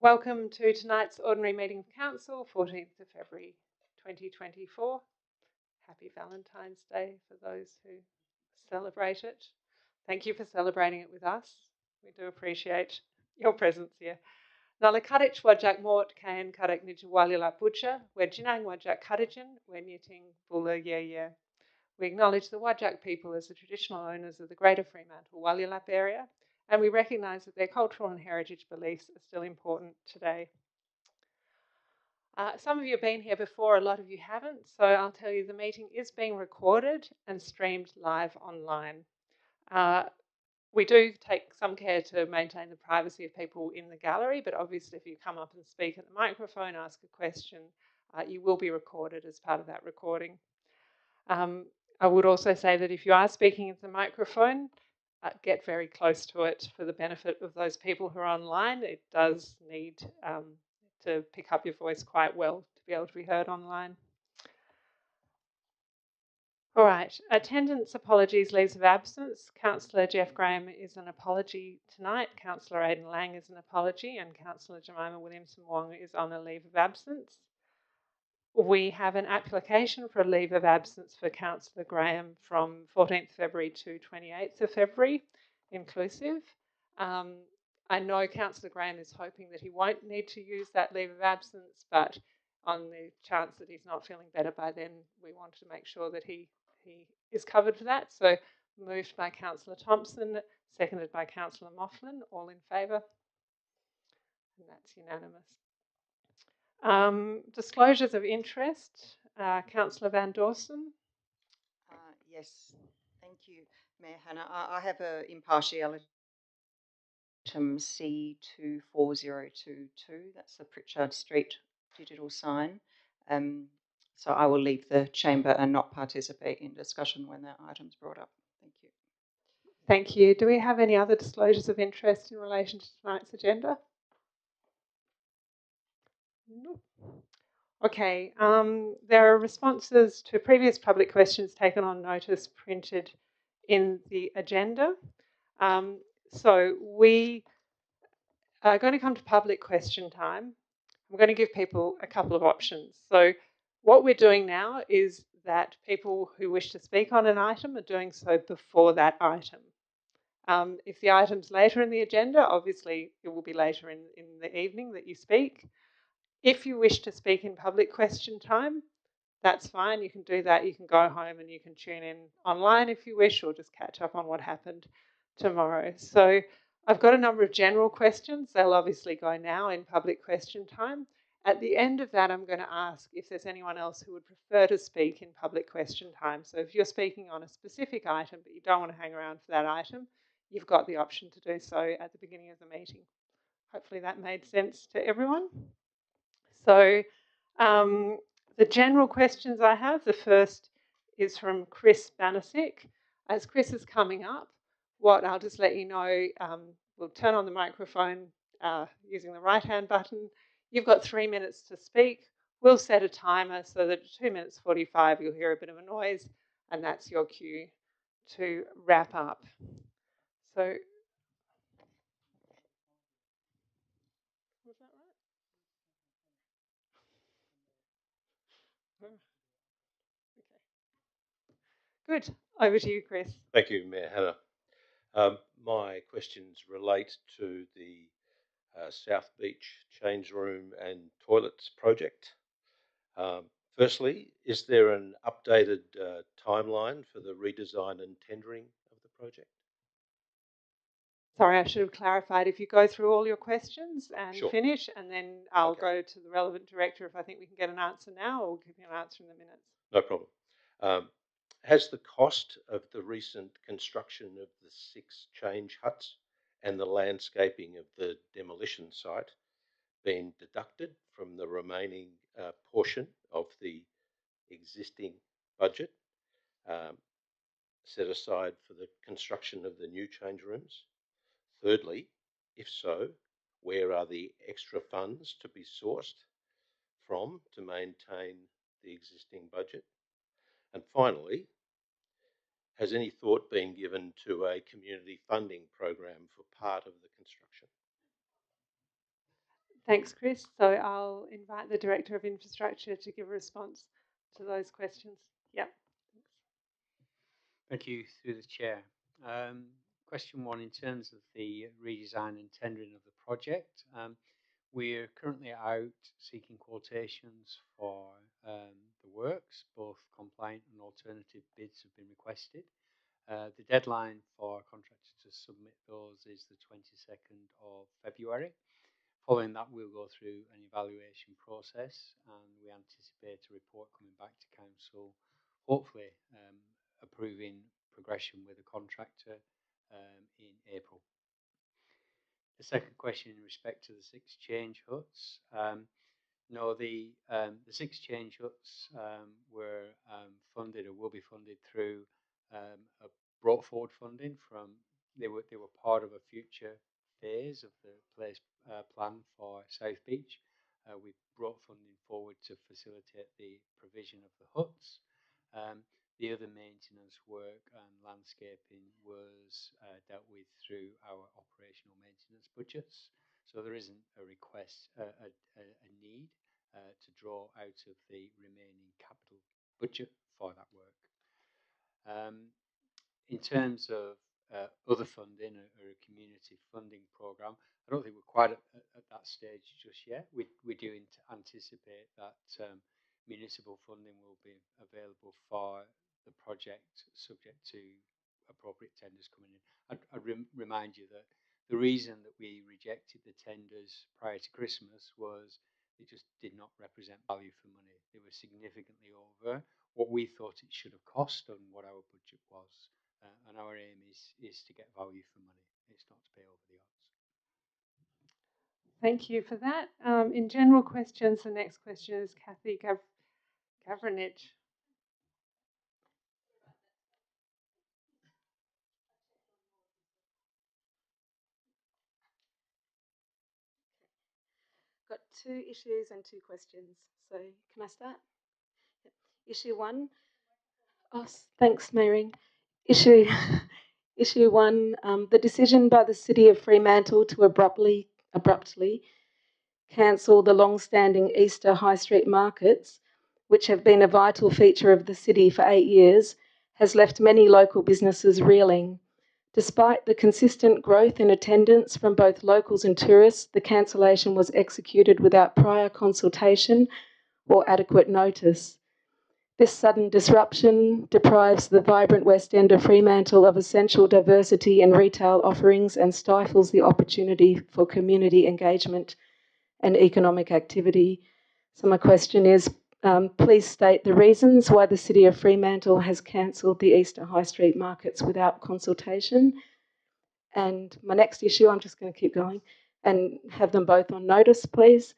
Welcome to tonight's ordinary meeting of Council, 14th of February 2024. Happy Valentine's Day for those who celebrate it. Thank you for celebrating it with us. We do appreciate your presence here. Nala Kadich Wajak Mort Kayan Kadak Nijawalila Butcher, Wejinang Wajak Kadijin, Wenyiting Bula Ye. We acknowledge the Wajak people as the traditional owners of the Greater Fremantle Walyalup area, and we recognise that their cultural and heritage beliefs are still important today. Some of you have been here before, a lot of you haven't, so I'll tell you the meeting is being recorded and streamed live online. We do take some care to maintain the privacy of people in the gallery, but obviously if you come up and speak at the microphone, ask a question, you will be recorded as part of that recording. I would also say that if you are speaking at the microphone, get very close to it for the benefit of those people who are online. It does need to pick up your voice quite well to be able to be heard online. All right, attendance, apologies, leaves of absence. Councillor Jeff Graham is an apology tonight. Councillor Aidan Lang is an apology, and Councillor Jemima Williamson Wong is on a leave of absence. We have an application for a leave of absence for Councillor Graham from 14th February to 28th of February, inclusive. I know Councillor Graham is hoping that he won't need to use that leave of absence, but on the chance that he's not feeling better by then, we wanted to make sure that he is covered for that. So moved by Councillor Thompson, seconded by Councillor Moughlin, all in favour? And that's unanimous. Disclosures of interest, Councillor Van Dawson. Yes, thank you, Mayor Hannah. I have an impartiality item C24022. That's the Pritchard Street digital sign. So I will leave the chamber and not participate in discussion when that item's brought up. Thank you. Thank you. Do we have any other disclosures of interest in relation to tonight's agenda? Nope. Okay, there are responses to previous public questions taken on notice printed in the agenda. So we are going to come to public question time. I'm going to give people a couple of options. So what we're doing now is that people who wish to speak on an item are doing so before that item. If the item's later in the agenda, obviously it will be later in the evening that you speak. If you wish to speak in public question time, that's fine. You can do that. You can go home and you can tune in online if you wish, or just catch up on what happened tomorrow. So I've got a number of general questions. They'll obviously go now in public question time. At the end of that, I'm going to ask if there's anyone else who would prefer to speak in public question time. So if you're speaking on a specific item, but you don't want to hang around for that item, you've got the option to do so at the beginning of the meeting. Hopefully that made sense to everyone. So the general questions I have, the first is from Chris Banasic. As Chris is coming up, I'll just let you know, we'll turn on the microphone using the right-hand button. You've got 3 minutes to speak. We'll set a timer so that at 2 minutes 45 you'll hear a bit of a noise, and that's your cue to wrap up. So, was that right? Okay. Good. Over to you, Chris. Thank you, Mayor Hannah. My questions relate to the South Beach Change Room and Toilets project. Firstly, is there an updated timeline for the redesign and tendering of the project? Sorry, I should have clarified. If you go through all your questions and Sure. Finish, and then I'll go to the relevant director if I think we can get an answer now, or we'll give you an answer in the minutes. No problem. Has the cost of the recent construction of the 6 change huts and the landscaping of the demolition site been deducted from the remaining portion of the existing budget set aside for the construction of the new change rooms? Thirdly, if so, where are the extra funds to be sourced from to maintain the existing budget? And finally, has any thought been given to a community funding program for part of the construction? Thanks, Chris. So I'll invite the Director of Infrastructure to give a response to those questions. Yep. Thank you, through the chair. Question one, in terms of the redesign and tendering of the project, we're currently out seeking quotations for the works. Both compliant and alternative bids have been requested. The deadline for contractors to submit those is the 22nd of February. Following that, we'll go through an evaluation process, and we anticipate a report coming back to council, hopefully approving progression with the contractor in April. The second question in respect to the 6 change huts. No, the 6 change huts were funded or will be funded through a brought forward funding from, they were part of a future phase of the place plan for South Beach. We brought funding forward to facilitate the provision of the huts. The other maintenance work and landscaping was dealt with through our operational maintenance budgets. So there isn't a request, a need to draw out of the remaining capital budget for that work. In terms of other funding or a community funding programme, I don't think we're quite at that stage just yet. We do anticipate that municipal funding will be available for the project, subject to appropriate tenders coming in. I'd remind you that the reason that we rejected the tenders prior to Christmas was they just did not represent value for money. They were significantly over what we thought it should have cost and what our budget was. And our aim is to get value for money. It's not to pay over the odds. Thank you for that. In general questions, the next question is Kathy Gavranich. Got 2 issues and 2 questions. So can I start? Yep. Issue 1. Oh, thanks, Mayring. Issue 1. The decision by the City of Fremantle to abruptly cancel the long-standing Easter High Street markets, which have been a vital feature of the city for 8 years, has left many local businesses reeling. Despite the consistent growth in attendance from both locals and tourists, the cancellation was executed without prior consultation or adequate notice. This sudden disruption deprives the vibrant West End of Fremantle of essential diversity in retail offerings and stifles the opportunity for community engagement and economic activity. So my question is, please state the reasons why the City of Fremantle has cancelled the Easter High Street markets without consultation. And my next issue, I'm just going to keep going and have them both on notice, please.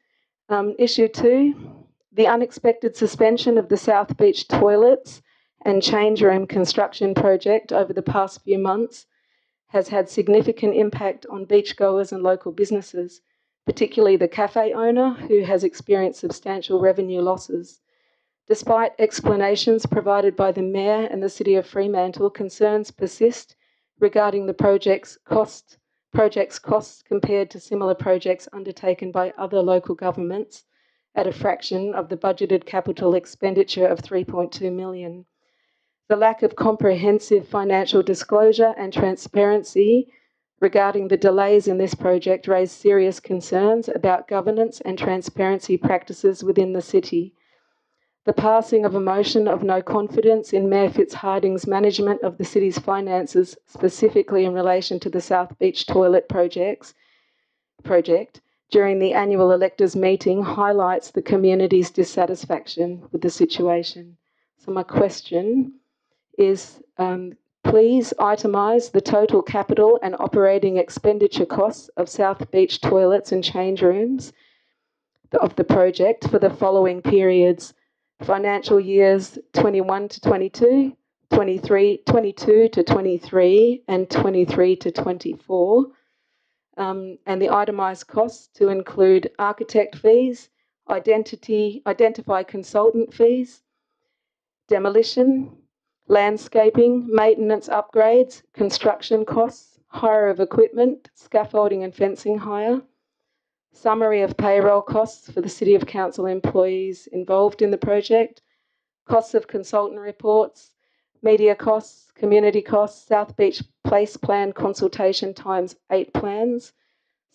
Issue 2, the unexpected suspension of the South Beach toilets and change room construction project over the past few months has had significant impact on beachgoers and local businesses, particularly the cafe owner, who has experienced substantial revenue losses. Despite explanations provided by the Mayor and the City of Fremantle, concerns persist regarding the project's costs compared to similar projects undertaken by other local governments at a fraction of the budgeted capital expenditure of $3.2 million. The lack of comprehensive financial disclosure and transparency regarding the delays in this project raised serious concerns about governance and transparency practices within the city. The passing of a motion of no confidence in Mayor Fitzharding's management of the city's finances, specifically in relation to the South Beach toilet project, during the annual electors' meeting highlights the community's dissatisfaction with the situation. So my question is, please itemise the total capital and operating expenditure costs of South Beach toilets and change rooms of the project for the following periods: financial years 21 to 22, 22 to 23, and 23 to 24. And the itemised costs to include architect fees, identify consultant fees, demolition, landscaping, maintenance upgrades, construction costs, hire of equipment, scaffolding and fencing hire. summary of payroll costs for the City of Council employees involved in the project, costs of consultant reports, media costs, community costs, South Beach Place Plan consultation times 8 plans,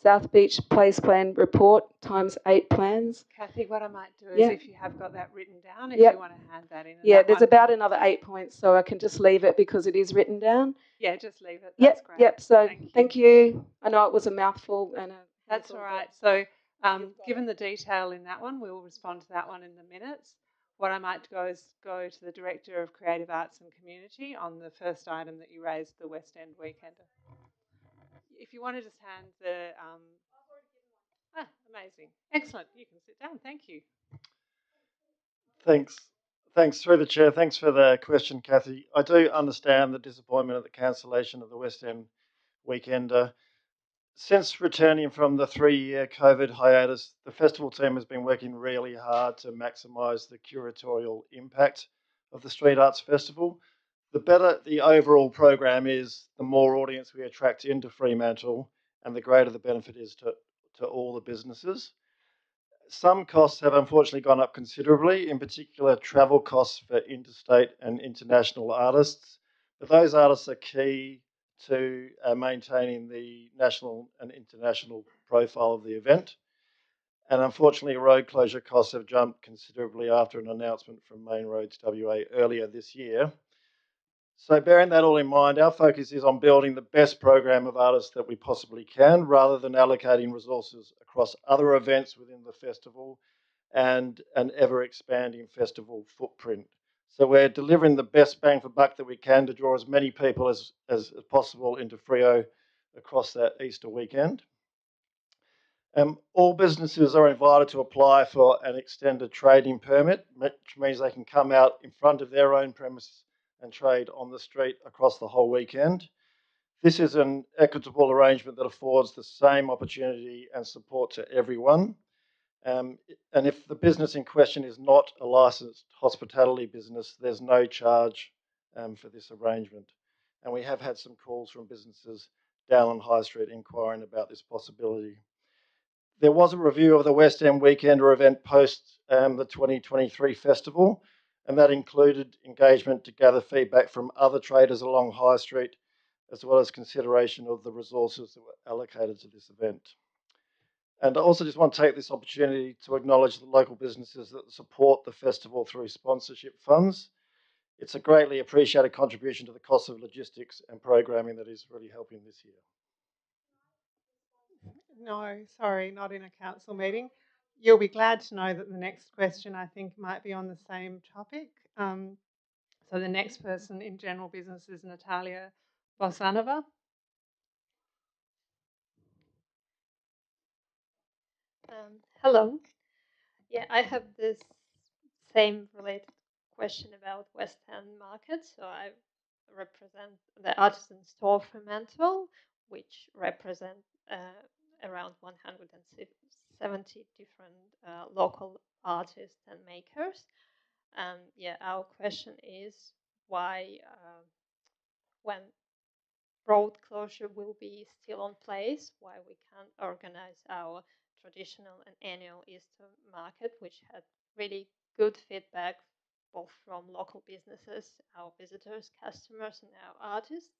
South Beach Place Plan report times 8 plans. Kathy, what I might do is Yeah. if you have got that written down, if Yep. you want to hand that in. Yeah, there's about another 8 points, so I can just leave it because it is written down. Yeah, just leave it. Yep, That's great. yep. So Thank you. I know it was a mouthful and That's all right. So given the detail in that one, we will respond to that one in the minutes. What I might go is go to the Director of Creative Arts and Community on the first item that you raised, the West End Weekender. If you want to just hand the... amazing. Excellent. You can sit down. Thank you. Thanks. Thanks, through the chair. Thanks for the question, Kathy. I do understand the disappointment at the cancellation of the West End Weekender. Since returning from the 3-year COVID hiatus, the festival team has been working really hard to maximise the curatorial impact of the Street Arts Festival. The better the overall program is, the more audience we attract into Fremantle, and the greater the benefit is to all the businesses. Some costs have unfortunately gone up considerably, in particular travel costs for interstate and international artists. But those artists are key to maintaining the national and international profile of the event. And unfortunately, road closure costs have jumped considerably after an announcement from Main Roads WA earlier this year. So bearing that all in mind, our focus is on building the best program of artists that we possibly can, rather than allocating resources across other events within the festival and an ever-expanding festival footprint. So we're delivering the best bang for buck that we can to draw as many people as possible into Freo across that Easter weekend. All businesses are invited to apply for an extended trading permit, which means they can come out in front of their own premises and trade on the street across the whole weekend. This is an equitable arrangement that affords the same opportunity and support to everyone. And if the business in question is not a licensed hospitality business, there's no charge for this arrangement. And we have had some calls from businesses down on High Street inquiring about this possibility. There was a review of the West End Weekender event post the 2023 festival, and that included engagement to gather feedback from other traders along High Street, as well as consideration of the resources that were allocated to this event. And I also just want to take this opportunity to acknowledge the local businesses that support the festival through sponsorship funds. It's a greatly appreciated contribution to the cost of logistics and programming that is really helping this year. No, sorry, not in a council meeting. You'll be glad to know that the next question, I think, might be on the same topic. So the next person in general business is Natalia Bosanova. Hello. Yeah, I have this same related question about West End Market. So I represent the Artisan Store Fremantle, which represent around 170 different local artists and makers. And yeah, our question is why, when road closure will be still on place, why we can't organize our traditional and annual Easter market, which had really good feedback both from local businesses, our visitors, customers, and our artists.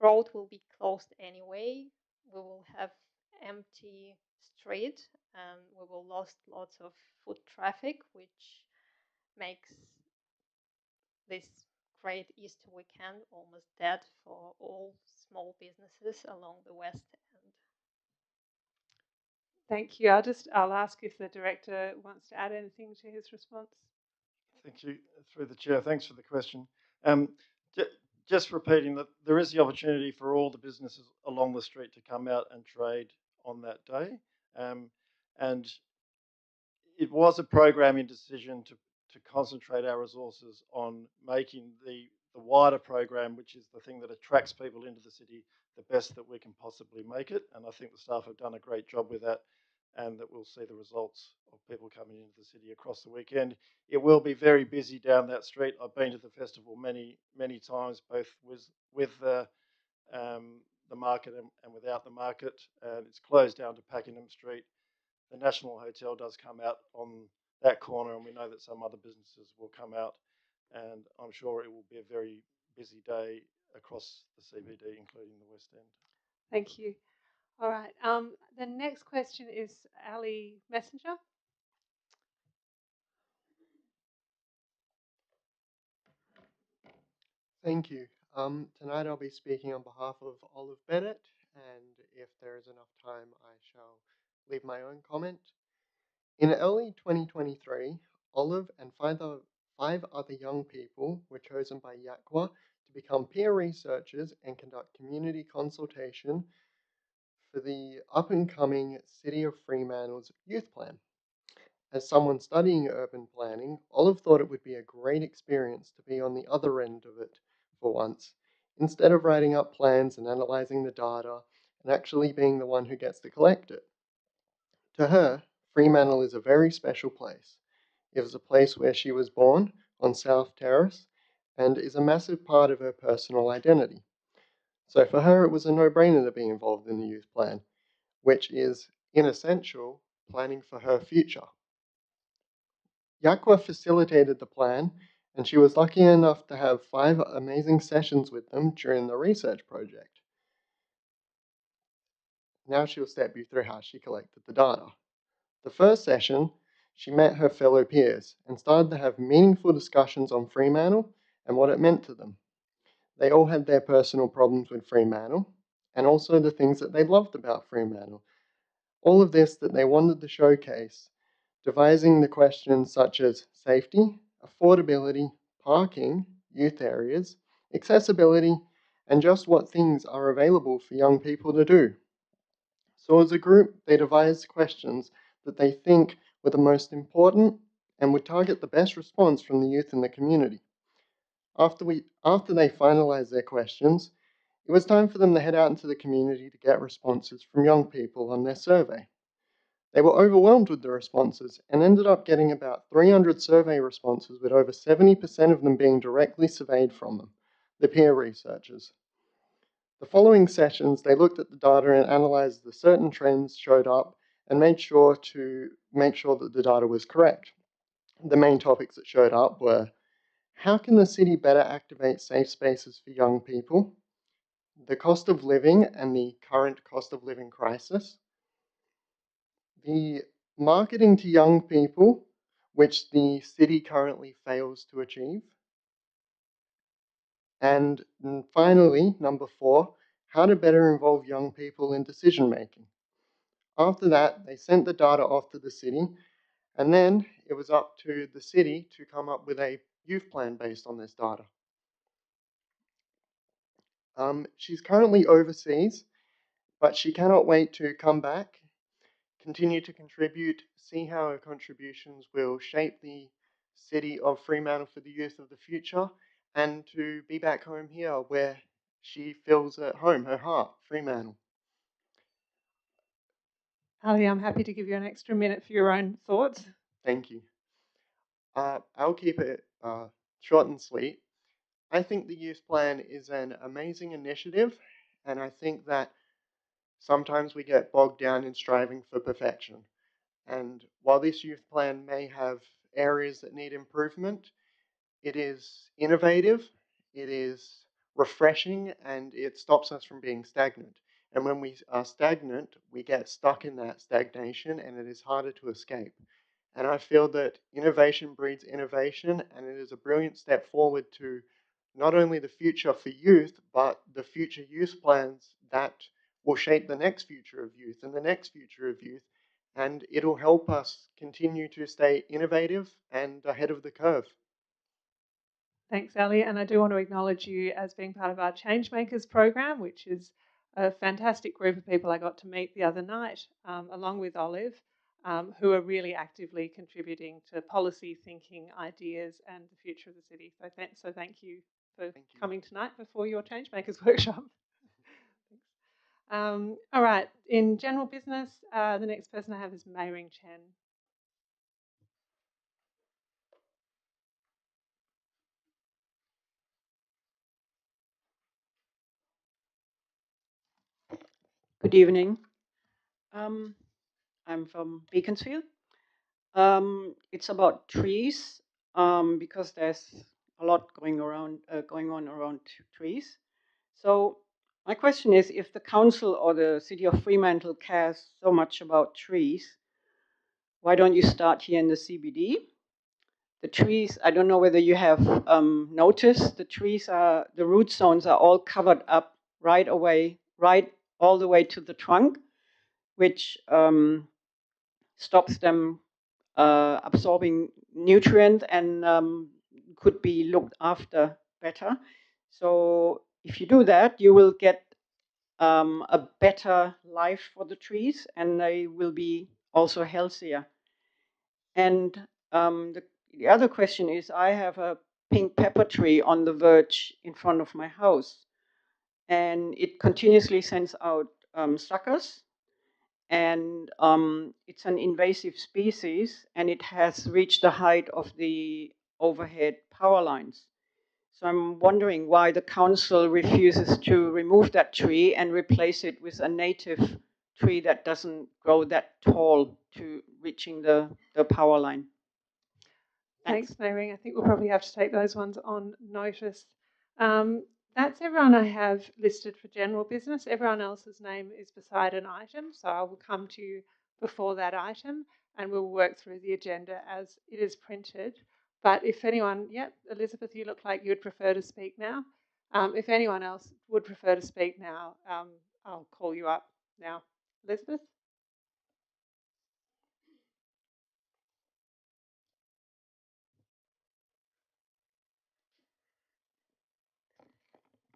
Road will be closed anyway. We will have empty street and we will lost lots of foot traffic, which makes this great Easter weekend almost dead for all small businesses along the West End. Thank you. I'll ask if the director wants to add anything to his response. Thank you, through the chair. Thanks for the question. Just repeating that there is the opportunity for all the businesses along the street to come out and trade on that day. And it was a programming decision to concentrate our resources on making the wider program, which is the thing that attracts people into the city, the best that we can possibly make it. And I think the staff have done a great job with that, and that we'll see the results of people coming into the city across the weekend. It will be very busy down that street. I've been to the festival many times, both with the the market and without the market. And it's closed down to Pakenham Street. The National Hotel does come out on that corner, and we know that some other businesses will come out. And I'm sure it will be a very busy day across the CBD, including the West End. Thank you. All right. The next question is Ali Messenger. Thank you. Tonight I'll be speaking on behalf of Olive Bennett, and if there is enough time, I shall leave my own comment. In early 2023, Olive and five other young people were chosen by Yakwa to become peer researchers and conduct community consultation for the up-and-coming City of Fremantle's youth plan. As someone studying urban planning, Olive thought it would be a great experience to be on the other end of it for once, instead of writing up plans and analysing the data and actually being the one who gets to collect it. To her, Fremantle is a very special place. It was a place where she was born, on South Terrace, and is a massive part of her personal identity. So for her, it was a no-brainer to be involved in the youth plan, which is, in essential, planning for her future. Yakwa facilitated the plan, and she was lucky enough to have 5 amazing sessions with them during the research project. Now she'll step you through how she collected the data. The first session, she met her fellow peers and started to have meaningful discussions on Fremantle and what it meant to them. They all had their personal problems with Fremantle, and also the things that they loved about Fremantle. All of this that they wanted to showcase, devising the questions such as safety, affordability, parking, youth areas, accessibility, and just what things are available for young people to do. So as a group, they devised questions that they think were the most important and would target the best response from the youth in the community. After they finalized their questions, it was time for them to head out into the community to get responses from young people on their survey. They were overwhelmed with the responses and ended up getting about 300 survey responses, with over 70% of them being directly surveyed from them, the peer researchers. The following sessions, they looked at the data and analysed the certain trends showed up and made sure that the data was correct. The main topics that showed up were: how can the city better activate safe spaces for young people? The cost of living and the current cost of living crisis. The marketing to young people, which the city currently fails to achieve. And finally, number 4, how to better involve young people in decision making. After that, they sent the data off to the city, and then it was up to the city to come up with a youth plan based on this data. She's currently overseas, but she cannot wait to come back, continue to contribute, see how her contributions will shape the city of Fremantle for the youth of the future, and to be back home here where she feels at home, her heart, Fremantle. Ali, I'm happy to give you an extra minute for your own thoughts. Thank you. I'll keep it short and sweet. I think the youth plan is an amazing initiative, and I think that sometimes we get bogged down in striving for perfection. And while this youth plan may have areas that need improvement, it is innovative, it is refreshing, and it stops us from being stagnant. And when we are stagnant, we get stuck in that stagnation, and it is harder to escape. And I feel that innovation breeds innovation, and it is a brilliant step forward to not only the future for youth, but the future youth plans that will shape the next future of youth and the next future of youth. And it'll help us continue to stay innovative and ahead of the curve. Thanks, Ali. And I do want to acknowledge you as being part of our Changemakers program, which is a fantastic group of people I got to meet the other night, along with Olive, who are really actively contributing to policy thinking, ideas, and the future of the city. So thank you for coming tonight before your Changemakers workshop. All right, in general business, the next person I have is Mei Ring Chen. Good evening. I'm from Beaconsfield. It's about trees because there's a lot going on around trees. So my question is, if the council or the city of Fremantle cares so much about trees, why don't you start here in the CBD? The trees, I don't know whether you have noticed, the root zones are all covered up right all the way to the trunk, which stops them absorbing nutrients and could be looked after better. So if you do that, you will get a better life for the trees, and they will be also healthier. And the other question is, I have a pink pepper tree on the verge in front of my house, and it continuously sends out suckers. And it's an invasive species, and it has reached the height of the overhead power lines. So I'm wondering why the council refuses to remove that tree and replace it with a native tree that doesn't grow that tall to reaching the power line. Thanks, Nairine. I think we'll probably have to take those ones on notice. That's everyone I have listed for general business. Everyone else's name is beside an item, so I will come to you before that item and we'll work through the agenda as it is printed. But if anyone, Elizabeth, you look like you'd prefer to speak now. If anyone else would prefer to speak now, I'll call you up now. Elizabeth?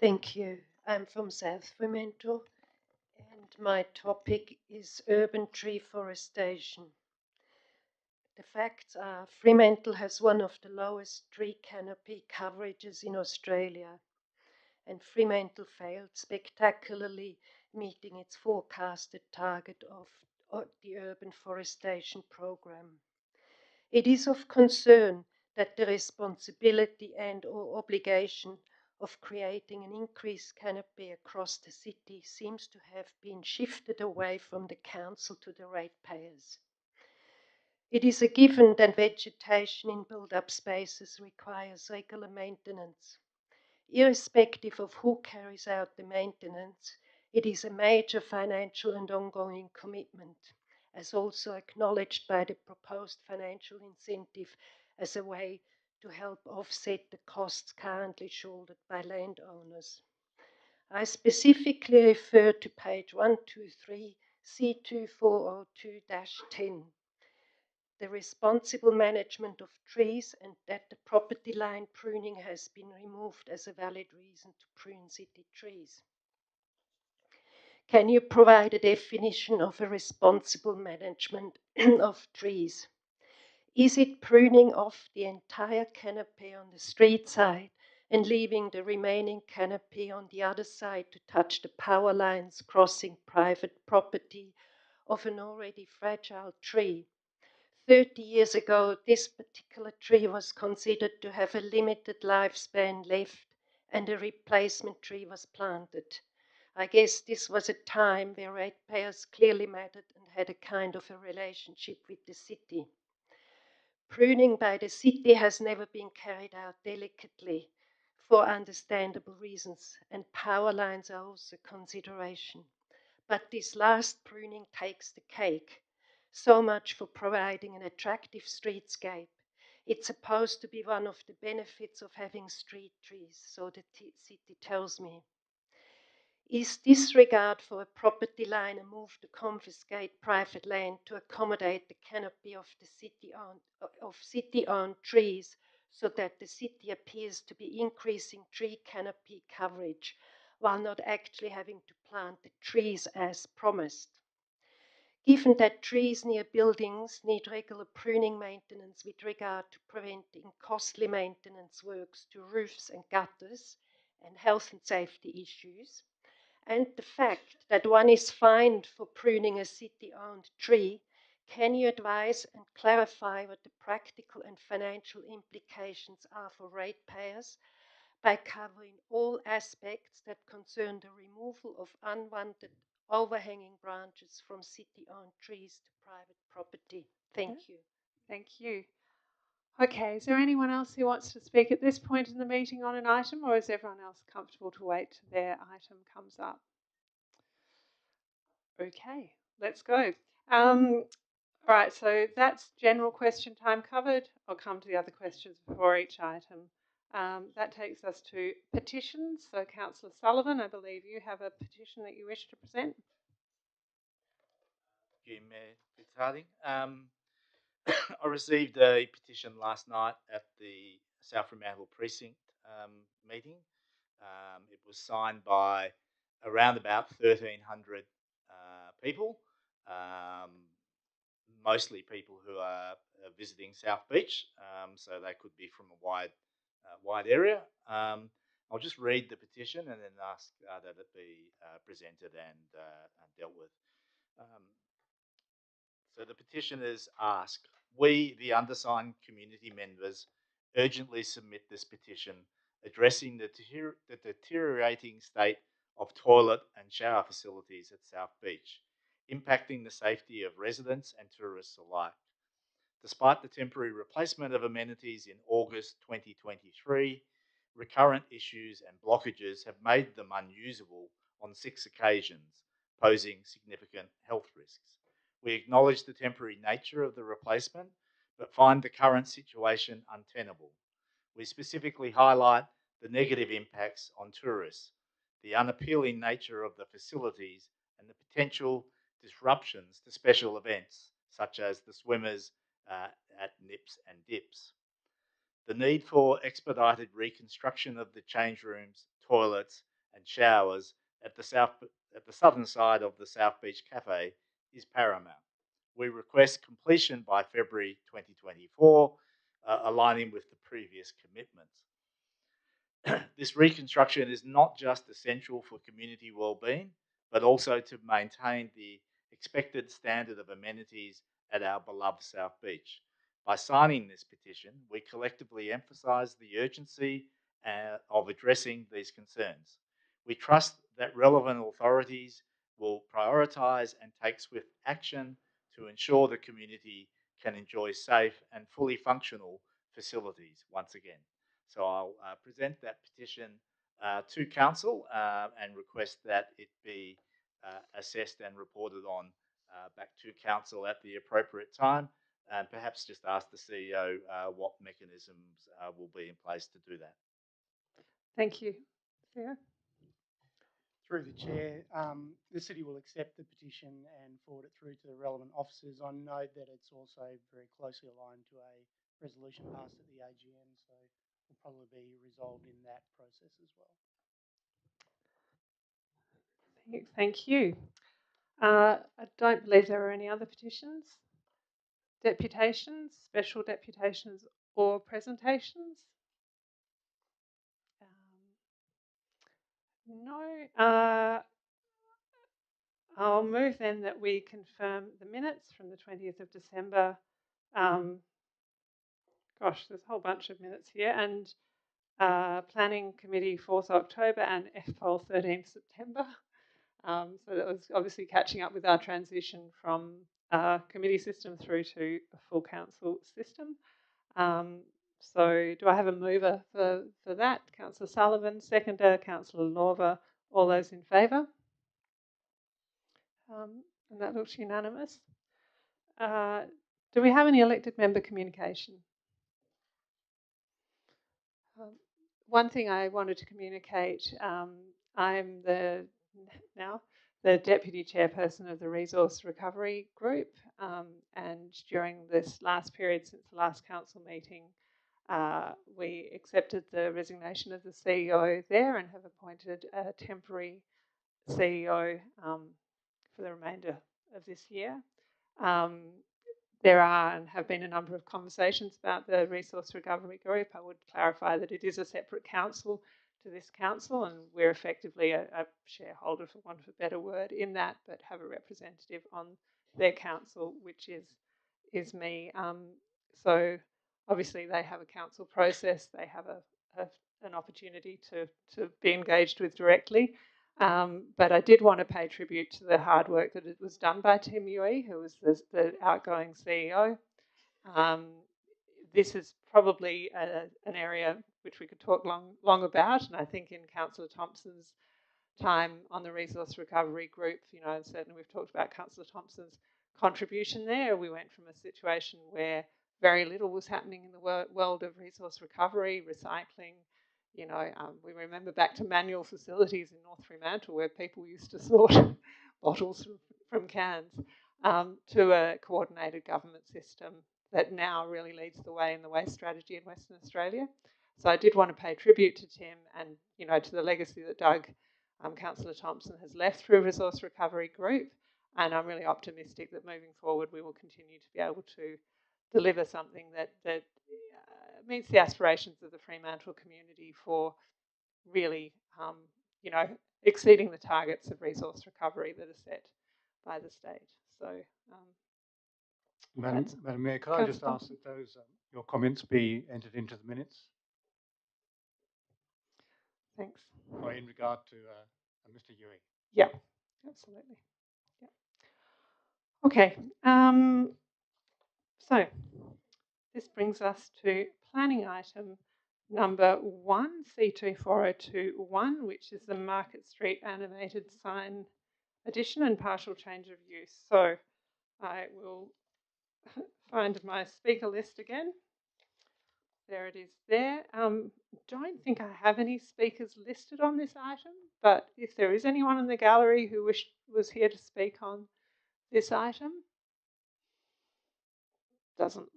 Thank you. I'm from South Fremantle, and my topic is urban tree forestation. The facts are Fremantle has one of the lowest tree canopy coverages in Australia, and Fremantle failed spectacularly meeting its forecasted target of the urban forestation program. It is of concern that the responsibility and/or obligation of creating an increased canopy across the city seems to have been shifted away from the council to the ratepayers. It is a given that vegetation in built-up spaces requires regular maintenance. Irrespective of who carries out the maintenance, it is a major financial and ongoing commitment, as also acknowledged by the proposed financial incentive as a way to help offset the costs currently shouldered by landowners. I specifically refer to page 123, C2402-10, the responsible management of trees, and that the property line pruning has been removed as a valid reason to prune city trees. Can you provide a definition of a responsible management of trees? Is it pruning off the entire canopy on the street side and leaving the remaining canopy on the other side to touch the power lines crossing private property of an already fragile tree? 30 years ago, this particular tree was considered to have a limited lifespan left, and a replacement tree was planted. I guess this was a time where ratepayers clearly mattered and had a kind of a relationship with the city. Pruning by the city has never been carried out delicately for understandable reasons, and power lines are also a consideration. But this last pruning takes the cake. So much for providing an attractive streetscape. It's supposed to be one of the benefits of having street trees, so the city tells me. Is disregard for a property line a move to confiscate private land to accommodate the canopy of the city-owned trees, so that the city appears to be increasing tree canopy coverage while not actually having to plant the trees as promised? Given that trees near buildings need regular pruning maintenance with regard to preventing costly maintenance works to roofs and gutters and health and safety issues, and the fact that one is fined for pruning a city-owned tree, can you advise and clarify what the practical and financial implications are for ratepayers by covering all aspects that concern the removal of unwanted overhanging branches from city-owned trees to private property. Thank you. Thank you. Okay, is there anyone else who wants to speak at this point in the meeting on an item, or is everyone else comfortable to wait till their item comes up? Okay, let's go. All right, so that's general question time covered. I'll come to the other questions before each item. That takes us to petitions. So, Councillor Sullivan, I believe you have a petition that you wish to present. Thank you, Mayor Fitzharding. I received a petition last night at the South Fremantle Precinct meeting. It was signed by around about 1,300 people, mostly people who are visiting South Beach, so they could be from a wide area. I'll just read the petition and then ask that it be presented and dealt with. So the petitioners ask, we, the undersigned community members, urgently submit this petition addressing the deteriorating state of toilet and shower facilities at South Beach, impacting the safety of residents and tourists alike. Despite the temporary replacement of amenities in August 2023, recurrent issues and blockages have made them unusable on 6 occasions, posing significant health risks. We acknowledge the temporary nature of the replacement, but find the current situation untenable. We specifically highlight the negative impacts on tourists, the unappealing nature of the facilities, and the potential disruptions to special events, such as the swimmers at Nips and Dips. The need for expedited reconstruction of the change rooms, toilets, and showers at the southern side of the South Beach Cafe is paramount. We request completion by February 2024, aligning with the previous commitments. This reconstruction is not just essential for community wellbeing, but also to maintain the expected standard of amenities at our beloved South Beach. By signing this petition, we collectively emphasise the urgency of addressing these concerns. We trust that relevant authorities will prioritise and take swift action to ensure the community can enjoy safe and fully functional facilities once again. So I'll present that petition to Council and request that it be assessed and reported on back to Council at the appropriate time, and perhaps just ask the CEO what mechanisms will be in place to do that. Thank you. Theo? Through the Chair, the City will accept the petition and forward it through to the relevant officers. I note that it's also very closely aligned to a resolution passed at the AGM, so will probably be resolved in that process as well. Thank you. I don't believe there are any other petitions, deputations, special deputations, or presentations. No. I'll move then that we confirm the minutes from the 20th of December. Gosh, there's a whole bunch of minutes here. And Planning Committee 4th October and FPOL 13th September. So that was obviously catching up with our transition from committee system through to a full council system. So do I have a mover for that? Councillor Sullivan, seconder, Councillor Lorver. All those in favour? And that looks unanimous. Do we have any elected member communication? One thing I wanted to communicate, I'm now the Deputy Chairperson of the Resource Recovery Group, and during this last period since the last council meeting, we accepted the resignation of the CEO there and have appointed a temporary CEO for the remainder of this year. There are and have been a number of conversations about the Resource Recovery Group. I would clarify that it is a separate council to this council, and we're effectively a shareholder, for want of a better word, in that, but have a representative on their council, which is me. So obviously they have a council process. They have an opportunity to be engaged with directly. But I did want to pay tribute to the hard work that was done by Tim Yui, who was the outgoing CEO. This is probably an area which we could talk long about, and I think in Councillor Thompson's time on the resource recovery group, and certainly we've talked about Councillor Thompson's contribution there. We went from a situation where very little was happening in the world of resource recovery, recycling. We remember back to manual facilities in North Fremantle where people used to sort bottles from cans, to a coordinated government system that now really leads the way in the waste strategy in Western Australia. So I did want to pay tribute to Tim and, to the legacy that Doug, Councillor Thompson, has left through Resource Recovery Group. And I'm really optimistic that moving forward we will continue to be able to deliver something that meets the aspirations of the Fremantle community for really, exceeding the targets of resource recovery that are set by the state. So, Madam Mayor, could I just ask that those your comments be entered into the minutes? Thanks. Or in regard to Mr. Yui. Yeah, absolutely. Yeah. Okay. So this brings us to planning item number 1, C24021, which is the Market Street animated sign addition and partial change of use. So I will find my speaker list again. There it is there. Don't think I have any speakers listed on this item, but if there is anyone in the gallery who was here to speak on this item. Doesn't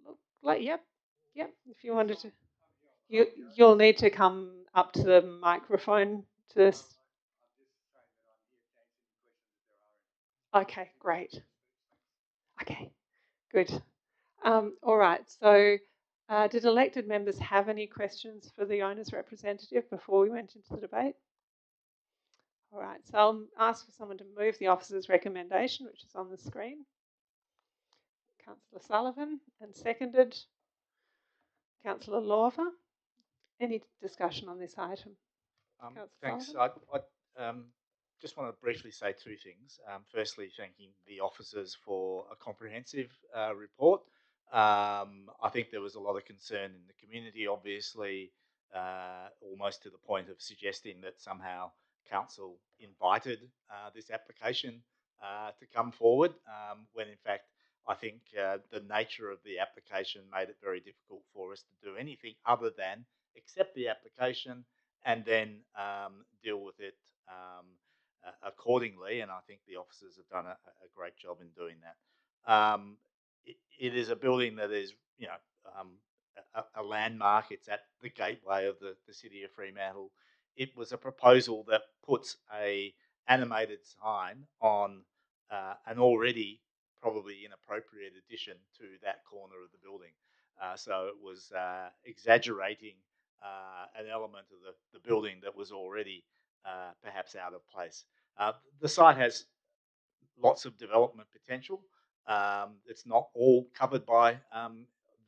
look like, yep. If you wanted to, you'll need to come up to the microphone to. Okay, great. Okay, good. All right, so did elected members have any questions for the owner's representative before we went into the debate? All right, so I'll ask for someone to move the officer's recommendation, which is on the screen. Councillor Sullivan, and seconded Councillor Lawver. Any discussion on this item? Thanks. I just want to briefly say 2 things. Firstly, thanking the officers for a comprehensive report. I think there was a lot of concern in the community, obviously, almost to the point of suggesting that somehow council invited this application to come forward, when in fact I think the nature of the application made it very difficult for us to do anything other than accept the application and then deal with it accordingly. And I think the officers have done a great job in doing that. It is a building that is, a landmark. It's at the gateway of the city of Fremantle. It was a proposal that puts a animated sign on an already probably inappropriate addition to that corner of the building. So it was exaggerating an element of the building that was already perhaps out of place. The site has lots of development potential. It's not all covered by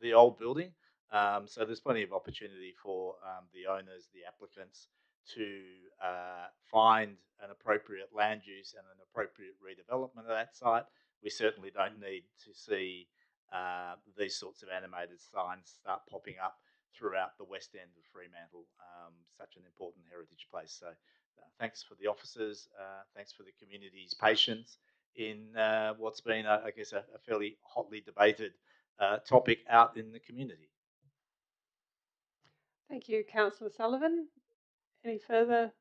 the old building. So there's plenty of opportunity for the owners, the applicants, to find an appropriate land use and an appropriate redevelopment of that site. We certainly don't need to see these sorts of animated signs start popping up throughout the west end of Fremantle, such an important heritage place. So thanks for the officers, thanks for the community's patience in what's been, I guess, a fairly hotly debated topic out in the community. Thank you, Councillor Sullivan. Any further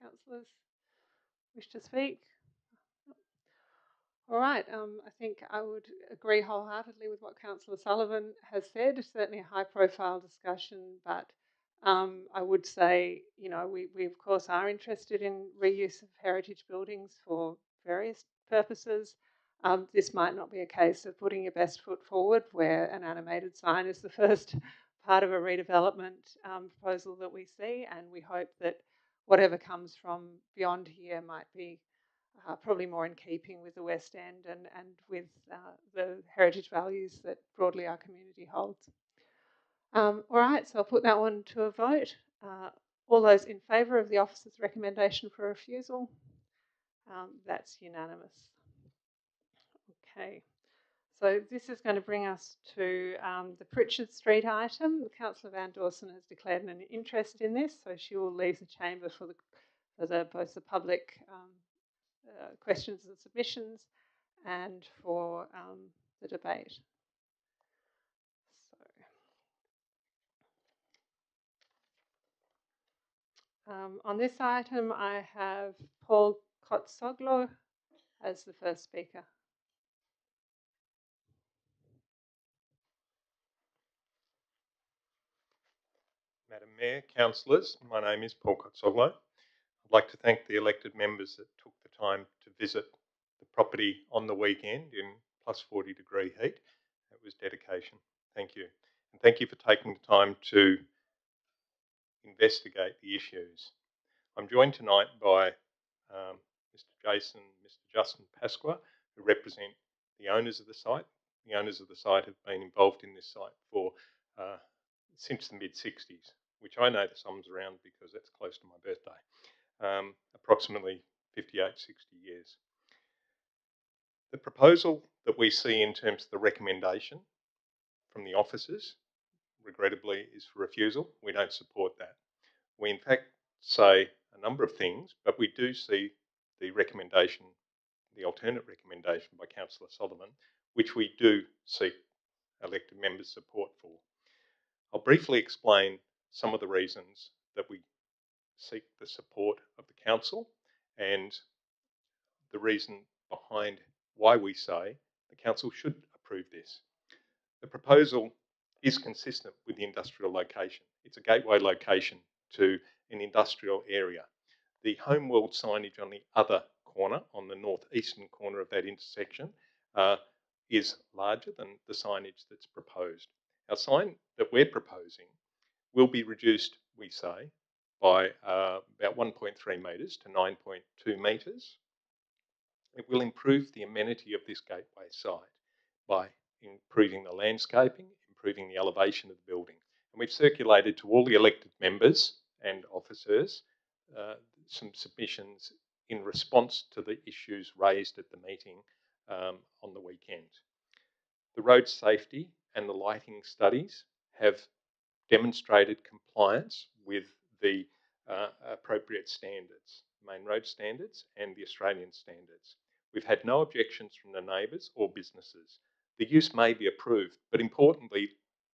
councillors wish to speak? All right, I think I would agree wholeheartedly with what Councillor Sullivan has said. It's certainly a high-profile discussion, but I would say, we of course are interested in reuse of heritage buildings for various purposes. This might not be a case of putting your best foot forward where an animated sign is the first part of a redevelopment proposal that we see, and we hope that whatever comes from beyond here might be probably more in keeping with the West End and with the heritage values that broadly our community holds. All right, so I'll put that one to a vote. All those in favour of the officer's recommendation for refusal? That's unanimous. Okay. So this is going to bring us to the Pritchard Street item. Councillor Van Dawson has declared an interest in this, so she will leave the chamber for both the public questions and submissions and for the debate. On this item, I have Paul Kotsoglo as the first speaker. Madam Mayor, councillors, my name is Paul Kotsoglo. I'd like to thank the elected members that took the time to visit the property on the weekend in plus 40-degree heat. It was dedication. Thank you. And thank you for taking the time to investigate the issues. I'm joined tonight by Mr. Jason and Mr. Justin Pasqua, who represent the owners of the site. The owners of the site have been involved in this site for since the mid-60s, which I know the sums around because that's close to my birthday, approximately 58, 60 years. The proposal that we see in terms of the recommendation from the officers, regrettably, is for refusal. We don't support that. We in fact say a number of things, but we do see the recommendation, the alternate recommendation by Councillor Solomon, which we do seek elected members' support for. I'll briefly explain some of the reasons that we seek the support of the council and the reason behind why we say the council should approve this. The proposal is consistent with the industrial location. It's a gateway location to an industrial area. The Homeworld signage on the other corner, on the northeastern corner of that intersection, is larger than the signage that's proposed. Our sign that we're proposing will be reduced, we say, by about 1.3 metres to 9.2 metres. It will improve the amenity of this gateway site by improving the landscaping, improving the elevation of the building. And we've circulated to all the elected members and officers some submissions in response to the issues raised at the meeting on the weekend. The road safety and the lighting studies have demonstrated compliance with the appropriate standards, main road standards and the Australian standards. We've had no objections from the neighbours or businesses. The use may be approved, but importantly,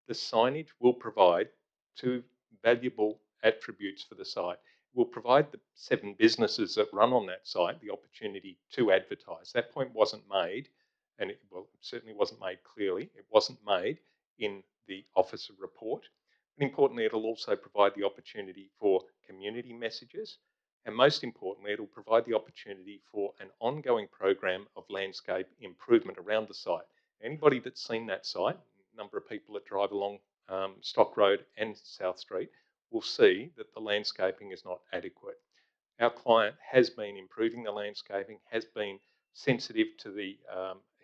the signage will provide two valuable attributes for the site. It will provide the 7 businesses that run on that site the opportunity to advertise. That point wasn't made, and it certainly wasn't made clearly. It wasn't made in the officer report. But importantly, it'll also provide the opportunity for community messages, and most importantly, it'll provide the opportunity for an ongoing program of landscape improvement around the site. Anybody that's seen that site, a number of people that drive along Stock Road and South Street, will see that the landscaping is not adequate. Our client has been improving the landscaping, has been sensitive to the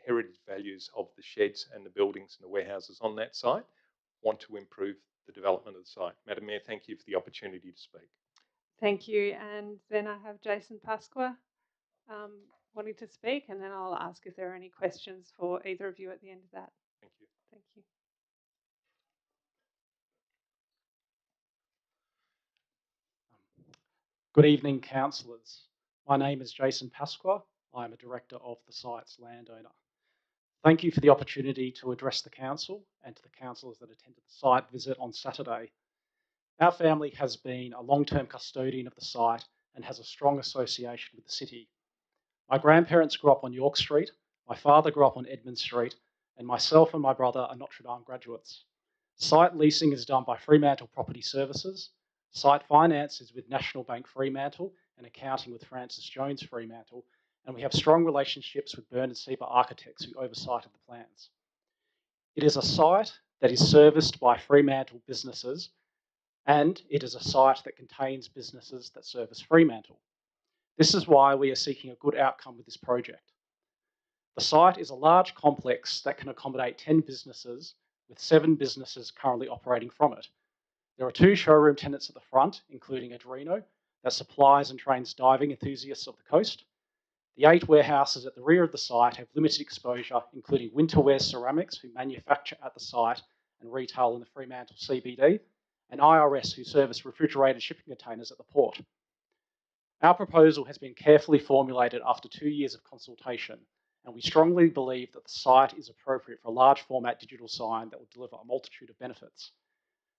heritage values of the sheds and the buildings and the warehouses on that site, want to improve the development of the site. Madam Mayor, thank you for the opportunity to speak. Thank you. And then I have Jason Pasqua wanting to speak, and then I'll ask if there are any questions for either of you at the end of that. Thank you. Thank you. Good evening, councillors. My name is Jason Pasqua. I'm a director of the site's landowner. Thank you for the opportunity to address the council and to the councillors that attended the site visit on Saturday. Our family has been a long-term custodian of the site and has a strong association with the city. My grandparents grew up on York Street, my father grew up on Edmund Street, and myself and my brother are Notre Dame graduates. Site leasing is done by Fremantle Property Services. Site finance is with National Bank Fremantle and accounting with Francis Jones Fremantle, and we have strong relationships with Bernard Sieber Architects who oversighted the plans. It is a site that is serviced by Fremantle businesses, and it is a site that contains businesses that service Fremantle. This is why we are seeking a good outcome with this project. The site is a large complex that can accommodate 10 businesses, with 7 businesses currently operating from it. There are 2 showroom tenants at the front, including Adreno, that supplies and trains diving enthusiasts of the coast. The 8 warehouses at the rear of the site have limited exposure, including Winterwear Ceramics, who manufacture at the site and retail in the Fremantle CBD, and IRS, who service refrigerated shipping containers at the port. Our proposal has been carefully formulated after 2 years of consultation, and we strongly believe that the site is appropriate for a large format digital sign that will deliver a multitude of benefits.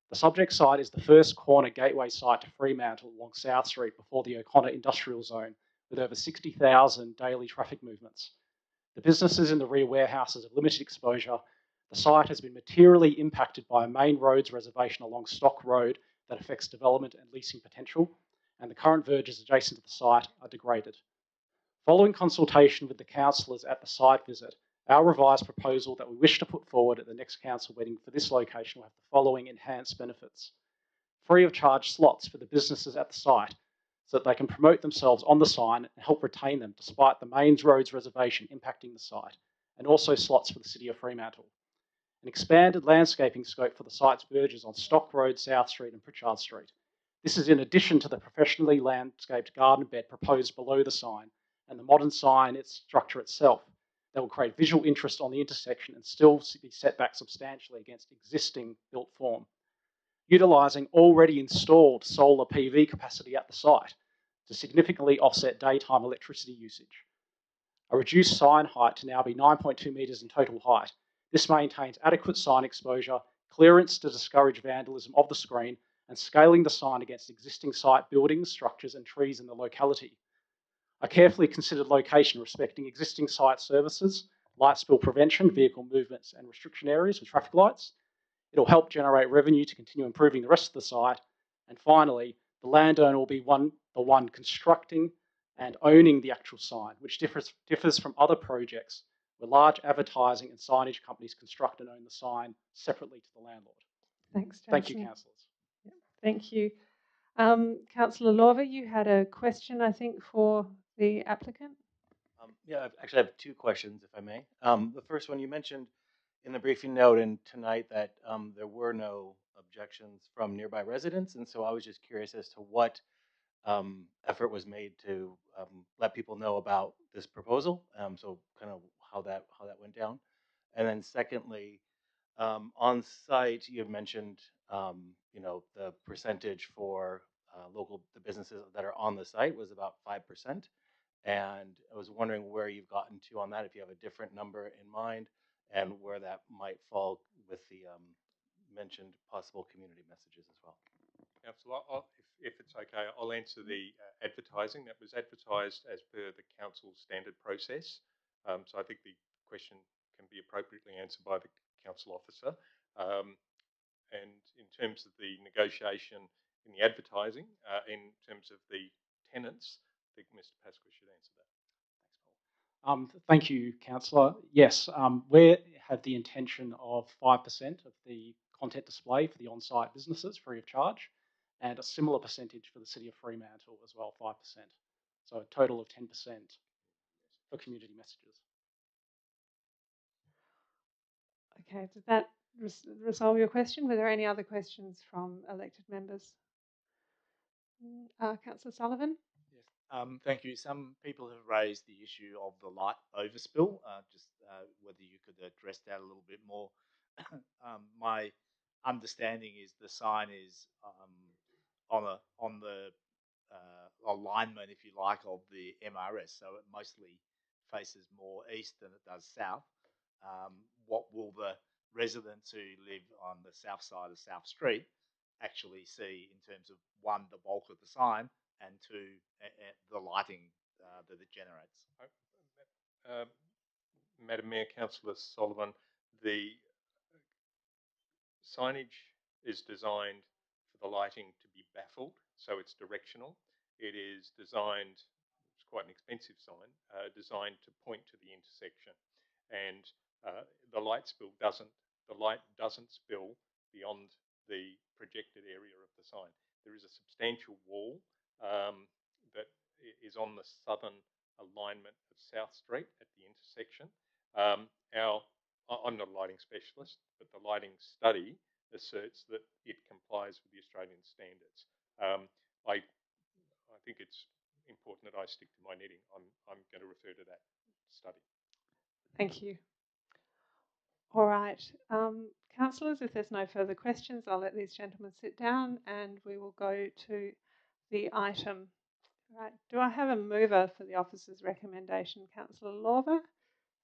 The subject site is the first corner gateway site to Fremantle along South Street before the O'Connor Industrial Zone, with over 60,000 daily traffic movements. The businesses in the rear warehouses have limited exposure. The site has been materially impacted by a main roads reservation along Stock Road that affects development and leasing potential, and the current verges adjacent to the site are degraded. Following consultation with the councillors at the site visit, our revised proposal that we wish to put forward at the next council meeting for this location will have the following enhanced benefits. Free of charge slots for the businesses at the site so that they can promote themselves on the sign and help retain them despite the mains roads reservation impacting the site, and also slots for the City of Fremantle. An expanded landscaping scope for the site's verges on Stock Road, South Street and Pritchard Street. This is in addition to the professionally landscaped garden bed proposed below the sign and the modern sign structure itself that will create visual interest on the intersection and still be set back substantially against existing built form. Utilising already installed solar PV capacity at the site to significantly offset daytime electricity usage. A reduced sign height to now be 9.2 metres in total height. This maintains adequate sign exposure, clearance to discourage vandalism of the screen, and scaling the sign against existing site buildings, structures and trees in the locality. A carefully considered location respecting existing site services, light spill prevention, vehicle movements and restriction areas with traffic lights. It'll help generate revenue to continue improving the rest of the site. And finally, the landowner will be the one constructing and owning the actual sign, which differs from other projects where large advertising and signage companies construct and own the sign separately to the landlord. Thanks, Jason. Thank you, councillors. Yep. Thank you. Councillor Lorver, you had a question, I think, for the applicant. Yeah, I actually have 2 questions, if I may. The first one, you mentioned in the briefing note and tonight that there were no objections from nearby residents, and so I was just curious as to what effort was made to let people know about this proposal. So kind of how that went down, and then secondly, on site you had mentioned you know, the percentage for the businesses that are on the site was about 5%, and I was wondering where you've gotten to on that, if you have a different number in mind, and where that might fall with the mentioned possible community messages as well. Councillor, if it's okay, I'll answer the advertising. That was advertised as per the council standard process. So I think the question can be appropriately answered by the council officer. And in terms of the negotiation in the advertising, in terms of the tenants, I think Mr. Pasqua should answer that. Thanks, Paul. Thank you, councillor. Yes, we have the intention of 5% of the content display for the on-site businesses free of charge, and a similar percentage for the City of Fremantle as well, 5%. So a total of 10% for community messages. Okay, did that resolve your question? Were there any other questions from elected members? Councillor Sullivan? Yes. Thank you. Some people have raised the issue of the light overspill, just whether you could address that a little bit more. My understanding is the sign is on the alignment, if you like, of the MRS, so it mostly faces more east than it does south. What will the residents who live on the south side of South Street actually see in terms of, one, the bulk of the sign, and two, the lighting that it generates? Madam Mayor, Councillor Sullivan, the signage is designed for the lighting to be baffled, so it's directional. It is designed, it's quite an expensive sign, designed to point to the intersection, and the light doesn't spill beyond the projected area of the sign. There is a substantial wall that is on the southern alignment of South Street at the intersection. I'm not a lighting specialist, but the lighting study asserts that it complies with the Australian standards. I think it's important that I stick to my knitting. I'm going to refer to that study. Thank you. All right, councillors, if there's no further questions, I'll let these gentlemen sit down and we will go to the item. Right. Do I have a mover for the officer's recommendation, Councillor Lorber,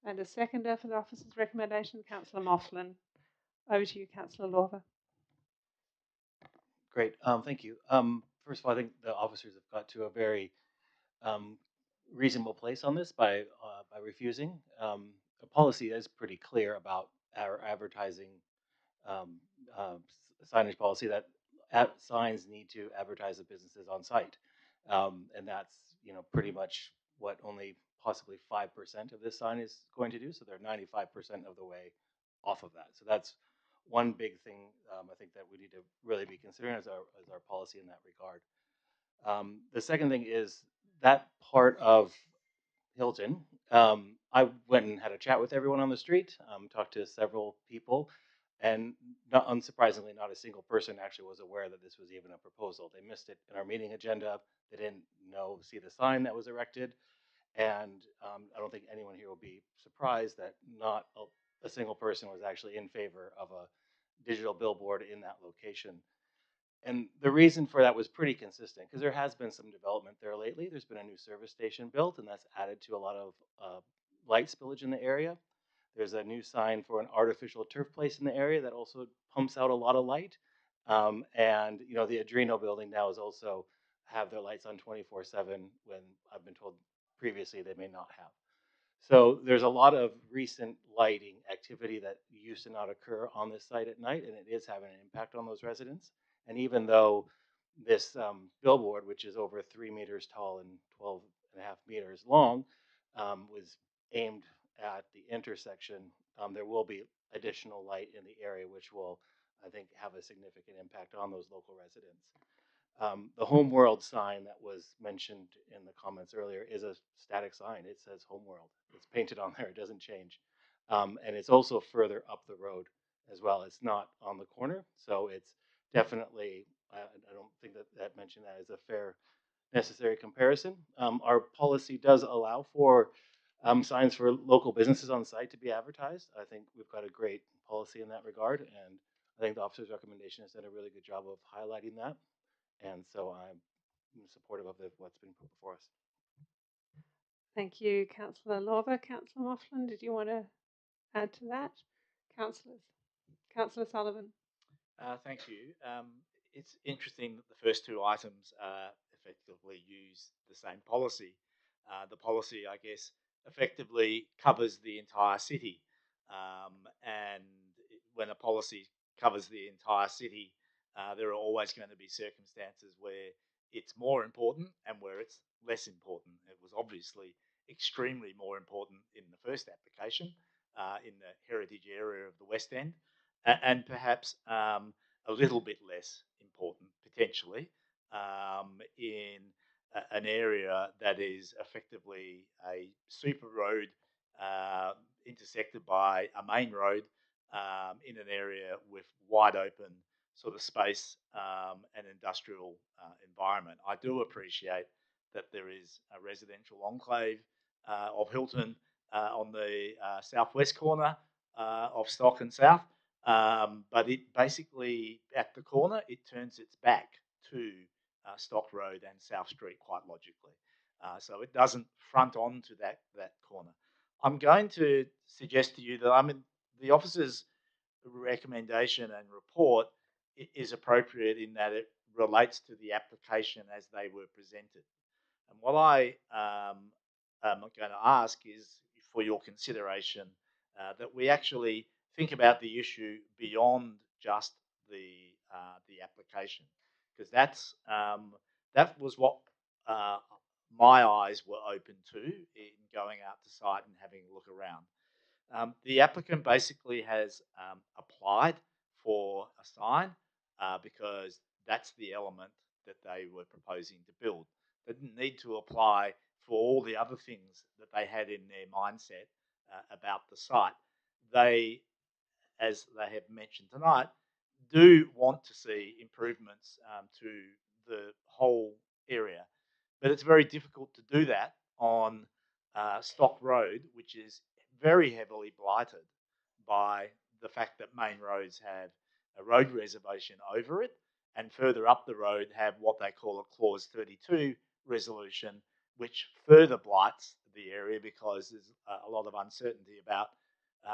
and a seconder for the officer's recommendation, Councillor Mofflin? Over to you, Councillor Lorber. Great, thank you. First of all, I think the officers have got to a very reasonable place on this by refusing. The policy is pretty clear about our advertising signage policy that signs need to advertise the businesses on site, and that's pretty much what only possibly 5% of this sign is going to do. So they're 95% of the way off of that. So that's one big thing I think that we need to really be considering as our policy in that regard. The second thing is that part of Hilton. I went and had a chat with everyone on the street, talked to several people, and not unsurprisingly, not a single person actually was aware that this was even a proposal. They missed it in our meeting agenda. They didn't see the sign that was erected, and I don't think anyone here will be surprised that not a single person was actually in favor of a digital billboard in that location. And the reason for that was pretty consistent because there has been some development there lately. There's been a new service station built, and that's added to a lot of light spillage in the area. There's a new sign for an artificial turf place in the area that also pumps out a lot of light. And the Adreno building now is also have their lights on 24/7 when I've been told previously they may not have. So there's a lot of recent lighting activity that used to not occur on this site at night, and it is having an impact on those residents. And even though this billboard, which is over 3 meters tall and 12.5 meters long, was aimed at the intersection, there will be additional light in the area, which will, I think, have a significant impact on those local residents. The Homeworld sign that was mentioned in the comments earlier is a static sign. It says Homeworld. It's painted on there. It doesn't change. And it's also further up the road as well. It's not on the corner. So it's definitely, I don't think that mentioned that is a fair, necessary comparison. Our policy does allow for signs for local businesses on site to be advertised. I think we've got a great policy in that regard. And I think the officer's recommendation has done a really good job of highlighting that. And so I'm supportive of what's been put before us. Thank you, Councillor Lorber. Councillor Mofflin, did you want to add to that? Councillors. Councillor Sullivan. Thank you. It's interesting that the first two items effectively use the same policy. The policy, I guess, effectively covers the entire city. And when a policy covers the entire city, there are always going to be circumstances where it's more important and where it's less important. It was obviously extremely more important in the first application in the heritage area of the West End, and perhaps a little bit less important potentially in an area that is effectively a super road intersected by a main road in an area with wide open sort of space and industrial environment. I do appreciate that there is a residential enclave of Hilton on the southwest corner of Stock and South, but it basically, at the corner, it turns its back to Stock Road and South Street quite logically. So it doesn't front on to that corner. I'm going to suggest to you that the officer's recommendation and report is appropriate in that it relates to the application as they were presented. And what I am going to ask is for your consideration that we actually think about the issue beyond just the application, because that was what my eyes were open to in going out to site and having a look around. The applicant basically has applied for a sign because that's the element that they were proposing to build. They didn't need to apply for all the other things that they had in their mindset about the site. They, as they have mentioned tonight, do want to see improvements to the whole area, but it's very difficult to do that on Stock Road, which is very heavily blighted by the fact that main roads have a road reservation over it, and further up the road have what they call a Clause 32 resolution, which further blights the area because there's a lot of uncertainty about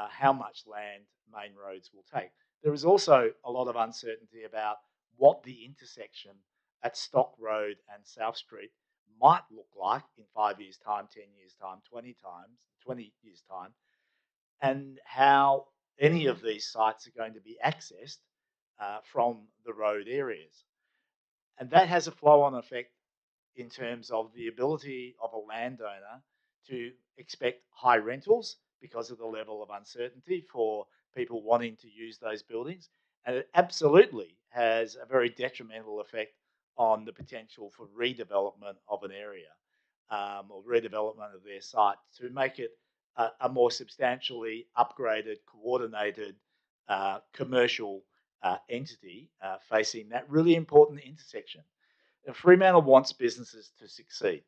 how much land main roads will take. There is also a lot of uncertainty about what the intersection at Stock Road and South Street might look like in 5 years' time, 10 years' time, 20 years' time, and how any of these sites are going to be accessed from the road areas. And that has a flow-on effect in terms of the ability of a landowner to expect high rentals because of the level of uncertainty for people wanting to use those buildings. And it absolutely has a very detrimental effect on the potential for redevelopment of an area or redevelopment of their site to make it a more substantially upgraded, coordinated commercial entity facing that really important intersection. And Fremantle wants businesses to succeed.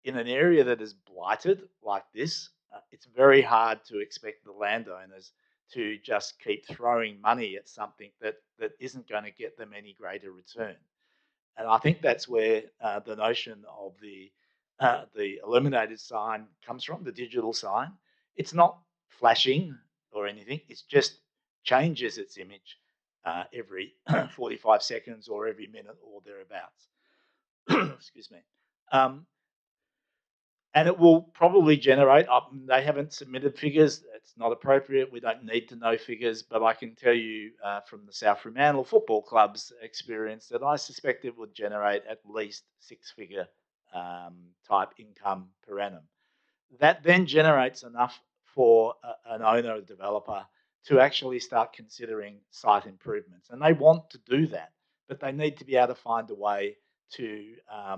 In an area that is blighted like this, it's very hard to expect the landowners to just keep throwing money at something that isn't going to get them any greater return. And I think that's where the notion of the illuminated sign comes from, the digital sign. It's not flashing or anything. It just changes its image every 45 seconds or every minute or thereabouts. Excuse me. And it will probably generate, they haven't submitted figures, it's not appropriate, we don't need to know figures, but I can tell you from the South Fremantle Football Club's experience that I suspect it would generate at least six-figure type income per annum. That then generates enough for an owner or developer to actually start considering site improvements. And they want to do that, but they need to be able to find a way to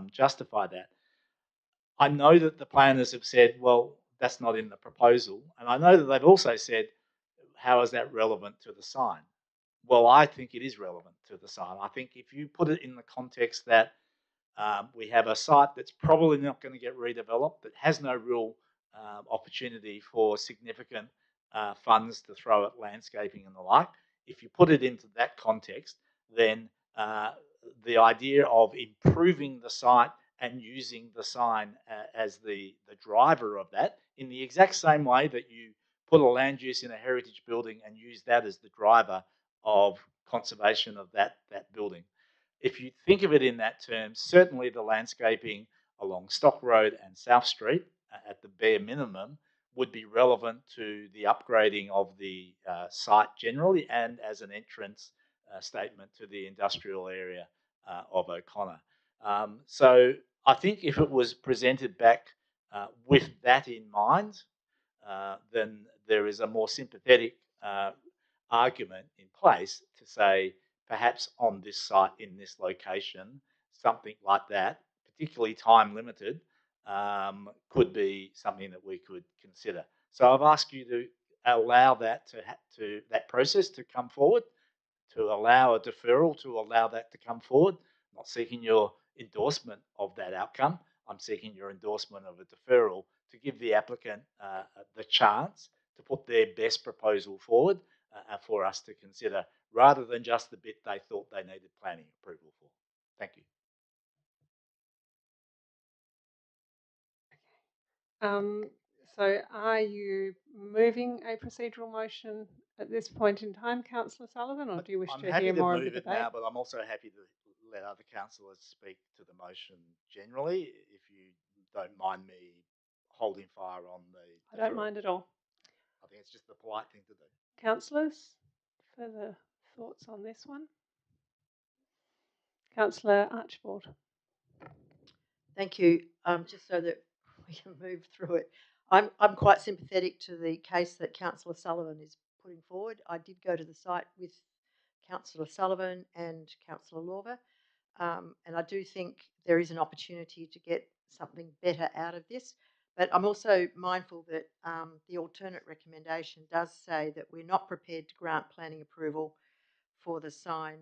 justify that. I know that the planners have said, well, that's not in the proposal. And I know that they've also said, how is that relevant to the sign? Well, I think it is relevant to the sign. I think if you put it in the context that we have a site that's probably not going to get redeveloped, that has no real opportunity for significant funds to throw at landscaping and the like, if you put it into that context, then the idea of improving the site and using the sign as the driver of that, in the exact same way that you put a land use in a heritage building and use that as the driver of conservation of that building. If you think of it in that term, certainly the landscaping along Stock Road and South Street, at the bare minimum, would be relevant to the upgrading of the site generally and as an entrance statement to the industrial area of O'Connor. So I think if it was presented back with that in mind, then there is a more sympathetic argument in place to say perhaps on this site in this location, something like that, particularly time limited, could be something that we could consider. So I've asked you to allow that to that process to come forward, to allow a deferral, to allow that to come forward. I'm not seeking your endorsement of that outcome. I'm seeking your endorsement of a deferral to give the applicant the chance to put their best proposal forward for us to consider, rather than just the bit they thought they needed planning approval for. Thank you. So are you moving a procedural motion at this point in time, Councillor Sullivan, or do you wish to hear more of the debate? I'm happy to move it now, but I'm also happy to let other councillors speak to the motion generally, if you don't mind me holding fire on the... I don't mind at all. I think it's just the polite thing to do. Councillors, further thoughts on this one? Councillor Archibald. Thank you. Just so that we can move through it. I'm quite sympathetic to the case that Councillor Sullivan is putting forward. I did go to the site with Councillor Sullivan and Councillor Lorber, and I do think there is an opportunity to get something better out of this. But I'm also mindful that the alternate recommendation does say that we're not prepared to grant planning approval for the sign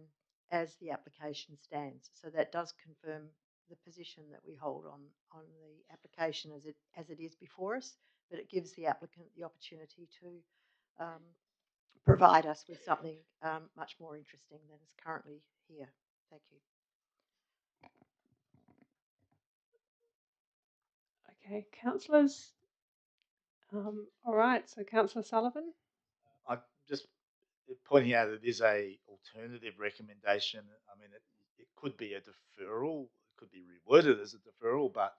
as the application stands. So that does confirm the position that we hold on the application as it is before us, but it gives the applicant the opportunity to provide us with something much more interesting than is currently here. Thank you. Okay, councillors. All right, so Councillor Sullivan. I'm just pointing out that it is a alternative recommendation. I mean, it could be a deferral, it could be reworded as a deferral, but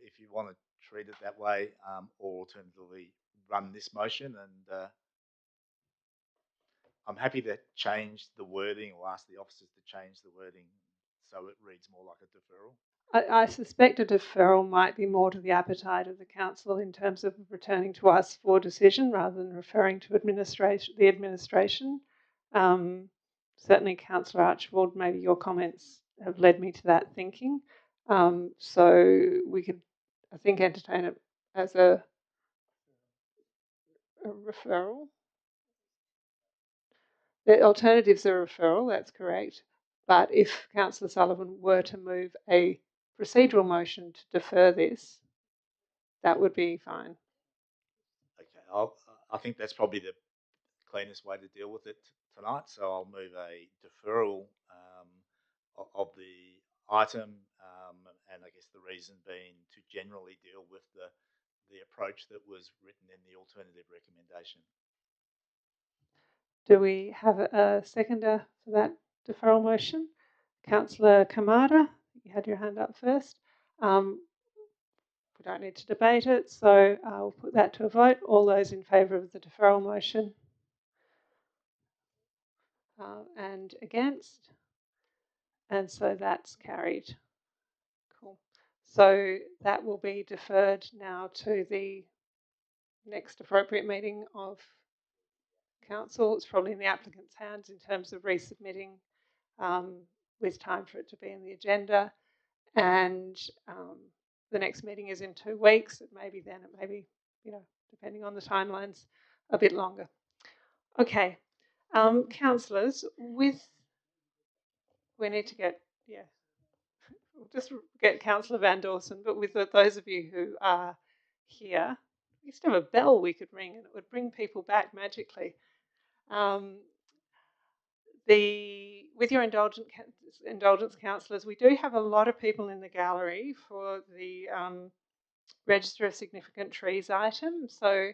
if you want to treat it that way, or alternatively run this motion, and I'm happy to change the wording or ask the officers to change the wording so it reads more like a deferral. I suspect a deferral might be more to the appetite of the council in terms of returning to us for decision rather than referring to the administration. Certainly, Councillor Archibald, maybe your comments have led me to that thinking. So we could, I think, entertain it as a referral. The alternatives are referral, that's correct. But if Councillor Sullivan were to move a procedural motion to defer this, that would be fine. Okay, I think that's probably the cleanest way to deal with it tonight. So I'll move a deferral of the item, and I guess the reason being to generally deal with the approach that was written in the alternative recommendation. Do we have a seconder for that deferral motion? Councillor Kamada, you had your hand up first. We don't need to debate it, so I'll put that to a vote. All those in favour of the deferral motion? And against? And so that's carried. Cool. So that will be deferred now to the next appropriate meeting of council. It's probably in the applicant's hands in terms of resubmitting with time for it to be in the agenda. And the next meeting is in 2 weeks. It may be then, it may be, depending on the timelines, a bit longer. Okay, councillors, we need to get, we'll just get Councillor Van Dawson, but with those of you who are here, we used to have a bell we could ring and it would bring people back magically. With your indulgence, councillors, we do have a lot of people in the gallery for the Register of Significant Trees item. So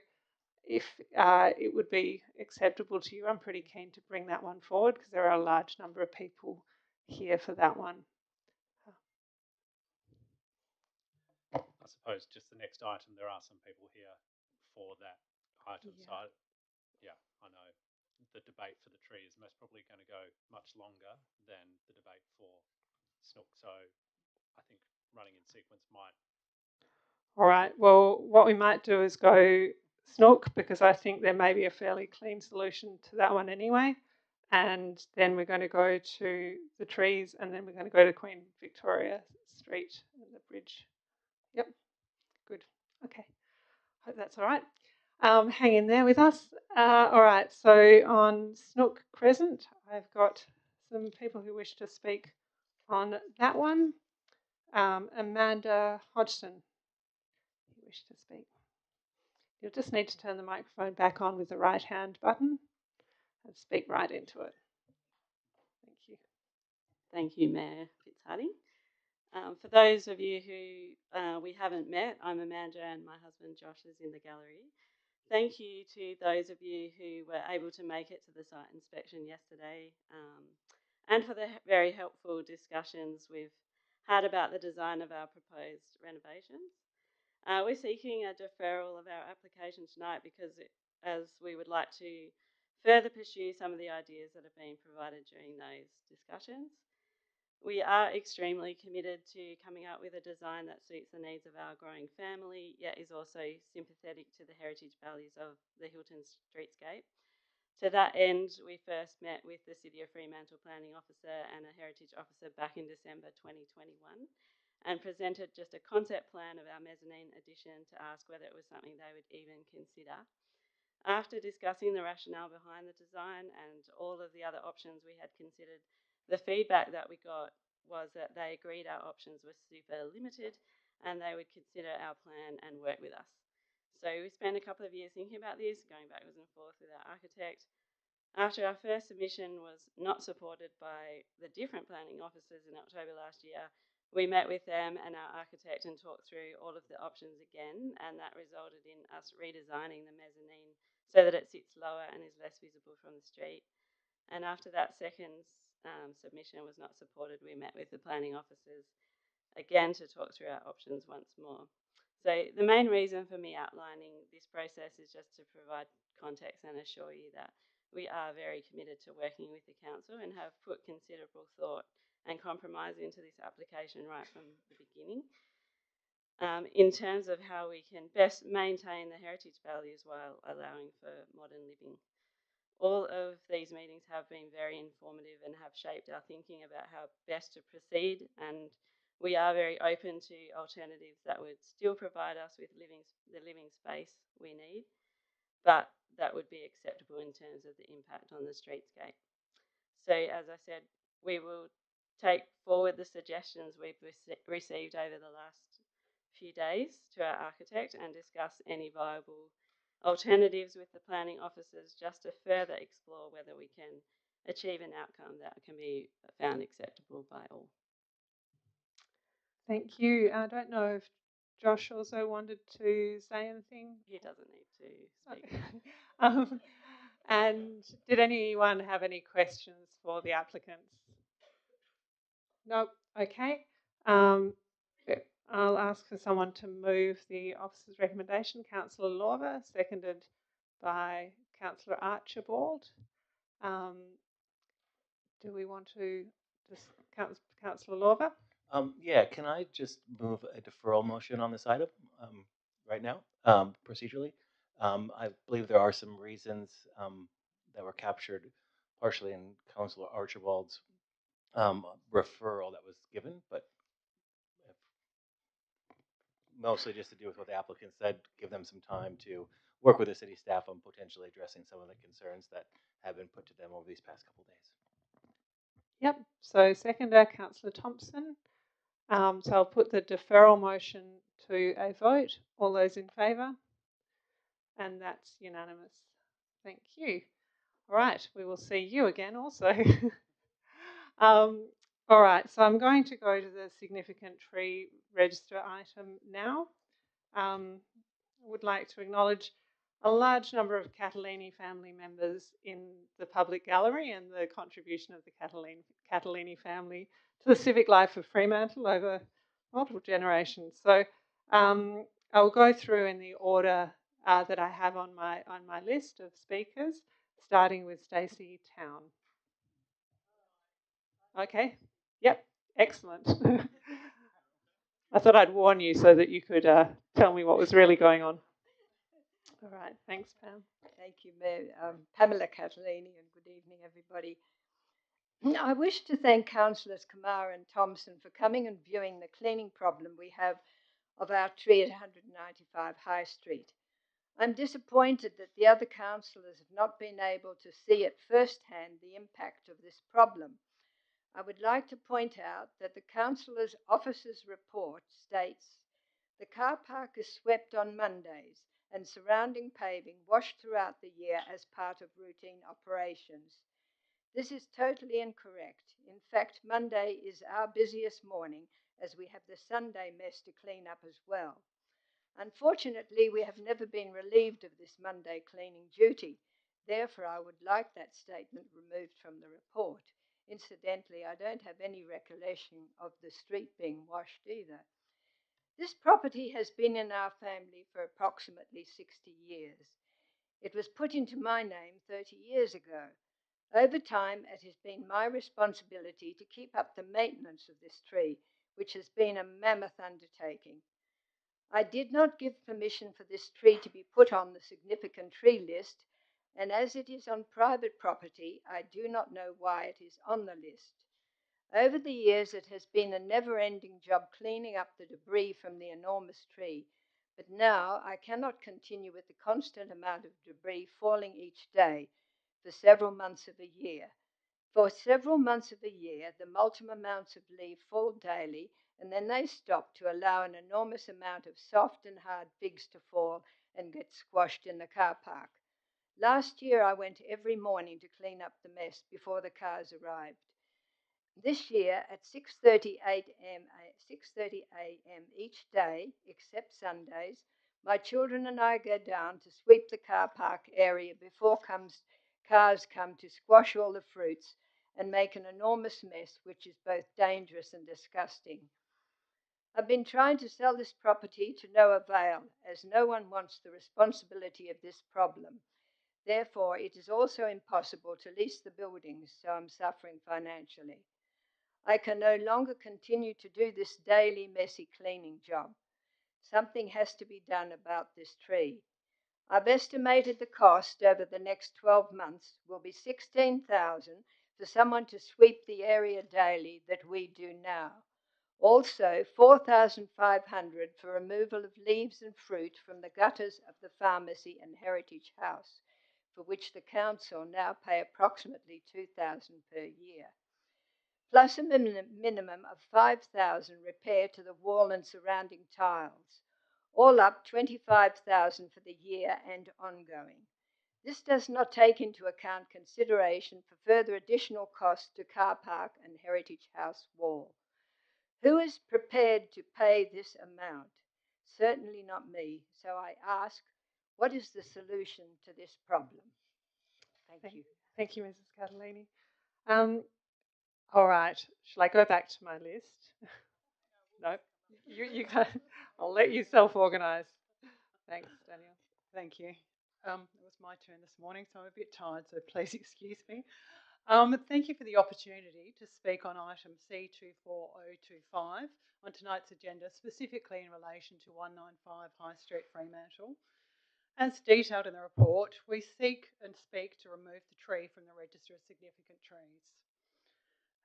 if it would be acceptable to you, I'm pretty keen to bring that one forward because there are a large number of people here for that one. I suppose just the next item, there are some people here for that item. Yeah. So, I know the debate for the tree is most probably going to go much longer than the debate for snook. So I think running in sequence might. All right. Well, what we might do is go snook because I think there may be a fairly clean solution to that one anyway. And then we're going to go to the trees and then we're going to go to Queen Victoria Street and the bridge. Yep. Good. Okay. Hope that's all right. Hang in there with us. All right, so on Snook Crescent, I've got some people who wish to speak on that one. Amanda Hodgson, you wish to speak. You'll just need to turn the microphone back on with the right hand button and speak right into it. Thank you. Thank you, Mayor Fitzharding. For those of you who we haven't met, I'm Amanda and my husband Josh is in the gallery. Thank you to those of you who were able to make it to the site inspection yesterday and for the very helpful discussions we've had about the design of our proposed renovations. We're seeking a deferral of our application tonight because as we would like to further pursue some of the ideas that have been provided during those discussions. We are extremely committed to coming up with a design that suits the needs of our growing family, yet is also sympathetic to the heritage values of the Hilton streetscape. To that end, we first met with the City of Fremantle Planning Officer and a Heritage Officer back in December 2021, and presented just a concept plan of our mezzanine addition to ask whether it was something they would even consider. After discussing the rationale behind the design and all of the other options we had considered, the feedback that we got was that they agreed our options were super limited and they would consider our plan and work with us. So we spent a couple of years thinking about this, going backwards and forth with our architect. After our first submission was not supported by the different planning officers in October last year, we met with them and our architect and talked through all of the options again, and that resulted in us redesigning the mezzanine so that it sits lower and is less visible from the street. And after that second submission was not supported, we met with the planning officers again to talk through our options once more. So the main reason for me outlining this process is just to provide context and assure you that we are very committed to working with the council and have put considerable thought and compromise into this application right from the beginning. In terms of how we can best maintain the heritage values while allowing for modern living. All of these meetings have been very informative and have shaped our thinking about how best to proceed, and we are very open to alternatives that would still provide us with the living space we need, but that would be acceptable in terms of the impact on the streetscape. So as I said, we will take forward the suggestions we've received over the last few days to our architect and discuss any viable alternatives with the planning officers just to further explore whether we can achieve an outcome that can be found acceptable by all. Thank you. I don't know if Josh also wanted to say anything. He doesn't need to speak. And did anyone have any questions for the applicants? No. Okay. I'll ask for someone to move the officer's recommendation. Councillor Lorber, seconded by Councillor Archibald. Do we want to just Councillor Lorber? Yeah, can I just move a deferral motion on this item right now, procedurally? I believe there are some reasons that were captured partially in Councillor Archibald's referral that was given, but mostly just to do with what the applicant said, give them some time to work with the city staff on potentially addressing some of the concerns that have been put to them over these past couple of days. Yep. So seconder, Councillor Thompson. So I'll put the deferral motion to a vote. All those in favour? And that's unanimous. Thank you. All right, we will see you again also. All right, so I'm going to go to the significant tree register item now. I would like to acknowledge a large number of Catalini family members in the public gallery and the contribution of the Catalini family to the civic life of Fremantle over multiple generations. So I'll go through in the order that I have on my list of speakers, starting with Stacey Town. Okay. Yep. Excellent. I thought I'd warn you so that you could tell me what was really going on. All right. Thanks, Pam. Thank you, Mayor. Pamela Catalini, and good evening, everybody. I wish to thank Councillors Kamara and Thompson for coming and viewing the cleaning problem we have of our tree at 195 High Street. I'm disappointed that the other councillors have not been able to see at first hand the impact of this problem. I would like to point out that the councillor's officer's report states the car park is swept on Mondays and surrounding paving washed throughout the year as part of routine operations. This is totally incorrect. In fact, Monday is our busiest morning as we have the Sunday mess to clean up as well. Unfortunately, we have never been relieved of this Monday cleaning duty. Therefore, I would like that statement removed from the report. Incidentally, I don't have any recollection of the street being washed either. This property has been in our family for approximately 60 years. It was put into my name 30 years ago. Over time, it has been my responsibility to keep up the maintenance of this tree, which has been a mammoth undertaking. I did not give permission for this tree to be put on the significant tree list, and as it is on private property, I do not know why it is on the list. Over the years, it has been a never-ending job cleaning up the debris from the enormous tree, but now I cannot continue with the constant amount of debris falling each day for several months of a year. For several months of the year, the multiple amounts of leaf fall daily, and then they stop to allow an enormous amount of soft and hard figs to fall and get squashed in the car park. Last year, I went every morning to clean up the mess before the cars arrived. This year, at 6:30 a.m. each day, except Sundays, my children and I go down to sweep the car park area before cars come to squash all the fruits and make an enormous mess, which is both dangerous and disgusting. I've been trying to sell this property to no avail, as no one wants the responsibility of this problem. Therefore, it is also impossible to lease the buildings, so I'm suffering financially. I can no longer continue to do this daily messy cleaning job. Something has to be done about this tree. I've estimated the cost over the next 12 months will be $16,000 for someone to sweep the area daily that we do now. Also, $4,500 for removal of leaves and fruit from the gutters of the pharmacy and heritage house, for which the council now pay approximately $2,000 per year, plus a minimum of $5,000 repair to the wall and surrounding tiles. All up, $25,000 for the year and ongoing. This does not take into account consideration for further additional costs to car park and heritage house wall. Who is prepared to pay this amount? Certainly not me. So I ask, what is the solution to this problem? Thank you. Thank you, Mrs. Catalini. All right, shall I go back to my list? No, you can. I'll let you self-organise. Thanks, Danielle. Thank you. It was my turn this morning, so I'm a bit tired, so please excuse me. Thank you for the opportunity to speak on item C24025 on tonight's agenda, specifically in relation to 195 High Street, Fremantle. As detailed in the report, we seek and speak to remove the tree from the Register of Significant Trees.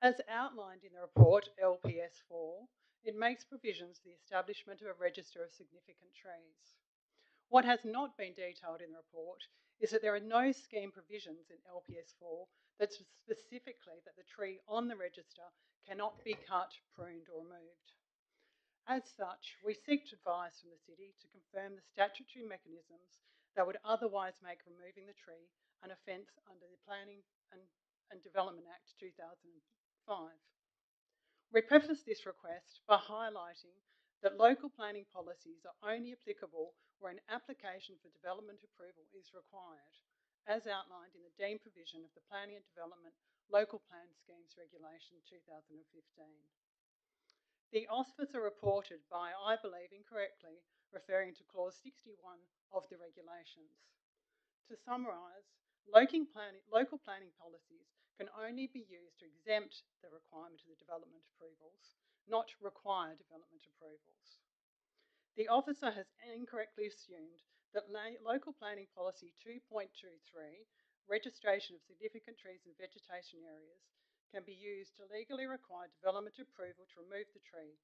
As outlined in the report, LPS 4, it makes provisions for the establishment of a Register of Significant Trees. What has not been detailed in the report is that there are no scheme provisions in LPS 4 that specifically that the tree on the register cannot be cut, pruned or removed. As such, we seek advice from the City to confirm the statutory mechanisms that would otherwise make removing the tree an offence under the Planning and Development Act 2005. We preface this request by highlighting that local planning policies are only applicable where an application for development approval is required, as outlined in the deemed provision of the Planning and Development Local Plan Schemes Regulation 2015. The officer reported by, I believe incorrectly, referring to clause 61 of the regulations. To summarise, local planning policies can only be used to exempt the requirement of the development approvals, not require development approvals. The officer has incorrectly assumed that local planning policy 2.23, registration of significant trees and vegetation areas, can be used to legally require development approval to remove the tree,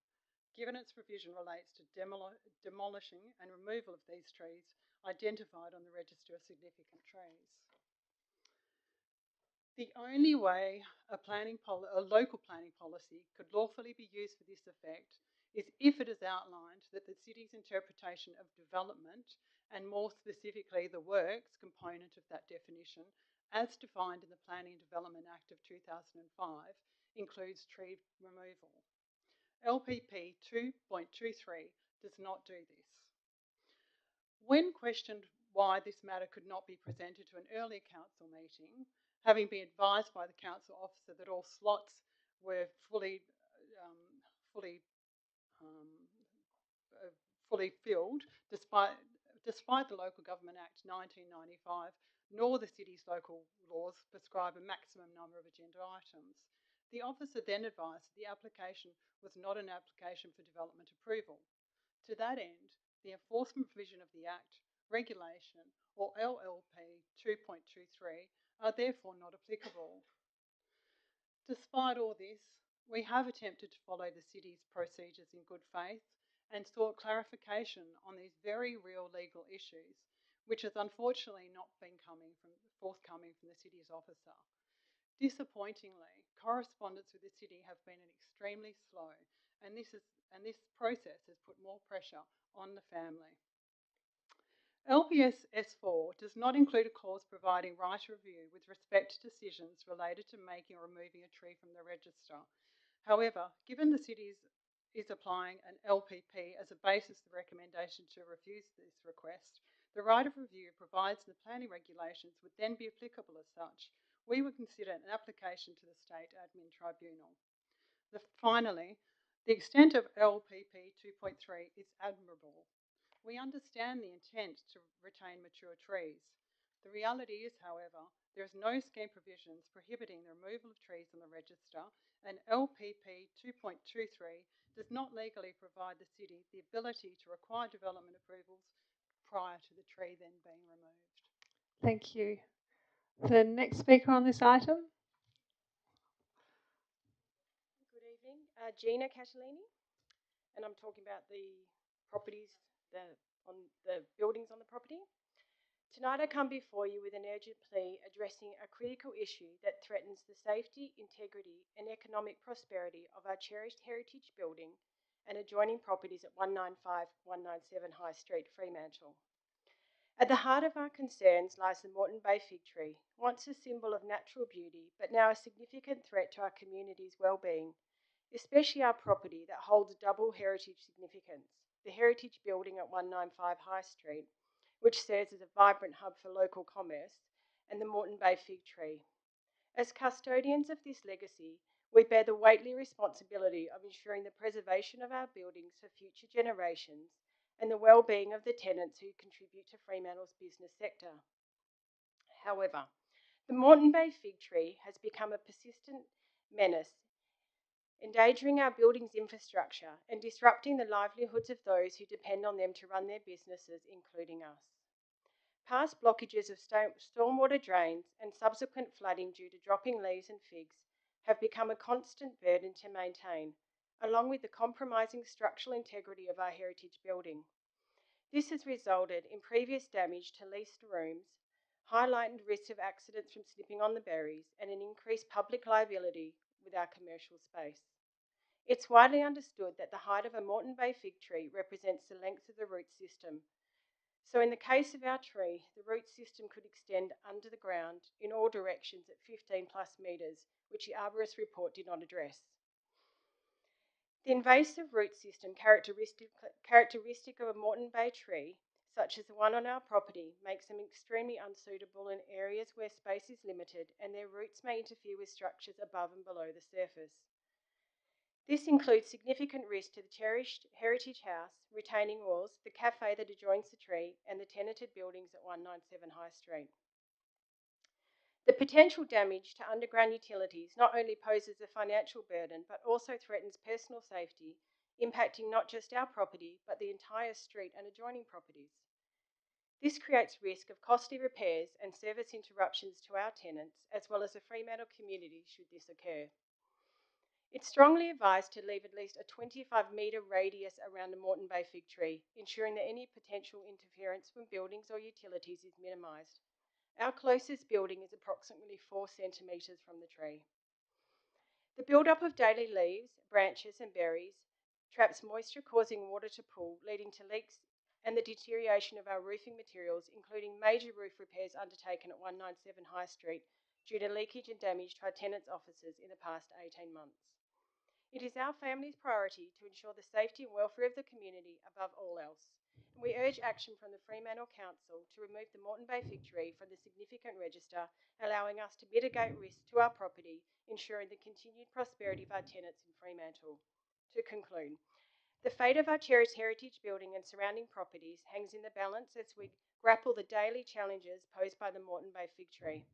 given its provision relates to demolishing and removal of these trees identified on the Register of Significant Trees. The only way a local planning policy could lawfully be used for this effect is if it is outlined that the City's interpretation of development, and more specifically the works component of that definition, as defined in the Planning and Development Act of 2005, includes tree removal. LPP 2.23 does not do this. When questioned why this matter could not be presented to an earlier council meeting, having been advised by the council officer that all slots were fully filled, despite the Local Government Act 1995, nor the City's local laws prescribe a maximum number of agenda items. The officer then advised that the application was not an application for development approval. To that end, the enforcement provision of the Act, regulation, or LLP 2.23 are therefore not applicable. Despite all this, We have attempted to follow the city's procedures in good faith and sought clarification on these very real legal issues, which has unfortunately not been forthcoming from the city's officer. Disappointingly, correspondence with the city have been extremely slow, and this process has put more pressure on the family. LPS S4 does not include a clause providing right of review with respect to decisions related to making or removing a tree from the register. However, given the city is applying an LPP as a basis of recommendation to refuse this request, the right of review provides the planning regulations would then be applicable as such. We would consider an application to the State Admin Tribunal. Finally, the extent of LPP 2.3 is admirable. We understand the intent to retain mature trees. The reality is, however, there is no scheme provisions prohibiting the removal of trees on the register, and LPP 2.23 does not legally provide the city the ability to require development approvals prior to the tree then being removed. Thank you. The next speaker on this item. Good evening, Gina Catalini, and I'm talking about the properties, the buildings on the property. Tonight I come before you with an urgent plea addressing a critical issue that threatens the safety, integrity and economic prosperity of our cherished heritage building and adjoining properties at 195-197 High Street, Fremantle. At the heart of our concerns lies the Moreton Bay fig tree, once a symbol of natural beauty, but now a significant threat to our community's well-being, especially our property that holds double heritage significance, the heritage building at 195 High Street, which serves as a vibrant hub for local commerce, and the Moreton Bay fig tree. As custodians of this legacy, we bear the weighty responsibility of ensuring the preservation of our buildings for future generations and the well-being of the tenants who contribute to Fremantle's business sector. However, the Moreton Bay fig tree has become a persistent menace, endangering our buildings' infrastructure and disrupting the livelihoods of those who depend on them to run their businesses, including us. Past blockages of stormwater drains and subsequent flooding due to dropping leaves and figs have become a constant burden to maintain, along with the compromising structural integrity of our heritage building. This has resulted in previous damage to leased rooms, highlighted risks of accidents from slipping on the berries, and an increased public liability with our commercial space. It's widely understood that the height of a Moreton Bay fig tree represents the length of the root system. So in the case of our tree, the root system could extend under the ground in all directions at 15+ metres, which the arborist report did not address. The invasive root system characteristic of a Moreton Bay tree, such as the one on our property, makes them extremely unsuitable in areas where space is limited and their roots may interfere with structures above and below the surface. This includes significant risk to the cherished heritage house, retaining walls, the cafe that adjoins the tree, and the tenanted buildings at 197 High Street. The potential damage to underground utilities not only poses a financial burden, but also threatens personal safety, impacting not just our property, but the entire street and adjoining properties. This creates risk of costly repairs and service interruptions to our tenants, as well as the Fremantle community should this occur. It's strongly advised to leave at least a 25-metre radius around the Moreton Bay fig tree, ensuring that any potential interference from buildings or utilities is minimised. Our closest building is approximately 4 centimetres from the tree. The build-up of daily leaves, branches and berries traps moisture, causing water to pool, leading to leaks and the deterioration of our roofing materials, including major roof repairs undertaken at 197 High Street due to leakage and damage to our tenants' offices in the past 18 months. It is our family's priority to ensure the safety and welfare of the community above all else. And we urge action from the Fremantle Council to remove the Moreton Bay fig tree from the significant register, allowing us to mitigate risks to our property, ensuring the continued prosperity of our tenants in Fremantle. To conclude, the fate of our cherished heritage building and surrounding properties hangs in the balance as we grapple the daily challenges posed by the Moreton Bay fig tree.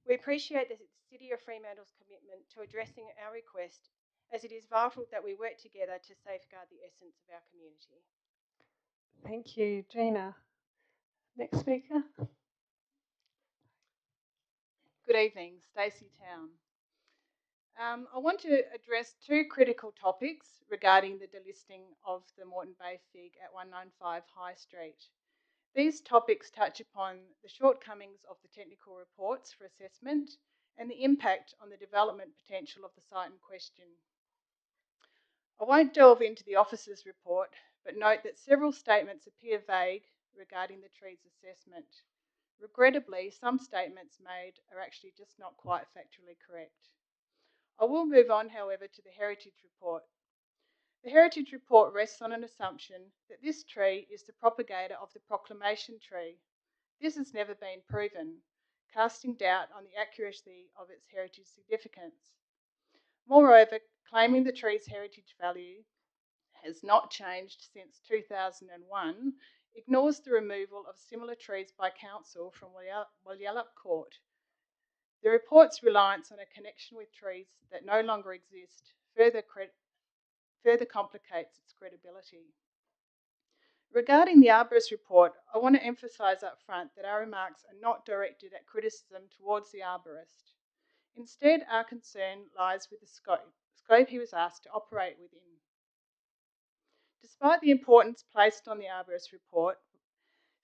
We appreciate the City of Fremantle's commitment to addressing our request, as it is vital that we work together to safeguard the essence of our community. Thank you, Gina. Next speaker. Good evening, Stacey Town. I want to address two critical topics regarding the delisting of the Moreton Bay Fig at 195 High Street. These topics touch upon the shortcomings of the technical reports for assessment and the impact on the development potential of the site in question. I won't delve into the officer's report, but note that several statements appear vague regarding the tree's assessment. Regrettably, some statements made are actually just not quite factually correct. I will move on, however, to the Heritage Report. The Heritage Report rests on an assumption that this tree is the propagator of the proclamation tree. This has never been proven, casting doubt on the accuracy of its heritage significance. Moreover, claiming the tree's heritage value has not changed since 2001 ignores the removal of similar trees by council from Walyalup Court. The report's reliance on a connection with trees that no longer exist further complicates its credibility. Regarding the arborist report, I want to emphasise up front that our remarks are not directed at criticism towards the arborist. Instead, our concern lies with the scope he was asked to operate within. Despite the importance placed on the arborist report,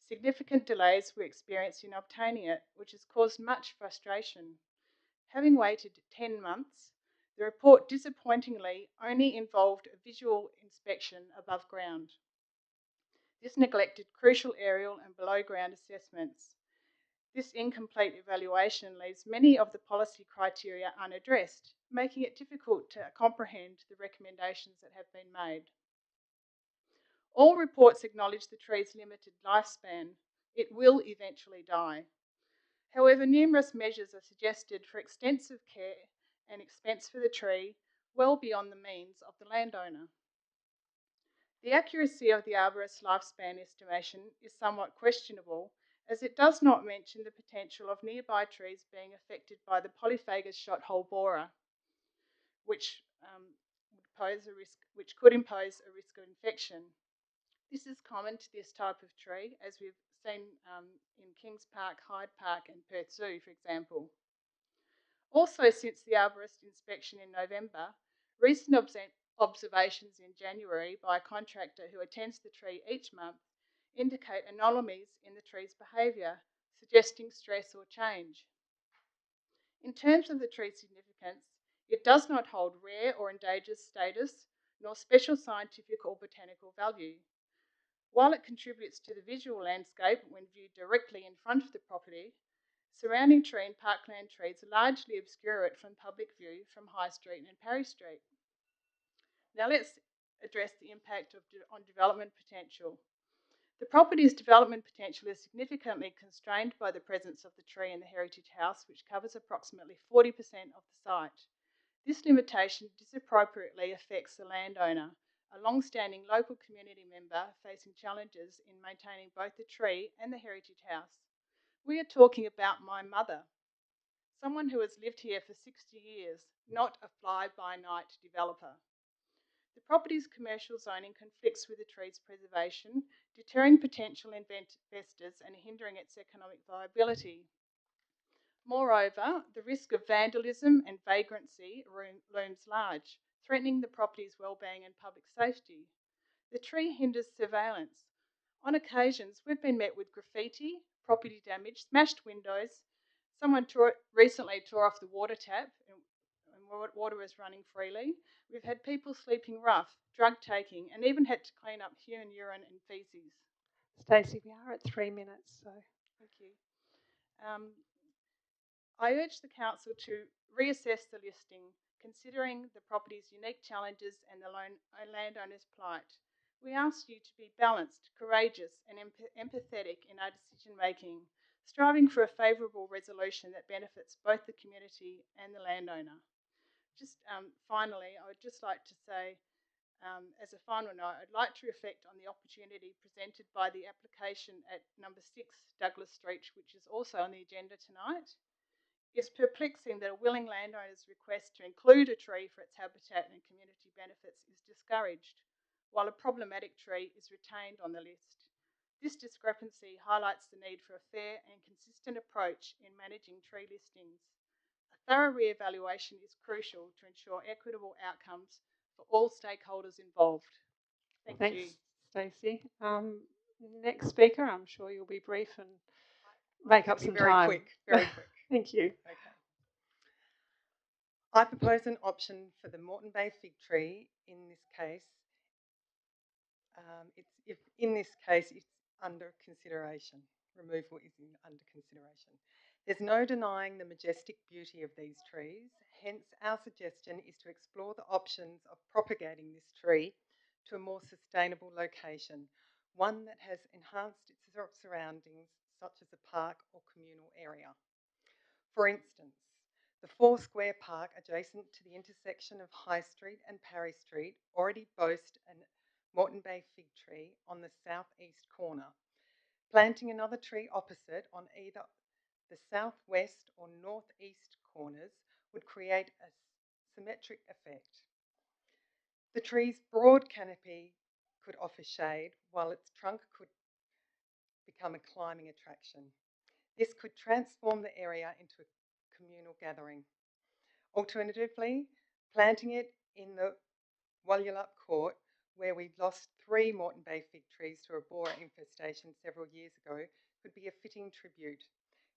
significant delays were experienced in obtaining it, which has caused much frustration. Having waited 10 months, the report disappointingly only involved a visual inspection above ground. This neglected crucial aerial and below ground assessments. This incomplete evaluation leaves many of the policy criteria unaddressed, making it difficult to comprehend the recommendations that have been made. All reports acknowledge the tree's limited lifespan. It will eventually die. However, numerous measures are suggested for extensive care and expense for the tree, well beyond the means of the landowner. The accuracy of the arborist's lifespan estimation is somewhat questionable, as it does not mention the potential of nearby trees being affected by the polyphagous shot-hole borer, which could impose a risk of infection. This is common to this type of tree, as we've seen in Kings Park, Hyde Park and Perth Zoo, for example. Also, since the arborist inspection in November, recent observations in January by a contractor who attends the tree each month indicate anomalies in the tree's behaviour, suggesting stress or change. In terms of the tree's significance, it does not hold rare or endangered status, nor special scientific or botanical value. While it contributes to the visual landscape when viewed directly in front of the property, surrounding tree and parkland trees largely obscure it from public view from High Street and Parry Street. Now let's address the impact on development potential. The property's development potential is significantly constrained by the presence of the tree in the Heritage House, which covers approximately 40% of the site. This limitation disappropriately affects the landowner, a long-standing local community member facing challenges in maintaining both the tree and the Heritage House. We are talking about my mother, someone who has lived here for 60 years, not a fly-by-night developer. The property's commercial zoning conflicts with the tree's preservation, deterring potential investors and hindering its economic viability. Moreover, the risk of vandalism and vagrancy looms large, threatening the property's well-being and public safety. The tree hinders surveillance. On occasions, we've been met with graffiti, property damage, smashed windows. Someone recently tore off the water tap and water was running freely. We've had people sleeping rough, drug taking, and even had to clean up human urine and faeces. Stacey, we are at 3 minutes, so. Thank you. I urge the Council to reassess the listing, considering the property's unique challenges and the landowner's plight. We ask you to be balanced, courageous and empathetic in our decision making, striving for a favourable resolution that benefits both the community and the landowner. Just finally, I would just like to say, as a final note, I'd like to reflect on the opportunity presented by the application at number 6 Douglas Street, which is also on the agenda tonight. It's perplexing that a willing landowner's request to include a tree for its habitat and community benefits is discouraged, while a problematic tree is retained on the list. This discrepancy highlights the need for a fair and consistent approach in managing tree listings. thorough re-evaluation is crucial to ensure equitable outcomes for all stakeholders involved. Thank you. Thanks, Stacey. Next speaker, I'm sure you'll be brief and make up some very time. quick, very quick. Thank you. Okay. I propose an option for the Moreton Bay fig tree. In this case, it's under consideration. Removal is under consideration. There's no denying the majestic beauty of these trees. Hence, our suggestion is to explore the options of propagating this tree to a more sustainable location, one that has enhanced its surroundings, such as a park or communal area. For instance, the 4 Square Park adjacent to the intersection of High Street and Parry Street already boasts a Moreton Bay fig tree on the southeast corner. Planting another tree opposite on either the southwest or northeast corners would create a symmetric effect. The tree's broad canopy could offer shade, while its trunk could become a climbing attraction. This could transform the area into a communal gathering. Alternatively, planting it in the Walyalup Court, where we lost 3 Moreton Bay fig trees to a boar infestation several years ago, could be a fitting tribute.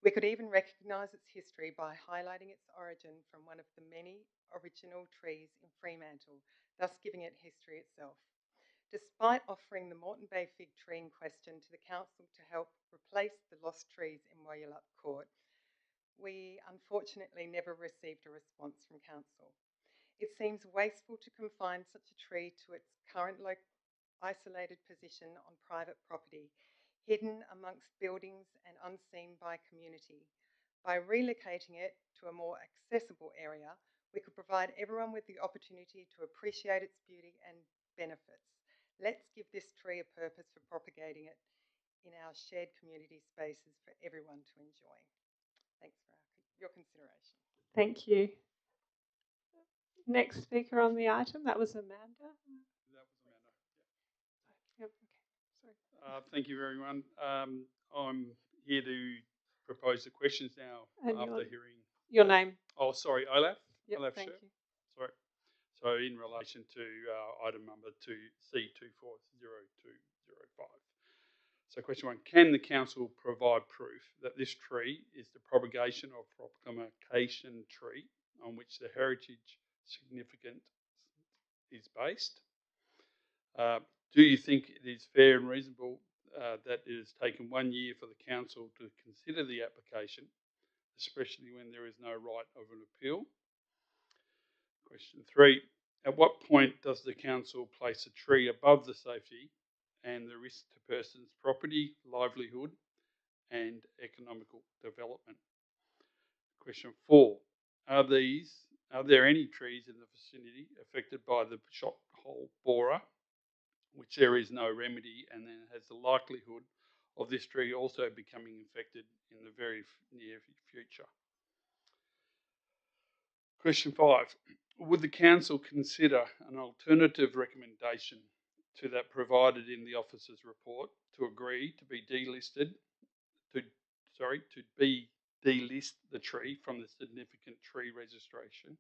We could even recognise its history by highlighting its origin from one of the many original trees in Fremantle, thus giving it history itself. Despite offering the Moreton Bay fig tree in question to the council to help replace the lost trees in Walyalup Court, we unfortunately never received a response from council. It seems wasteful to confine such a tree to its current isolated position on private property, hidden amongst buildings and unseen by community. By relocating it to a more accessible area, we could provide everyone with the opportunity to appreciate its beauty and benefits. Let's give this tree a purpose for propagating it in our shared community spaces for everyone to enjoy. Thanks for your consideration. Thank you. Next speaker on the item, that was Amanda. That was Amanda. Yep. Okay. Sorry. Thank you, everyone. I'm here to propose the questions now And after hearing your name. Oh, sorry, Olaf. Yep, Olaf thank Scherp. you. Sorry. So in relation to item number C240205. So question 1, can the council provide proof that this tree is the propagation or proclamation tree on which the heritage significance is based? Do you think it is fair and reasonable that it has taken 1 year for the council to consider the application, especially when there is no right of an appeal? Question 3, at what point does the council place a tree above the safety and the risk to persons' property, livelihood and economical development? Question 4, are there any trees in the vicinity affected by the shot hole borer, which there is no remedy, and then has the likelihood of this tree also becoming infected in the very near future? Question 5, would the council consider an alternative recommendation to that provided in the officer's report to agree to be delist the tree from the significant tree registration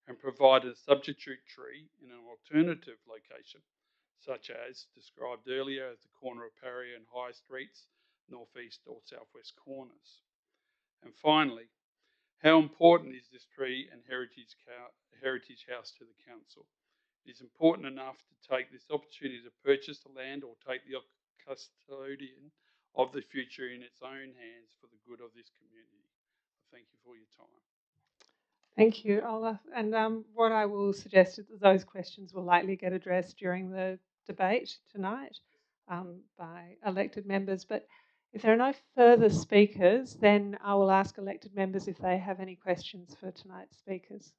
and provide a substitute tree in an alternative location, such as described earlier as the corner of Parry and High Streets, northeast or southwest corners? And finally, how important is this tree and heritage house to the council? It is important enough to take this opportunity to purchase the land or take the custodian of the future in its own hands for the good of this community. Thank you for your time. Thank you, Olaf. And what I will suggest is that those questions will likely get addressed during the debate tonight by elected members. But if there are no further speakers, then I will ask elected members if they have any questions for tonight's speakers.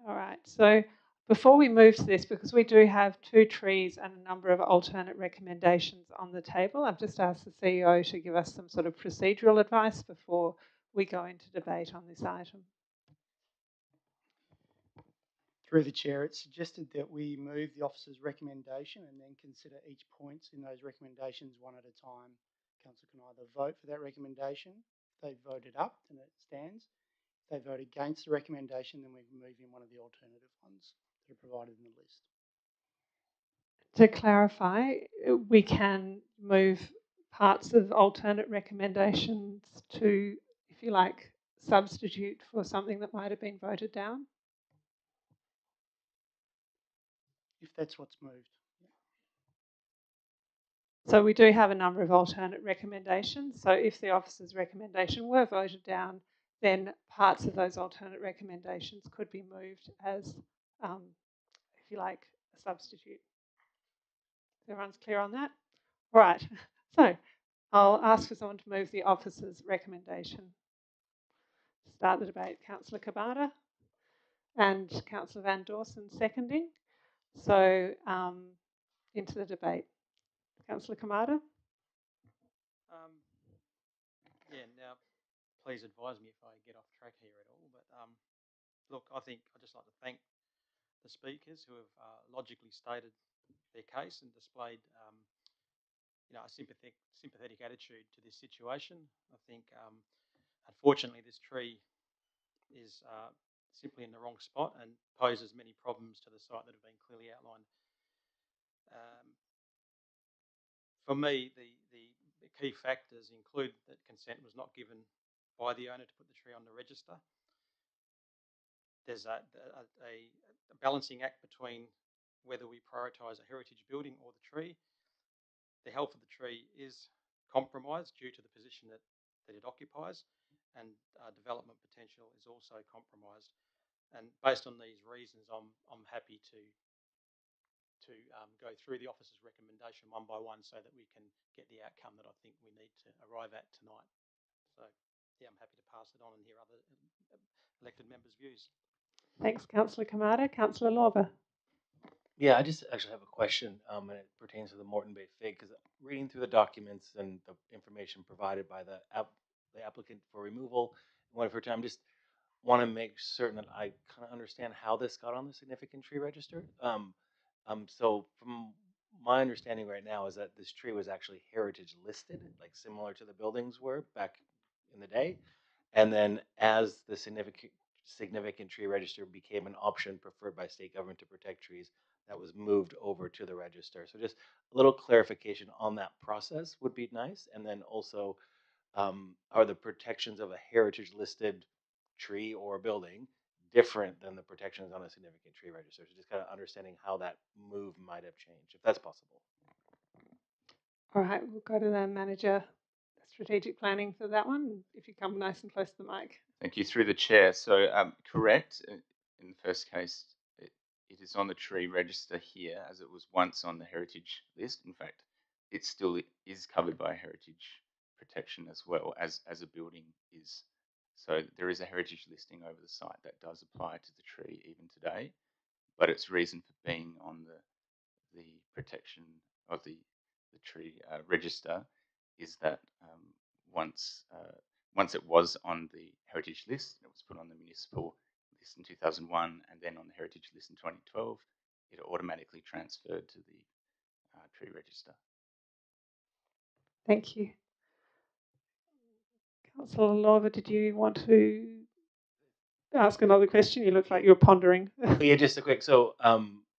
All right. So before we move to this, because we do have 2 trees and a number of alternate recommendations on the table, I've just asked the CEO to give us some sort of procedural advice before we go into debate on this item. Through the Chair, it's suggested that we move the officer's recommendation and then consider each point in those recommendations one at a time. Council can either vote for that recommendation they voted up, then it stands. If they vote against the recommendation, then we move in one of the alternative ones that are provided in the list. To clarify, we can move parts of alternate recommendations to, if you like, substitute for something that might have been voted down. If that's what's moved. So we do have a number of alternate recommendations. So if the officer's recommendation were voted down, then parts of those alternate recommendations could be moved as, if you like, a substitute. Everyone's clear on that? All right. So I'll ask for someone to move the officer's recommendation. Start the debate. Councillor Kabata and Councillor Van Dawson seconding. So into the debate. Councillor Kamada. Yeah, now please advise me if I get off track here at all. But look, I think I'd just like to thank the speakers who have logically stated their case and displayed a sympathetic attitude to this situation. I think, unfortunately, this tree is simply in the wrong spot and poses many problems to the site that have been clearly outlined. For me, the key factors include that consent was not given by the owner to put the tree on the register. There's a balancing act between whether we prioritise a heritage building or the tree. The health of the tree is compromised due to the position that it occupies, and development potential is also compromised. And based on these reasons, I'm happy to go through the officer's recommendation one by one so that we can get the outcome that I think we need to arrive at tonight. So, yeah, I'm happy to pass it on and hear other elected members' views. Thanks, Councillor Kamada. Councillor Lorber. Yeah, I just actually have a question, and it pertains to the Moreton Bay Fig, because reading through the documents and the information provided by the applicant for removal, one of her time, just want to make certain that I kind of understand how this got on the significant tree register. So from my understanding right now is that this tree was actually heritage listed, like similar to the buildings were back in the day. And then as the significant tree register became an option preferred by state government to protect trees, that was moved over to the register. So just a little clarification on that process would be nice. And then also, are the protections of a heritage listed tree or building different than the protections on a significant tree register? So just kind of understanding how that move might have changed, if that's possible. All right, we'll go to the manager, strategic planning for that one. If you come nice and close to the mic. Thank you, through the chair. So correct, in the first case, it is on the tree register here as it was once on the heritage list. In fact, it still is covered by heritage protection as well as a building is. So there is a heritage listing over the site that does apply to the tree even today, but its reason for being on the protection of the tree register is that once it was on the heritage list, it was put on the municipal list in 2001 and then on the heritage list in 2012, it automatically transferred to the tree register. Thank you. Councillor Lorber, did you want to ask another question? You look like you're pondering. Yeah, just a quick. So,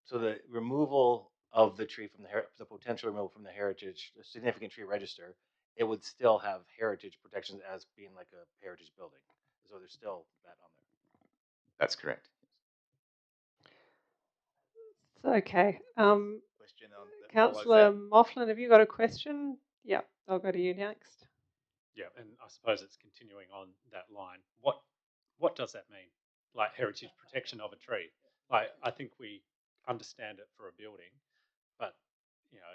so the removal of the tree from the potential removal from the heritage, the significant tree register, it would still have heritage protections as being like a heritage building. So there's still that on there. That's correct. Okay. Question on Councillor Mofflin, have you got a question? Yeah, I'll go to you next. Yeah, and I suppose it's continuing on that line. What does that mean? Like heritage protection of a tree? Like I think we understand it for a building, but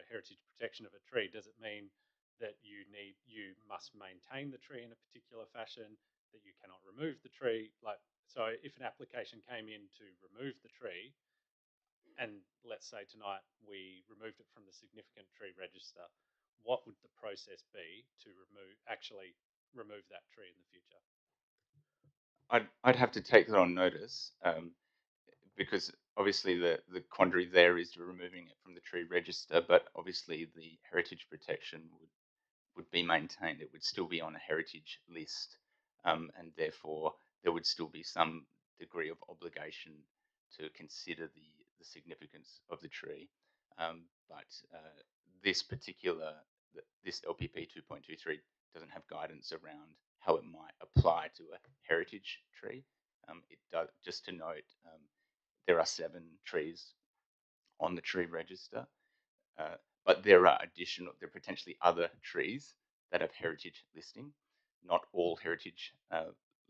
heritage protection of a tree, does it mean that you must maintain the tree in a particular fashion, that you cannot remove the tree? Like, so if an application came in to remove the tree, and let's say tonight we removed it from the significant tree register, what would the process be to actually remove that tree in the future? I'd have to take that on notice because obviously the quandary there is to removing it from the tree register, but obviously the heritage protection would be maintained. It would still be on a heritage list, and therefore there would still be some degree of obligation to consider the significance of the tree. But this particular, this LPP 2.23 doesn't have guidance around how it might apply to a heritage tree. It does, just to note, there are 7 trees on the tree register, but there are potentially other trees that have heritage listing. Not all heritage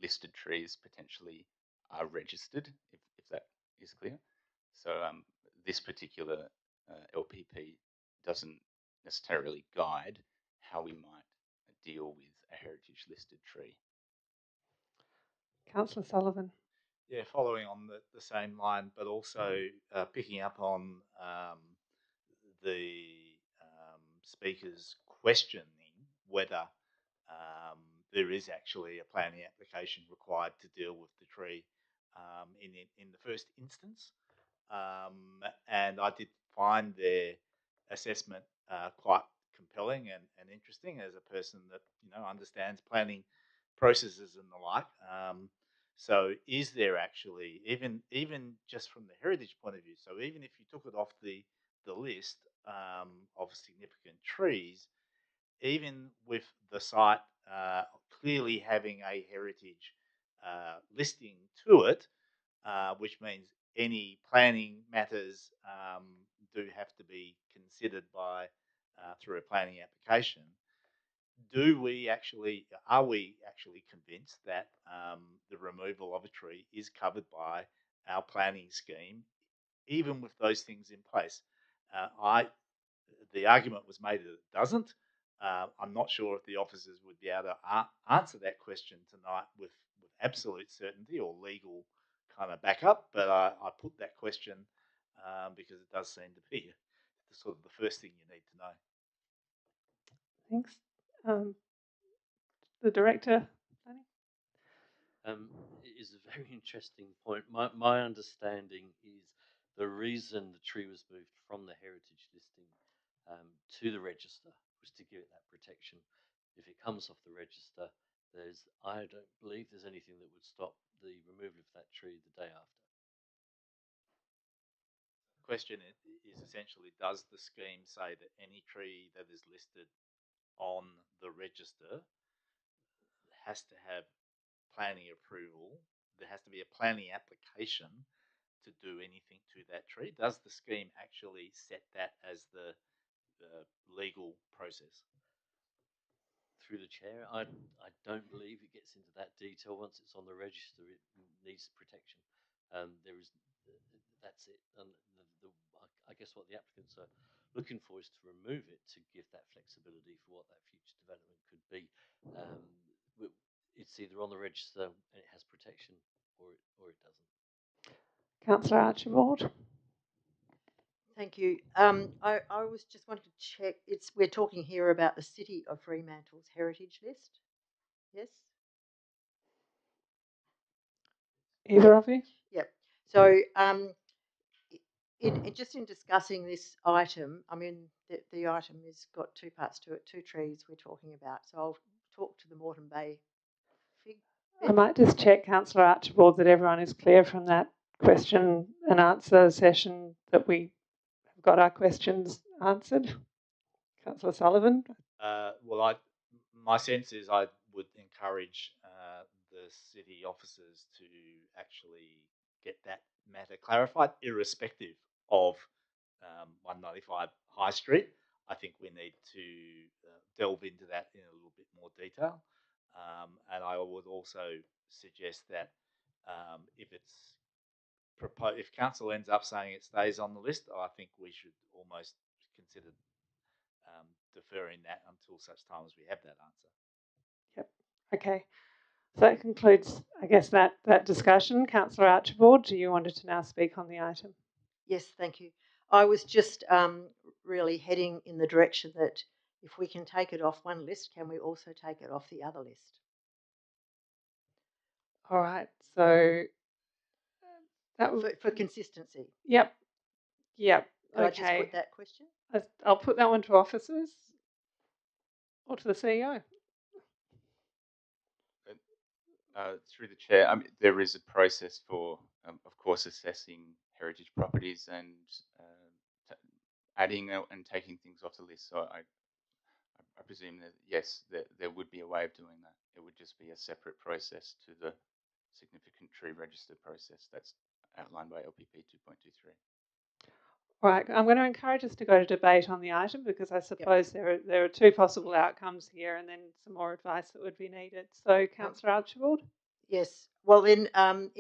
listed trees potentially are registered, if that is clear. So this particular LPP doesn't necessarily guide how we might deal with a heritage listed tree. Councillor Sullivan. Yeah, following on the same line, but also picking up on the speaker's questioning whether there is actually a planning application required to deal with the tree in the first instance. And I did find their assessment quite compelling and interesting as a person that understands planning processes and the like. So is there actually, even just from the heritage point of view, so even if you took it off the list of significant trees, even with the site clearly having a heritage listing to it, which means any planning matters do have to be considered by through a planning application. Are we actually convinced that the removal of a tree is covered by our planning scheme, even with those things in place? The argument was made that it doesn't. I'm not sure if the officers would be able to answer that question tonight with absolute certainty or legal kind of backup, but I put that question because it does seem to be sort of the first thing you need to know. Thanks. The Director. It is a very interesting point. My understanding is the reason the tree was moved from the heritage listing to the register was to give it that protection. If it comes off the register, I don't believe there's anything that would stop the removal of that tree the day after. The question is essentially, does the scheme say that any tree that is listed on the register has to have planning approval? There has to be a planning application to do anything to that tree. Does the scheme actually set that as the legal process? Through the chair, I don't believe it gets into that detail. Once it's on the register, it needs protection. That's it. And I guess what the applicants are looking for is to remove it to give that flexibility for what that future development could be. It's either on the register and it has protection, or it doesn't. Councillor Archibald. Thank you. I was just wanting to check. We're talking here about the City of Fremantle's heritage list. Yes. Either of you? Yep. So, just in discussing this item, I mean, the item has got 2 parts to it, 2 trees we're talking about. So I'll talk to the Moreton Bay fig. I might just check, Councillor Archibald, that everyone is clear from that question and answer session, that we have got our questions answered. Councillor Sullivan. Well, my sense is I would encourage the city officers to actually get that matter clarified, irrespective of 195 High Street. I think we need to delve into that in a little bit more detail. And I would also suggest that if council ends up saying it stays on the list, I think we should almost consider deferring that until such time as we have that answer. Yep. Okay. So that concludes, I guess, that discussion. Councillor Archibald, do you wanted to now speak on the item? Yes, thank you. I was just really heading in the direction that if we can take it off one list, can we also take it off the other list? All right. So that for consistency. Yep. Yep. Could okay. I just put that question? I'll put that one to officers. Or to the CEO. Through the chair, there is a process for, of course, assessing heritage properties and adding and taking things off the list. So I presume that yes, there would be a way of doing that. It would just be a separate process to the significant tree register process that's outlined by LPP 2.23. Right, I'm going to encourage us to go to debate on the item because I suppose there are two possible outcomes here and then some more advice that would be needed. So, Councillor Archibald? Yes. Well, in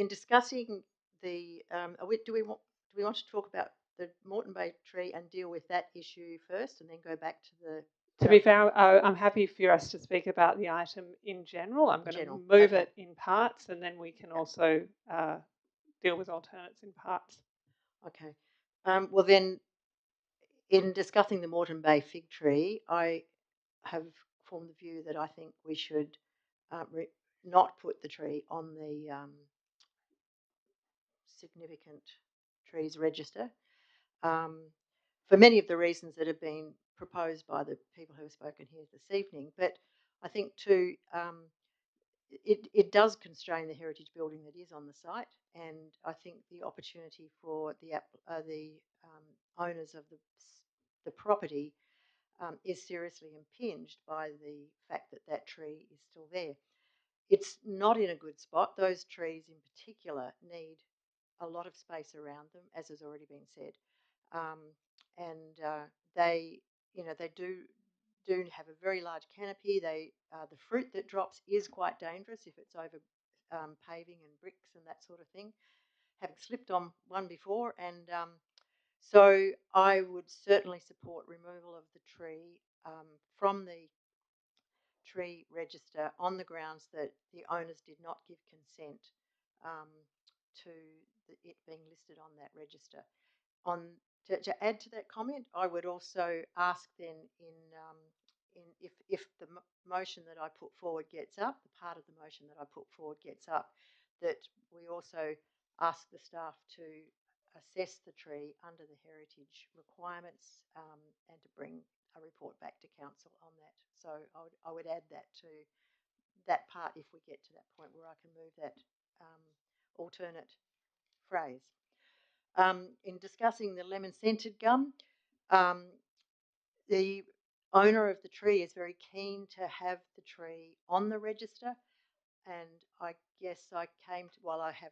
discussing the, do we want to talk about the Moreton Bay tree and deal with that issue first, and then go back to the? To be fair, I'm happy for us to speak about the item in general. I'm going to move it in parts, and then we can also deal with alternates in parts. Okay. Well, then, in discussing the Moreton Bay fig tree, I have formed the view that I think we should not put the tree on the significant trees register for many of the reasons that have been proposed by the people who have spoken here this evening. But I think too, it does constrain the heritage building that is on the site, and I think the opportunity for the owners of the property is seriously impinged by the fact that that tree is still there. It's not in a good spot. Those trees in particular need a lot of space around them, as has already been said, and they do have a very large canopy. The fruit that drops is quite dangerous if it's over paving and bricks and that sort of thing. Having slipped on one before, and so I would certainly support removal of the tree from the tree register on the grounds that the owners did not give consent to it being listed on that register. To add to that comment, I would also ask then if the motion that I put forward gets up, the part of the motion that I put forward gets up, that we also ask the staff to assess the tree under the heritage requirements and to bring a report back to council on that. So I would add that to that part if we get to that point where I can move that alternate phrase. In discussing the lemon-scented gum, the owner of the tree is very keen to have the tree on the register, and I guess I came to, while I have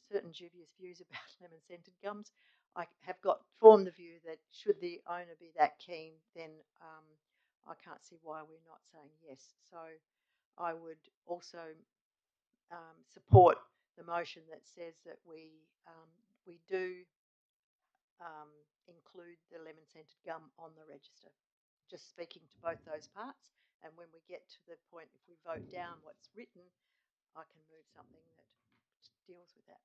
certain dubious views about lemon-scented gums, I have formed the view that should the owner be that keen, then I can't see why we're not saying yes. So I would also support the motion that says that we do include the lemon-scented gum on the register. Just speaking to both those parts, and when we get to the point, if we vote down what's written, I can move something that deals with that.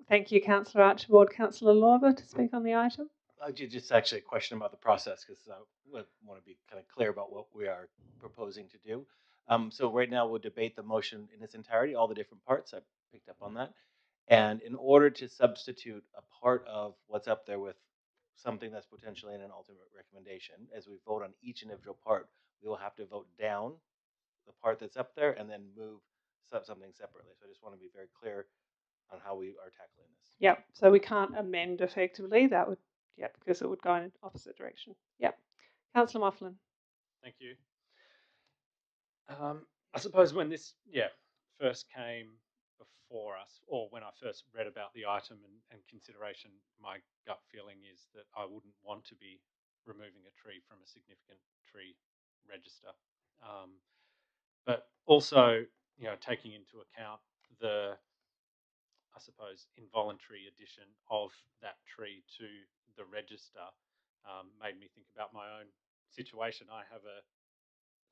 Thank you, Councillor Archibald. Councillor Lorber to speak on the item. Just actually a question about the process, because I want to be kind of clear about what we are proposing to do. So right now we'll debate the motion in its entirety, all the different parts. I picked up on that. And in order to substitute a part of what's up there with something that's potentially in an ultimate recommendation, as we vote on each individual part, we will have to vote down the part that's up there and then move something separately. So I just want to be very clear on how we are tackling this. Yep. So we can't amend effectively. That would, because it would go in an opposite direction. Yep. Councillor Moughlin. Thank you. I suppose when this, first came before us, or when I first read about the item and consideration, my gut feeling is that I wouldn't want to be removing a tree from a significant tree register. But also, taking into account the, I suppose, involuntary addition of that tree to the register made me think about my own situation. I have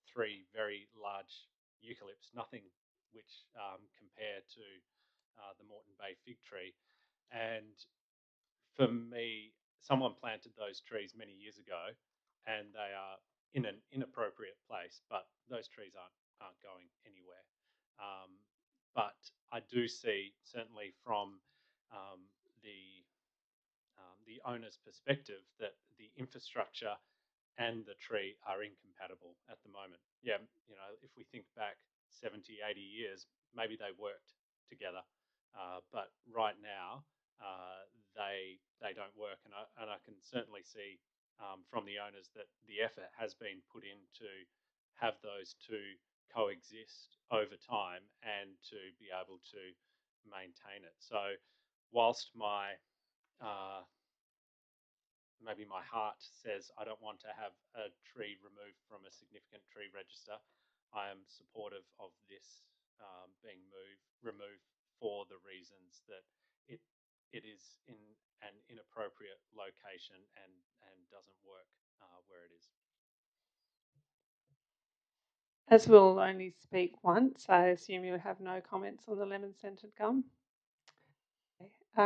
3 very large eucalypts, nothing which compare to the Moreton Bay fig tree. And for me, someone planted those trees many years ago, and they are in an inappropriate place, but those trees aren't going anywhere. But I do see, certainly from the owner's perspective, that the infrastructure and the tree are incompatible at the moment. Yeah, if we think back 70, 80 years, maybe they worked together, but right now they don't work, and I can certainly see from the owners that the effort has been put in to have those two coexist over time and to be able to maintain it. So whilst maybe my heart says I don't want to have a tree removed from a significant tree register, I am supportive of this being removed for the reasons that it is in an inappropriate location and doesn't work where it is. As we'll only speak once, I assume you have no comments on the lemon-scented gum.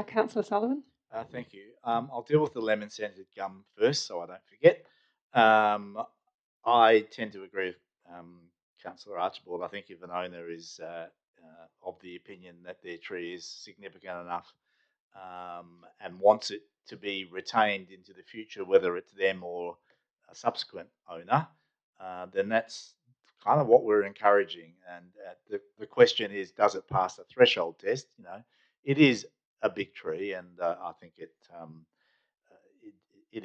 Councillor Sullivan. Thank you. I'll deal with the lemon-scented gum first, so I don't forget. I tend to agree with Councillor Archibald. I think if an owner is of the opinion that their tree is significant enough and wants it to be retained into the future, whether it's them or a subsequent owner, then that's kind of what we're encouraging. And the question is, does it pass the threshold test? It is a big tree, and I think it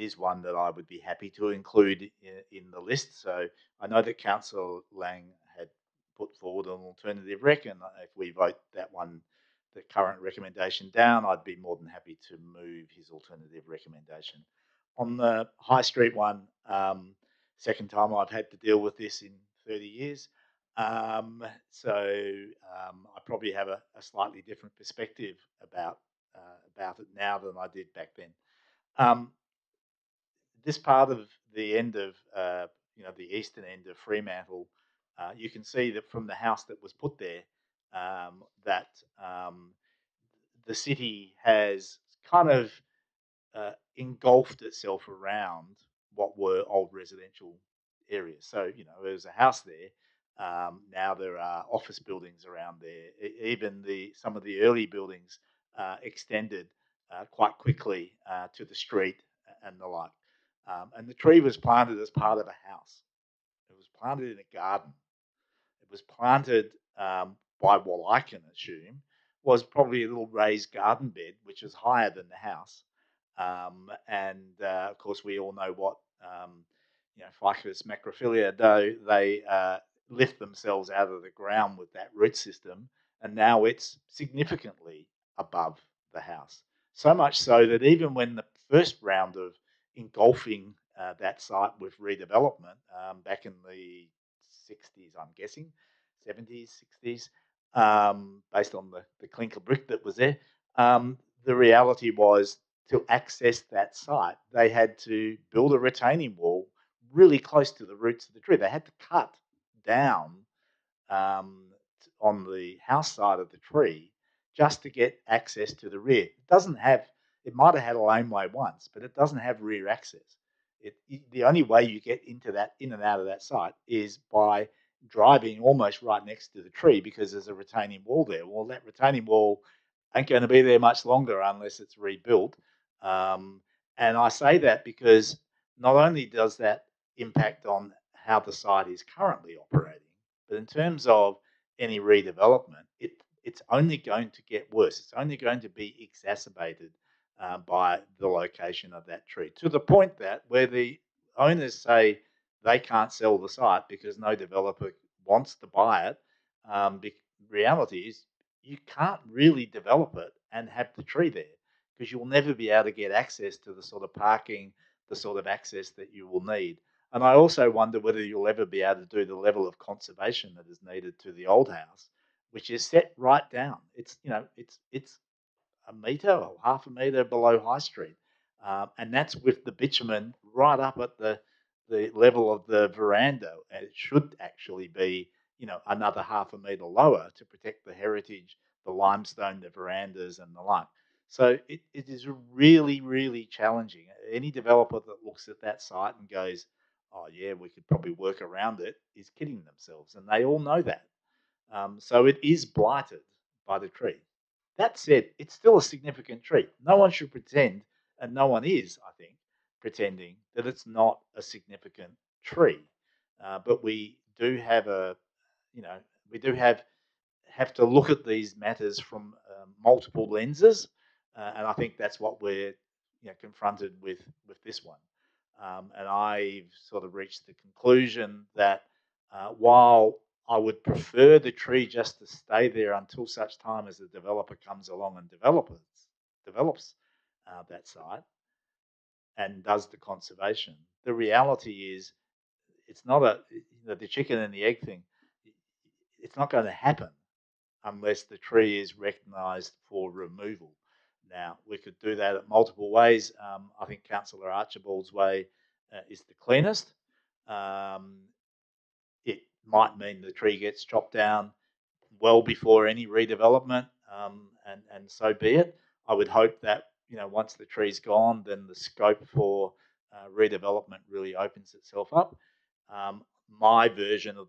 is one that I would be happy to include in the list. So I know that Councillor Lang had put forward an alternative rec, and if we vote that one, the current recommendation down, I'd be more than happy to move his alternative recommendation. On the High Street one, second time I've had to deal with this in 30 years. So I probably have a slightly different perspective about it now than I did back then. This part of the end of the eastern end of Fremantle, you can see that from the house that was put there, that the city has kind of engulfed itself around what were old residential areas. So there's a house there. Now there are office buildings around there. Even some of the early buildings extended quite quickly to the street and the like. And the tree was planted as part of a house. It was planted in a garden. It was planted by what I can assume was probably a little raised garden bed, which is higher than the house. Of course, we all know what Ficus macrophylla do. They lift themselves out of the ground with that root system, and now it's significantly above the house. So much so that even when the first round of engulfing that site with redevelopment back in the 60s, I'm guessing, 70s, 60s, based on the clinker brick that was there, the reality was to access that site, they had to build a retaining wall really close to the roots of the tree. They had to cut down on the house side of the tree just to get access to the rear. It might have had a laneway once, but it doesn't have rear access. The only way you get in and out of that site is by driving almost right next to the tree because there's a retaining wall there. Well, that retaining wall ain't going to be there much longer unless it's rebuilt. And I say that because not only does that impact on how the site is currently operating, but in terms of any redevelopment, it's only going to get worse. It's only going to be exacerbated by the location of that tree, to the point that where the owners say they can't sell the site because no developer wants to buy it, the reality is you can't really develop it and have the tree there because you will never be able to get access to the sort of parking, the sort of access that you will need. And I also wonder whether you'll ever be able to do the level of conservation that is needed to the old house, which is set right down. It's a metre or half a metre below High Street, and that's with the bitumen right up at the level of the veranda. And it should actually be another half a metre lower to protect the heritage, the limestone, the verandas, and the like. So it is really, really challenging. Any developer that looks at that site and goes, oh yeah, we could probably work around it, is kidding themselves. And they all know that. So it is blighted by the tree. That said, it's still a significant tree. No one should pretend, and no one is, I think, pretending that it's not a significant tree, but we do have we do have to look at these matters from multiple lenses, and I think that's what we're confronted with this one. And I've sort of reached the conclusion that while I would prefer the tree just to stay there until such time as the developer comes along and develops that site and does the conservation, the reality is it's not the chicken and the egg thing. It's not going to happen unless the tree is recognised for removal. Now, we could do that at multiple ways. I think Councillor Archibald's way is the cleanest. It might mean the tree gets chopped down well before any redevelopment, and so be it. I would hope that once the tree's gone, then the scope for redevelopment really opens itself up. My version of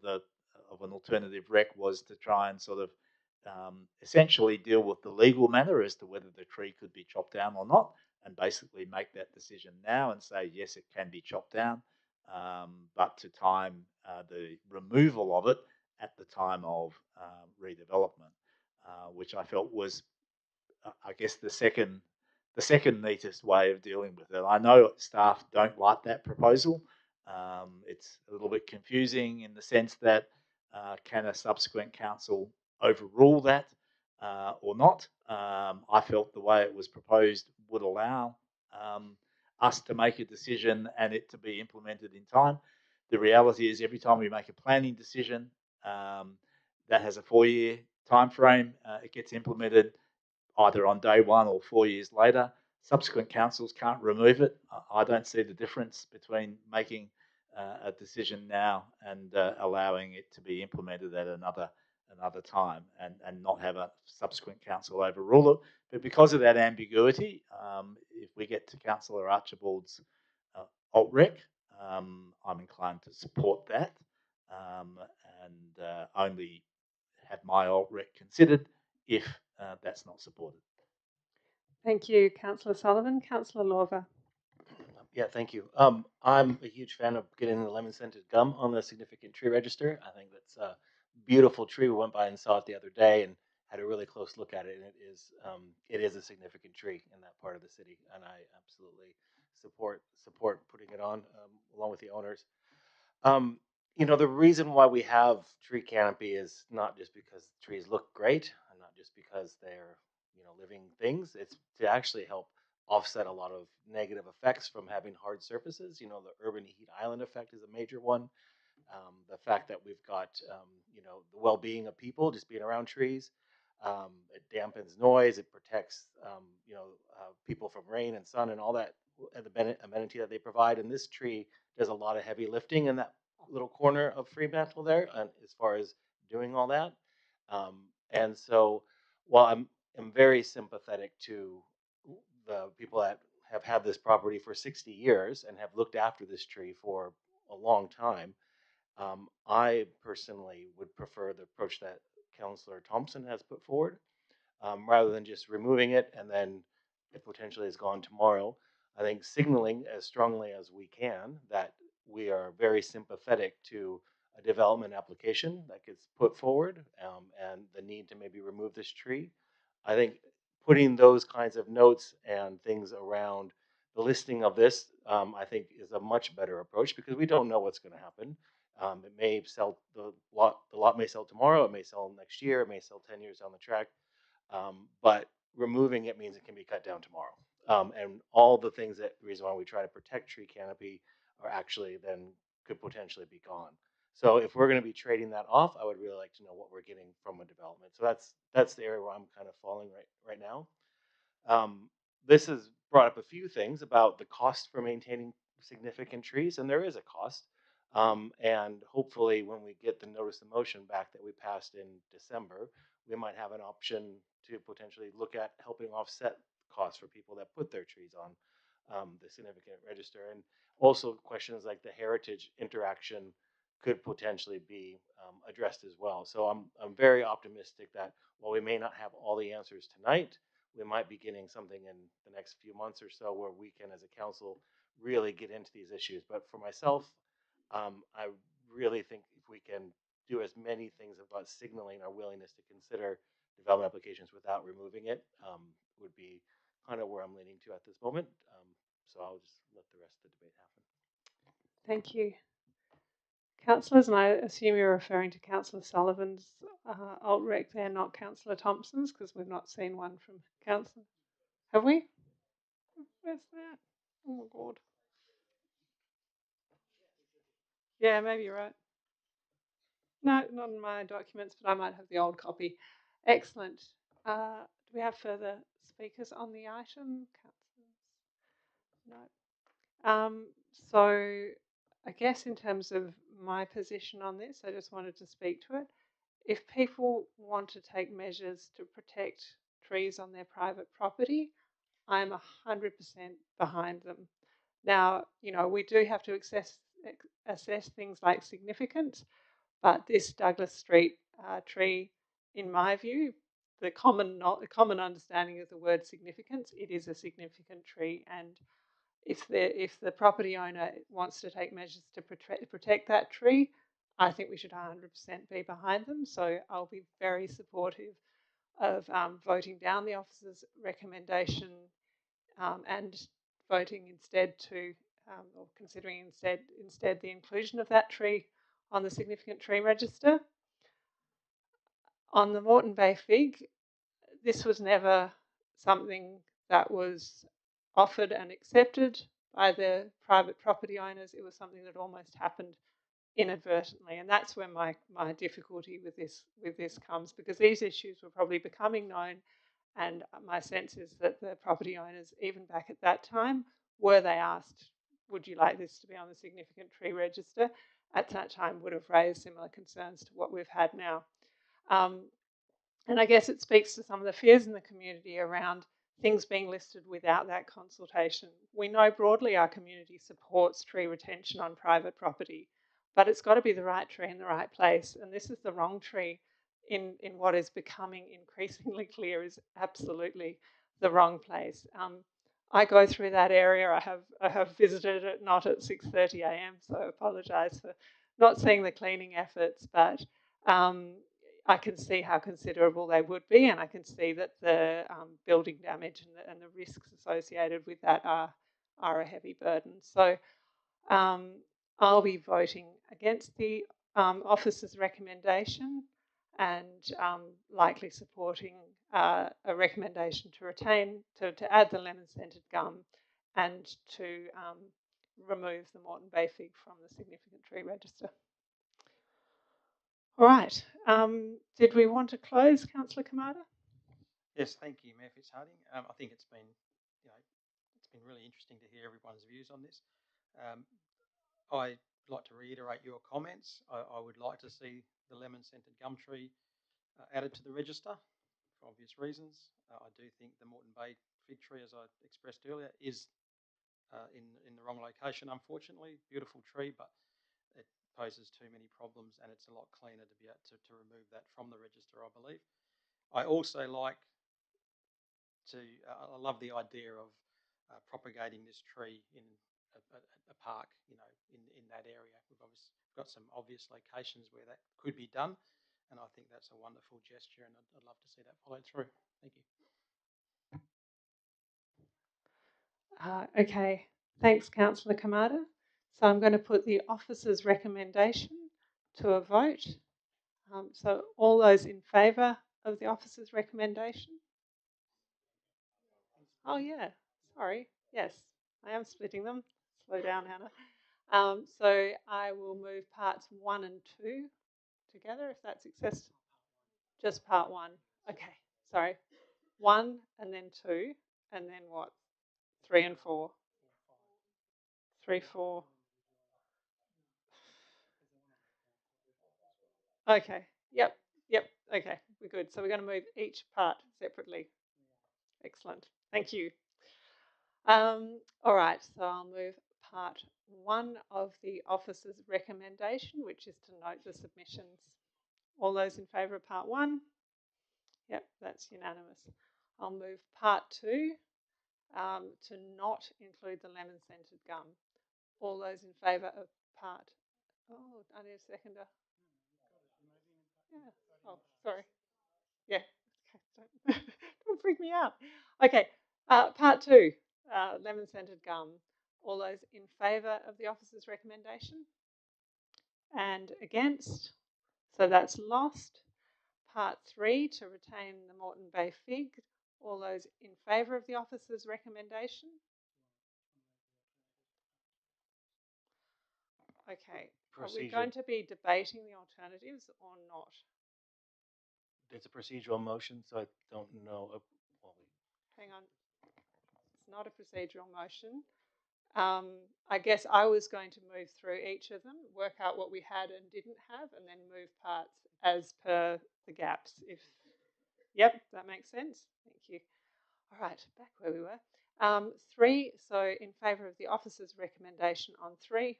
an alternative rec was to try and sort of essentially deal with the legal matter as to whether the tree could be chopped down or not, and basically make that decision now and say yes, it can be chopped down, but to time the removal of it at the time of redevelopment, which I felt was, I guess, the second neatest way of dealing with it. I know staff don't like that proposal. It's a little bit confusing in the sense that can a subsequent council overrule that or not? I felt the way it was proposed would allow us to make a decision and it to be implemented in time. The reality is every time we make a planning decision that has a 4-year time frame, it gets implemented either on day one or 4 years later. Subsequent councils can't remove it. I don't see the difference between making a decision now and allowing it to be implemented at another time and not have a subsequent council overrule it. But because of that ambiguity, if we get to Councillor Archibald's alt-rec, I'm inclined to support that and only have my alt-rec considered if that's not supported. Thank you, Councillor Sullivan. Councillor Lorver. Yeah, thank you. I'm a huge fan of getting the lemon-scented gum on the significant tree register. I think that's a beautiful tree. We went by and saw it the other day and had a really close look at it, and it is a significant tree in that part of the city, and I absolutely support putting it on along with the owners. The reason why we have tree canopy is not just because trees look great and not just because they're living things. It's to actually help offset a lot of negative effects from having hard surfaces. The urban heat island effect is a major one. The fact that we've got the well-being of people just being around trees. It dampens noise. It protects people from rain and sun and all that, the amenity that they provide. And this tree does a lot of heavy lifting in that little corner of Fremantle there, as far as doing all that. And so, while I'm very sympathetic to the people that have had this property for 60 years and have looked after this tree for a long time, I personally would prefer the approach that Councillor Thompson has put forward, rather than just removing it and then it potentially is gone tomorrow. I think signaling as strongly as we can that we are very sympathetic to a development application that gets put forward, and the need to maybe remove this tree. I think putting those kinds of notes and things around the listing of this, I think, is a much better approach because we don't know what's going to happen. It may sell, the lot may sell tomorrow, it may sell next year, it may sell 10 years down the track, but removing it means it can be cut down tomorrow. And all the things the reason why we try to protect tree canopy are actually then could potentially be gone. So if we're going to be trading that off, I would really like to know what we're getting from a development. So that's the area where I'm kind of falling right now. This has brought up a few things about the cost for maintaining significant trees, and there is a cost. And hopefully when we get the notice of motion back that we passed in December, we might have an option to potentially look at helping offset costs for people that put their trees on the significant register. And also questions like the heritage interaction could potentially be addressed as well. So I'm very optimistic that while we may not have all the answers tonight, we might be getting something in the next few months or so where we can, as a council, really get into these issues. But for myself, I really think if we can do as many things about signaling our willingness to consider development applications without removing it, would be kind of where I'm leaning to at this moment. So I'll just let the rest of the debate happen. Thank you. Councillors, and I assume you're referring to Councillor Sullivan's alt-rec there, not Councillor Thompson's, because we've not seen one from Councillor. Have we? Where's that? Oh, my God. Yeah, maybe you're right. No, not in my documents, but I might have the old copy. Excellent. Do we have further speakers on the item? No. So I guess in terms of my position on this, I just wanted to speak to it. If people want to take measures to protect trees on their private property, I'm 100% behind them. Now, you know, we do have to assess things like significance, but this Douglas Street tree, in my view, the common understanding of the word significance, it is a significant tree, and if the property owner wants to take measures to protect that tree, I think we should 100% be behind them. So I'll be very supportive of voting down the officer's recommendation and voting instead to, or considering instead the inclusion of that tree on the significant tree register. On the Moreton Bay fig, this was never something that was offered and accepted by the private property owners. It was something that almost happened inadvertently, and that's where my difficulty with this comes, because these issues were probably becoming known, and my sense is that the property owners, even back at that time, were they asked, would you like this to be on the significant tree register, at that time would have raised similar concerns to what we've had now. And I guess it speaks to some of the fears in the community around things being listed without that consultation. We know broadly our community supports tree retention on private property, but it's got to be the right tree in the right place. And this is the wrong tree in what is becoming increasingly clear is absolutely the wrong place. I go through that area. I have visited it not at 6:30 a.m, so I apologise for not seeing the cleaning efforts, but I can see how considerable they would be, and I can see that the building damage and the risks associated with that are a heavy burden. So I'll be voting against the officer's recommendation and likely supporting a recommendation to add the lemon-scented gum and to remove the Moreton Bay fig from the significant tree register. All right. Did we want to close, Councillor Kamada? Yes, thank you, Mayor Fitzharding. I think it's been really interesting to hear everyone's views on this. I'd like to reiterate your comments. I would like to see the lemon-scented gum tree added to the register for obvious reasons. I do think the Moreton Bay fig tree, as I expressed earlier, is in the wrong location, unfortunately. Beautiful tree, but it poses too many problems, and it's a lot cleaner to be able to remove that from the register, I believe. I also like to, I love the idea of propagating this tree in a park, you know, in that area. We've obviously got some obvious locations where that could be done, and I think that's a wonderful gesture, and I'd love to see that followed through. Thank you. Okay, thanks, Councillor Kamada. So I'm going to put the officer's recommendation to a vote. So all those in favour of the officer's recommendation? Oh yeah, sorry. Yes, I am splitting them. Slow down, Hannah. So I will move parts 1 and 2 together, if that's accessible. Just part 1. Okay, sorry. 1 and then 2, and then what? 3 and 4. 3, 4. Okay. Yep. Okay, we're good. So we're going to move each part separately. Excellent. Thank you. All right. So I'll move part 1 of the officer's recommendation, which is to note the submissions. All those in favour of part 1? Yep, that's unanimous. I'll move part 2, to not include the lemon-scented gum. All those in favour of part... Oh, I need a seconder. Yeah. Oh, sorry. Yeah. Okay. Don't freak me out. Okay. Part 2, lemon-scented gum. All those in favour of the officer's recommendation? And against? So that's lost. Part 3, to retain the Moreton Bay fig. All those in favour of the officer's recommendation? Okay. Are we going to be debating the alternatives or not? It's a procedural motion, so I don't know. Hang on. It's not a procedural motion. I guess I was going to move through each of them, work out what we had and didn't have, and then move parts as per the gaps. Yep, that makes sense. Thank you. All right, back where we were. 3, so in favour of the officer's recommendation on 3,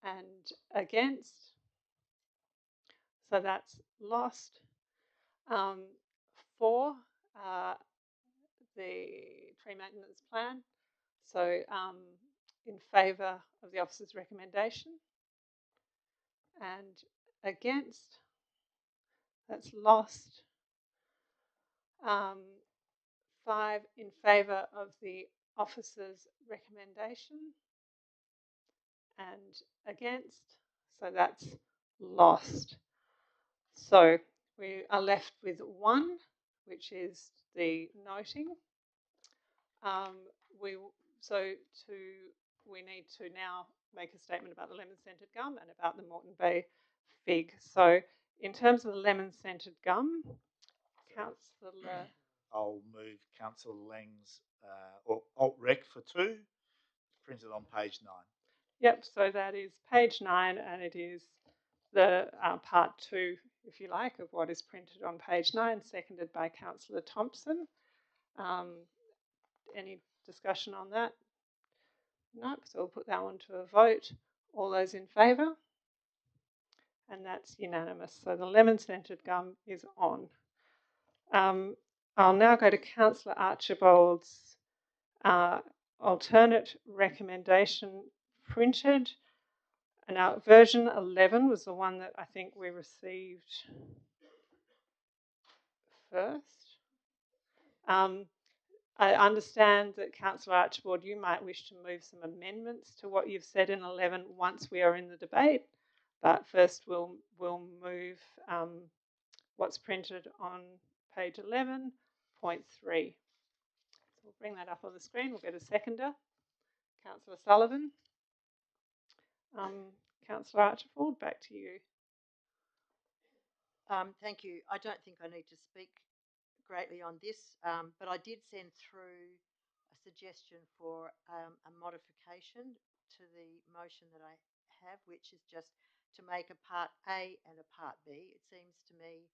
and against, so that's lost. 4, the tree maintenance plan, so in favour of the officer's recommendation, and against, that's lost. 5, in favour of the officer's recommendation, and against, so that's lost. So we are left with 1, which is the noting. We need to now make a statement about the lemon-scented gum and about the Moreton Bay fig. So in terms of the lemon-scented gum, Councillor... I'll move Councillor Lang's or alt-rec for 2, printed on page 9. Yep, so that is page 9, and it is the part 2, if you like, of what is printed on page 9, seconded by Councillor Thompson. Any discussion on that? No, so we'll put that one to a vote. All those in favour? And that's unanimous. So the lemon-scented gum is on. I'll now go to Councillor Archibald's alternate recommendation printed. And now version 11 was the one that I think we received first. I understand that Councillor Archibald, you might wish to move some amendments to what you've said in 11 once we are in the debate. But first we'll move what's printed on page 11.3. So we'll bring that up on the screen. We'll get a seconder. Councillor Sullivan. Councillor Archibald, back to you. Thank you. I don't think I need to speak greatly on this, but I did send through a suggestion for a modification to the motion that I have, which is just to make a part A and a part B. It seems to me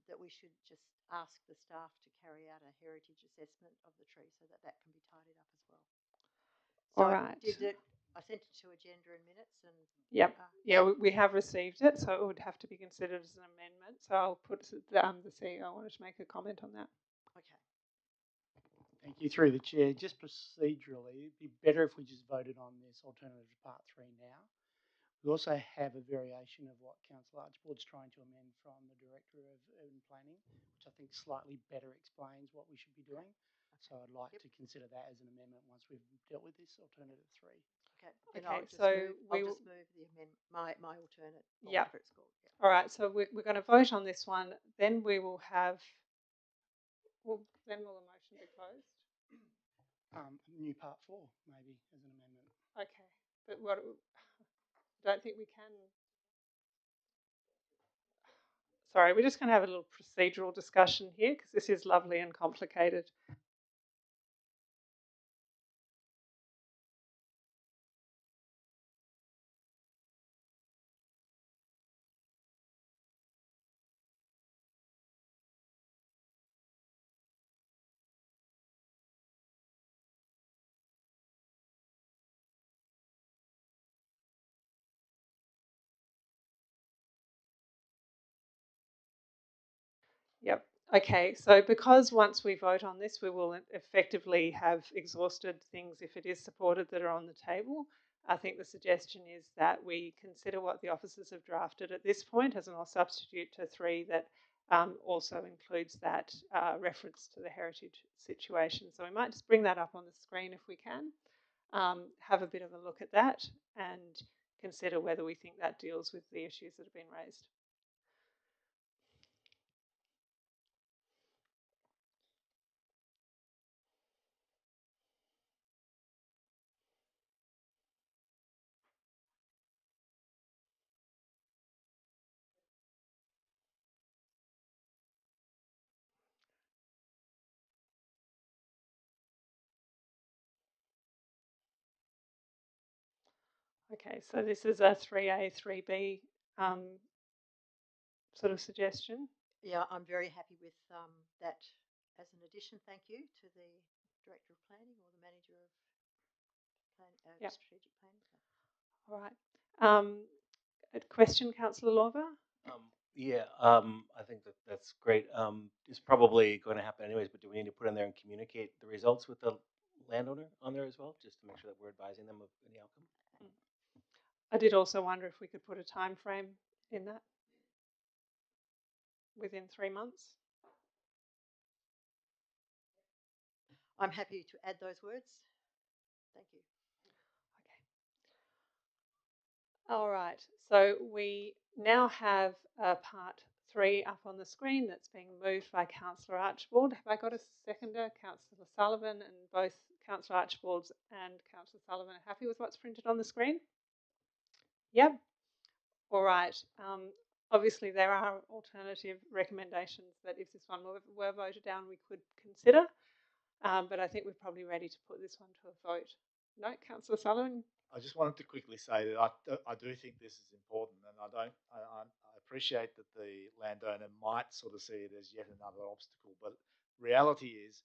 that we should just ask the staff to carry out a heritage assessment of the tree so that that can be tidied up as well. So all right. I sent it to agenda in minutes and... Yep. We have received it, so it would have to be considered as an amendment. So I'll put the CEO wanted to make a comment on that. Okay. Thank you. Through the chair, just procedurally, it'd be better if we just voted on this alternative part 3 now. We also have a variation of what Councillor Archibald's trying to amend from the Director of Urban Planning, which I think slightly better explains what we should be doing. So I'd like to consider that as an amendment once we've dealt with this alternative 3. Okay, I'll just move the amendment, my alternate, or whatever it's called. Yeah. All right, so we're going to vote on this one. Then we will have... then will the motion be closed? New part 4, maybe, as an amendment. Okay, but what... I don't think we can... Sorry, we're just going to have a little procedural discussion here because this is lovely and complicated. Yep. Okay, so because once we vote on this, we will effectively have exhausted things if it is supported that are on the table. I think the suggestion is that we consider what the officers have drafted at this point as an all substitute to 3 that also includes that reference to the heritage situation. So we might just bring that up on the screen if we can, have a bit of a look at that and consider whether we think that deals with the issues that have been raised. Okay, so this is a 3A, 3B sort of suggestion. Yeah, I'm very happy with that as an addition. Thank you to the Director of Planning or the Manager of Strategic Planning. All right. A question, Councillor Lorber? I think that's great. It's probably going to happen anyways, but do we need to put in there and communicate the results with the landowner on there as well, just to make sure that we're advising them of any outcome? I did also wonder if we could put a time frame in that within 3 months. I'm happy to add those words. Thank you. Okay. All right. So we now have part 3 up on the screen that's being moved by Councillor Archibald. Have I got a seconder? Councillor Sullivan, and both Councillor Archibald and Councillor Sullivan are happy with what's printed on the screen? Yep. All right. Obviously, there are alternative recommendations that if this one were voted down, we could consider. But I think we're probably ready to put this one to a vote. No, Councillor Sullivan? I just wanted to quickly say that I do think this is important, and I appreciate that the landowner might sort of see it as yet another obstacle, but reality is,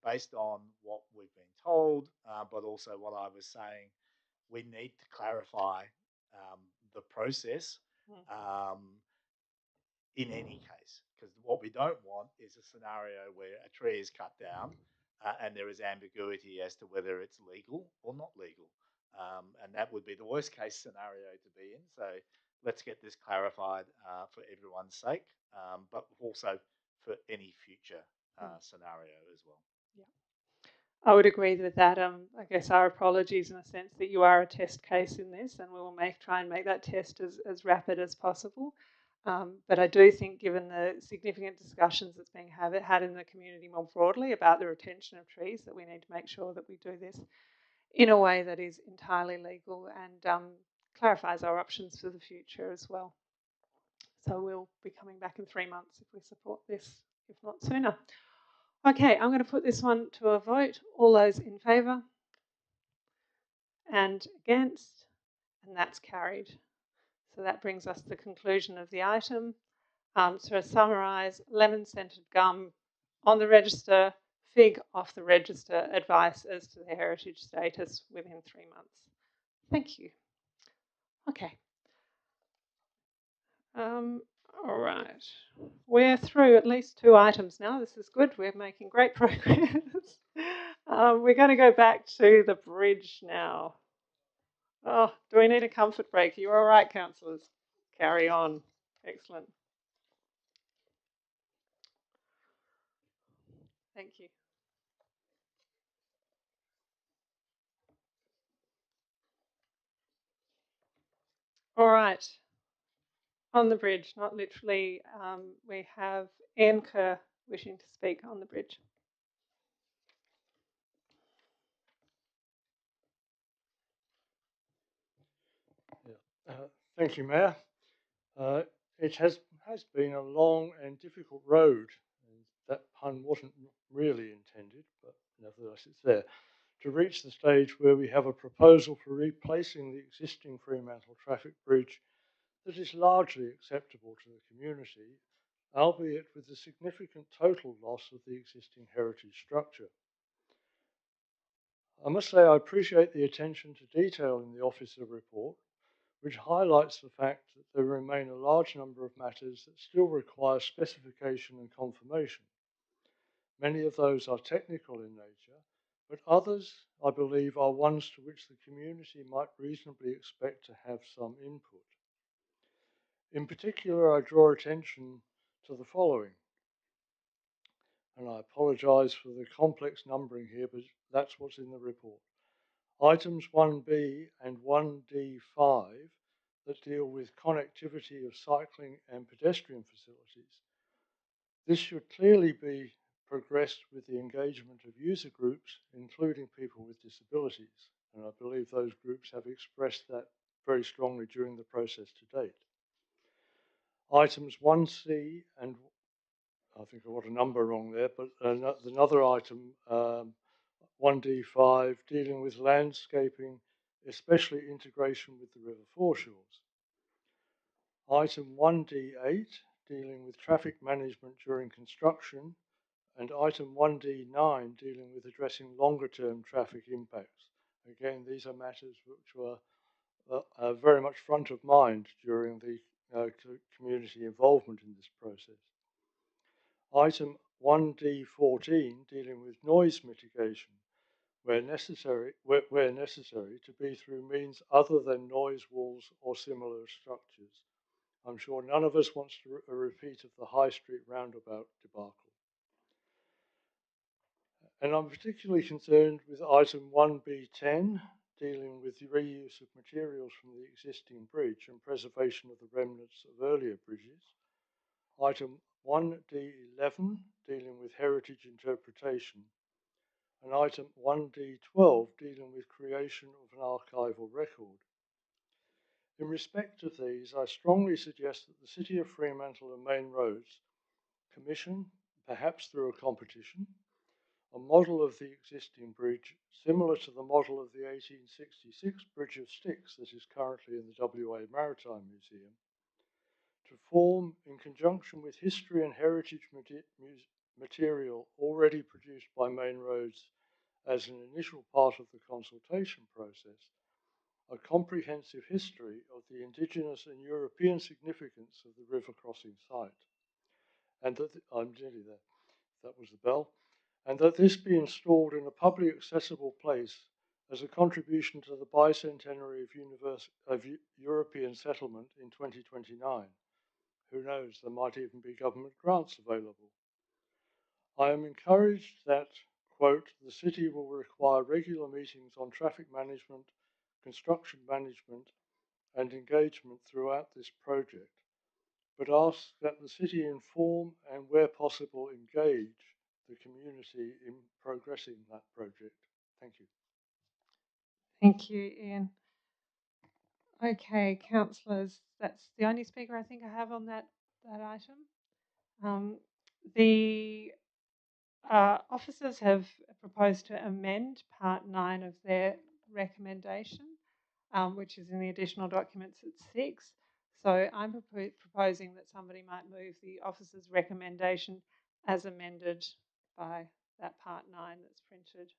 based on what we've been told, but also what I was saying, we need to clarify the process in any case, because what we don't want is a scenario where a tree is cut down and there is ambiguity as to whether it's legal or not legal. And that would be the worst case scenario to be in. So let's get this clarified for everyone's sake, but also for any future scenario as well. Yeah, I would agree with that. I guess our apologies in a sense that you are a test case in this, and we will try and make that test as rapid as possible. But I do think, given the significant discussions that's being had in the community more broadly about the retention of trees, that we need to make sure that we do this in a way that is entirely legal and clarifies our options for the future as well. So we'll be coming back in 3 months if we support this, if not sooner. Okay, I'm going to put this one to a vote. All those in favour? And against? And that's carried. So that brings us to the conclusion of the item. So to summarise, lemon-scented gum on the register, fig off the register, advice as to the heritage status within 3 months. Thank you. Okay. All right. We're through at least 2 items now. This is good. We're making great progress. We're going to go back to the bridge now. Oh, do we need a comfort break? Are you all right, councillors? Carry on. Excellent. Thank you. All right. On the bridge, not literally, we have Ian Kerr wishing to speak on the bridge. Thank you, Mayor. It has been a long and difficult road. That pun wasn't really intended, but nevertheless it's there. To reach the stage where we have a proposal for replacing the existing Fremantle traffic bridge that is largely acceptable to the community, albeit with the significant total loss of the existing heritage structure. I must say I appreciate the attention to detail in the officer report, which highlights the fact that there remain a large number of matters that still require specification and confirmation. Many of those are technical in nature, but others, I believe, are ones to which the community might reasonably expect to have some input. In particular, I draw attention to the following, and I apologise for the complex numbering here, but that's what's in the report. Items 1B and 1D5 that deal with connectivity of cycling and pedestrian facilities. This should clearly be progressed with the engagement of user groups, including people with disabilities, and I believe those groups have expressed that very strongly during the process to date. Items 1C and I think I got a number wrong there, but another item, 1D5, dealing with landscaping, especially integration with the river foreshores. Item 1D8, dealing with traffic management during construction, and item 1D9, dealing with addressing longer-term traffic impacts. Again, these are matters which were very much front of mind during the community involvement in this process. Item 1D14, dealing with noise mitigation, where necessary to be through means other than noise walls or similar structures. I'm sure none of us wants a repeat of the High Street roundabout debacle. And I'm particularly concerned with item 1B10, dealing with the reuse of materials from the existing bridge and preservation of the remnants of earlier bridges. Item 1D11, dealing with heritage interpretation. And item 1D12, dealing with creation of an archival record. In respect of these, I strongly suggest that the City of Fremantle and Main Roads commission, perhaps through a competition, a model of the existing bridge similar to the model of the 1866 Bridge of Styx that is currently in the WA Maritime Museum, to form, in conjunction with history and heritage material already produced by Main Roads as an initial part of the consultation process, a comprehensive history of the Indigenous and European significance of the river crossing site. And that, I'm nearly there, that was the bell, and that this be installed in a publicly accessible place as a contribution to the bicentenary of European settlement in 2029. Who knows, there might even be government grants available. I am encouraged that, quote, the city will require regular meetings on traffic management, construction management, and engagement throughout this project, but ask that the city inform and, where possible, engage the community in progressing that project. Thank you. Thank you, Ian. Okay, councillors, that's the only speaker I think I have on that item. The officers have proposed to amend part 9 of their recommendation, which is in the additional documents at 6. So I'm proposing that somebody might move the officers' recommendation as amended by that part 9 that's printed.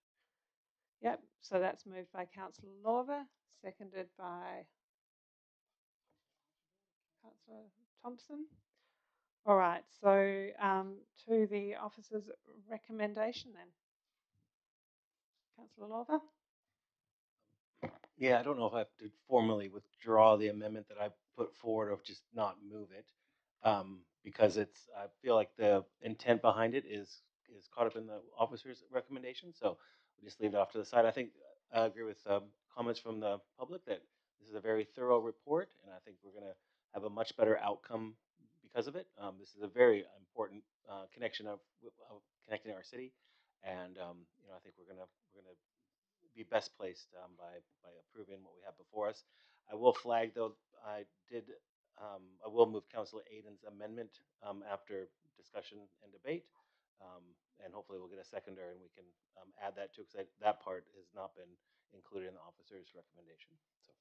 Yep, so that's moved by Councillor Lorber, seconded by Councillor Thompson. All right, so to the officers' recommendation then. Councillor Lorber? Yeah, I don't know if I have to formally withdraw the amendment that I put forward or just not move it, because it's, I feel like the intent behind it is caught up in the officer's recommendation, so we'll just leave it off to the side. I think I agree with comments from the public that this is a very thorough report, and I think we're going to have a much better outcome because of it. This is a very important connection of connecting our city, and you know, I think we're gonna be best placed by approving what we have before us. I will flag though, I will move Councillor Aiden's amendment after discussion and debate, and hopefully we'll get a seconder and we can add that too, because that part has not been included in the officer's recommendation. So.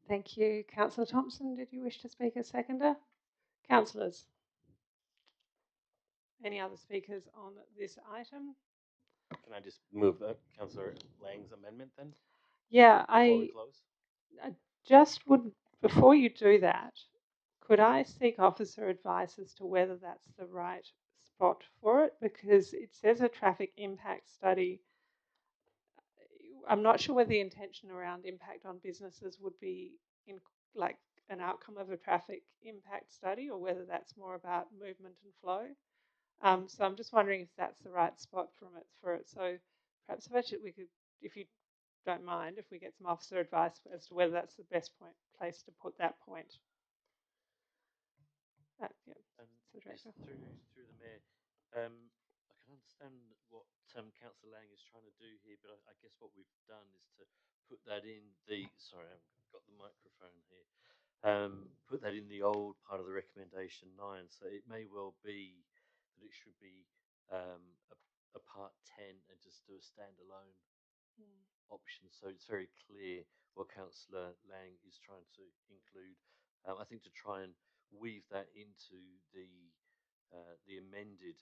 Thank you. Councillor Thompson, did you wish to speak as seconder? Councillors? Any other speakers on this item? Can I just move Councillor Lang's amendment then? Yeah, before we close? just would, before you do that, could I seek officer advice as to whether that's the right spot for it? Because it says a traffic impact study. I'm not sure whether the intention around impact on businesses would be in like an outcome of a traffic impact study, or whether that's more about movement and flow. So I'm just wondering if that's the right spot for it. So perhaps we could, if you don't mind, if we get some officer advice as to whether that's the best place to put that point. Yeah, Just through the mayor, I can understand what Councillor Lang is trying to do here, but I guess what we've done is to put that in the. Sorry, I've got the microphone here. Put that in the old part of the recommendation 9. So it may well be that it should be a part 10 and just do a standalone option. So it's very clear what Councillor Lang is trying to include. I think to try and weave that into the amended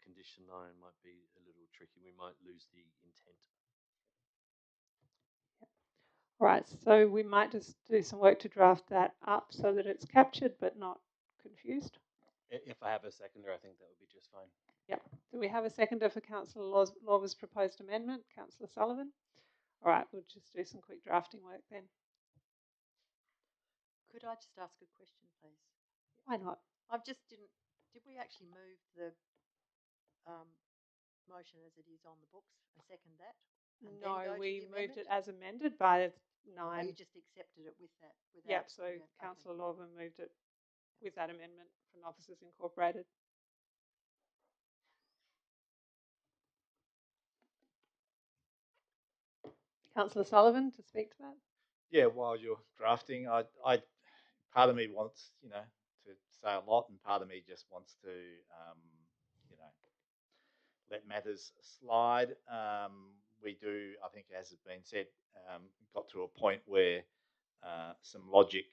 condition 9 might be a little tricky. We might lose the intent. All right, so we might just do some work to draft that up so that it's captured but not confused. If I have a seconder, I think that would be just fine. Yep. Do we have a seconder for Councillor Lawver's proposed amendment? Councillor Sullivan? All right, we'll just do some quick drafting work then. Could I just ask a question, please? Why not? Did we actually move the motion as it is on the books? I second that. No, we moved it as amended by 9. Oh, you just accepted it with that. Yep, so Councillor Lawver moved it with that amendment from Officers Incorporated. Councillor Sullivan, to speak to that? Yeah, while you're drafting, part of me wants, to say a lot, and part of me just wants to, let matters slide. We do, I think, as has been said, got to a point where some logic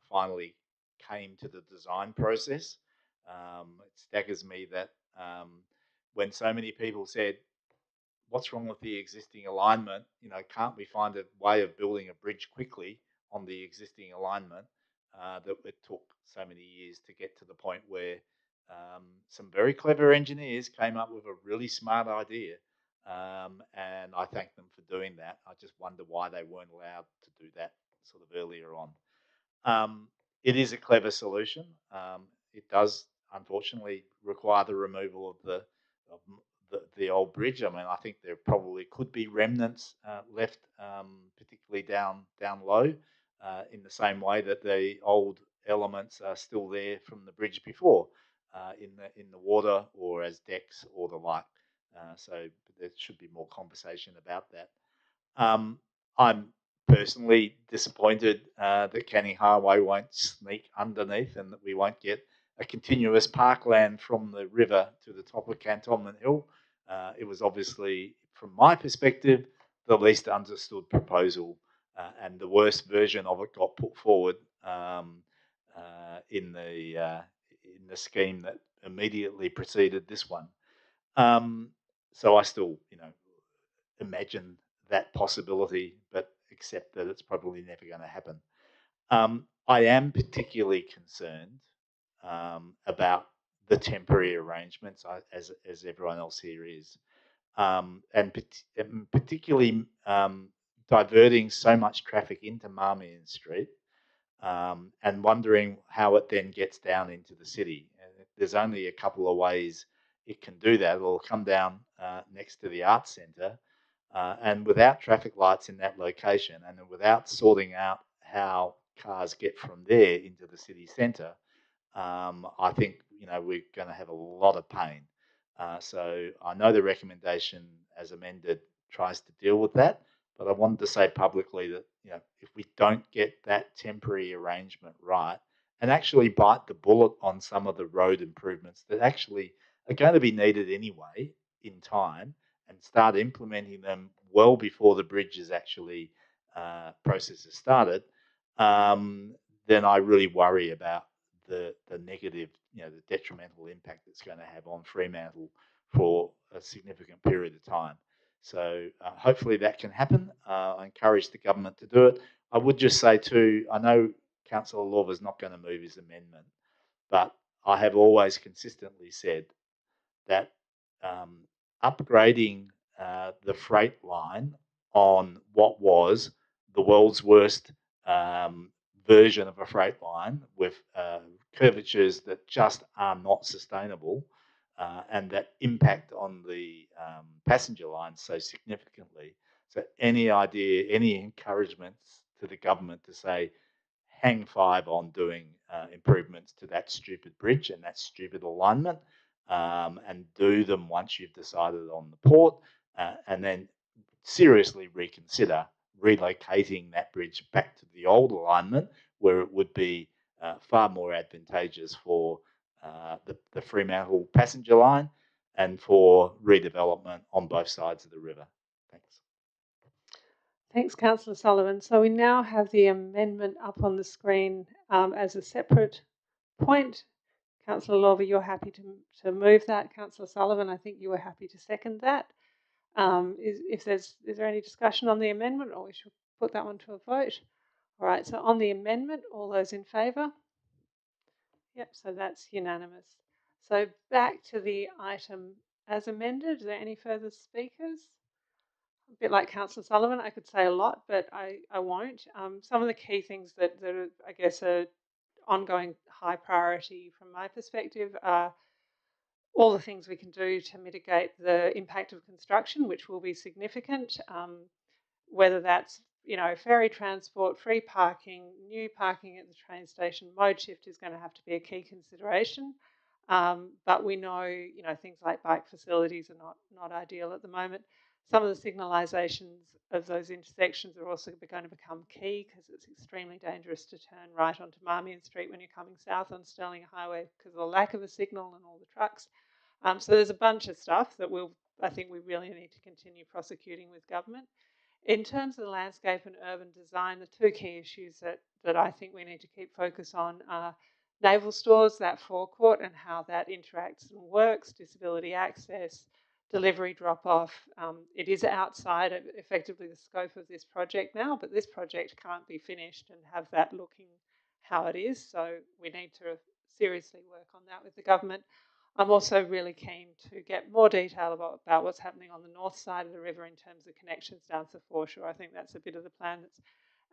finally came to the design process. It staggers me that when so many people said, what's wrong with the existing alignment? Can't we find a way of building a bridge quickly on the existing alignment? That it took so many years to get to the point where some very clever engineers came up with a really smart idea, and I thank them for doing that. I just wonder why they weren't allowed to do that sort of earlier on. It is a clever solution. It does, unfortunately, require the removal of the old bridge. I mean, I think there probably could be remnants left, particularly down low, in the same way that the old elements are still there from the bridge before, in the water or as decks or the like. So there should be more conversation about that. I'm personally disappointed that Canning Highway won't sneak underneath and that we won't get a continuous parkland from the river to the top of Cantonment Hill. It was obviously, from my perspective, the least understood proposal, and the worst version of it got put forward in the scheme that immediately preceded this one. So I still, imagine that possibility, but accept that it's probably never going to happen. I am particularly concerned about the temporary arrangements, as everyone else here is, and particularly diverting so much traffic into Marmion Street, and wondering how it then gets down into the city. And there's only a couple of ways it can do that. It'll come down next to the Arts Centre, and without traffic lights in that location, and without sorting out how cars get from there into the city centre, I think we're going to have a lot of pain. So I know the recommendation as amended tries to deal with that, but I wanted to say publicly that if we don't get that temporary arrangement right and actually bite the bullet on some of the road improvements that actually are going to be needed anyway in time, and start implementing them well before the bridge is actually process is started, then I really worry about the negative, the detrimental impact it's going to have on Fremantle for a significant period of time. So hopefully that can happen. I encourage the government to do it. I would just say too, I know Councillor Lorva's not going to move his amendment, but I have always consistently said that upgrading the freight line on what was the world's worst version of a freight line with curvatures that just are not sustainable and that impact on the passenger lines so significantly. So any idea, any encouragements to the government to say, hang five on doing improvements to that stupid bridge and that stupid alignment, and do them once you've decided on the port, and then seriously reconsider relocating that bridge back to the old alignment where it would be far more advantageous for the Fremantle passenger line and for redevelopment on both sides of the river. Thanks. Thanks, Councillor Sullivan. So we now have the amendment up on the screen as a separate point. Councillor Lorva, you're happy to move that. Councillor Sullivan, I think you were happy to second that. Is there any discussion on the amendment, or we should put that one to a vote? All right, so on the amendment, all those in favour? Yep, so that's unanimous. So back to the item as amended. Are there any further speakers? A bit like Councillor Sullivan, I could say a lot, but I won't. Some of the key things that are, I guess, are ongoing high priority from my perspective are all the things we can do to mitigate the impact of construction, which will be significant, whether that's ferry transport, free parking, new parking at the train station. Mode shift is going to have to be a key consideration, but we know things like bike facilities are not ideal at the moment. Some of the signalisations of those intersections are also going to become key because it's extremely dangerous to turn right onto Marmion Street when you're coming south on Stirling Highway because of the lack of a signal and all the trucks. So there's a bunch of stuff that I think we really need to continue prosecuting with government. In terms of the landscape and urban design, the two key issues that I think we need to keep focus on are naval stores, that forecourt, and how that interacts and works, disability access, delivery drop-off. It is outside of effectively the scope of this project now, but this project can't be finished and have that looking how it is, so we need to seriously work on that with the government. I'm also really keen to get more detail about what's happening on the north side of the river in terms of connections down to foreshore. I think that's a bit of the plan that's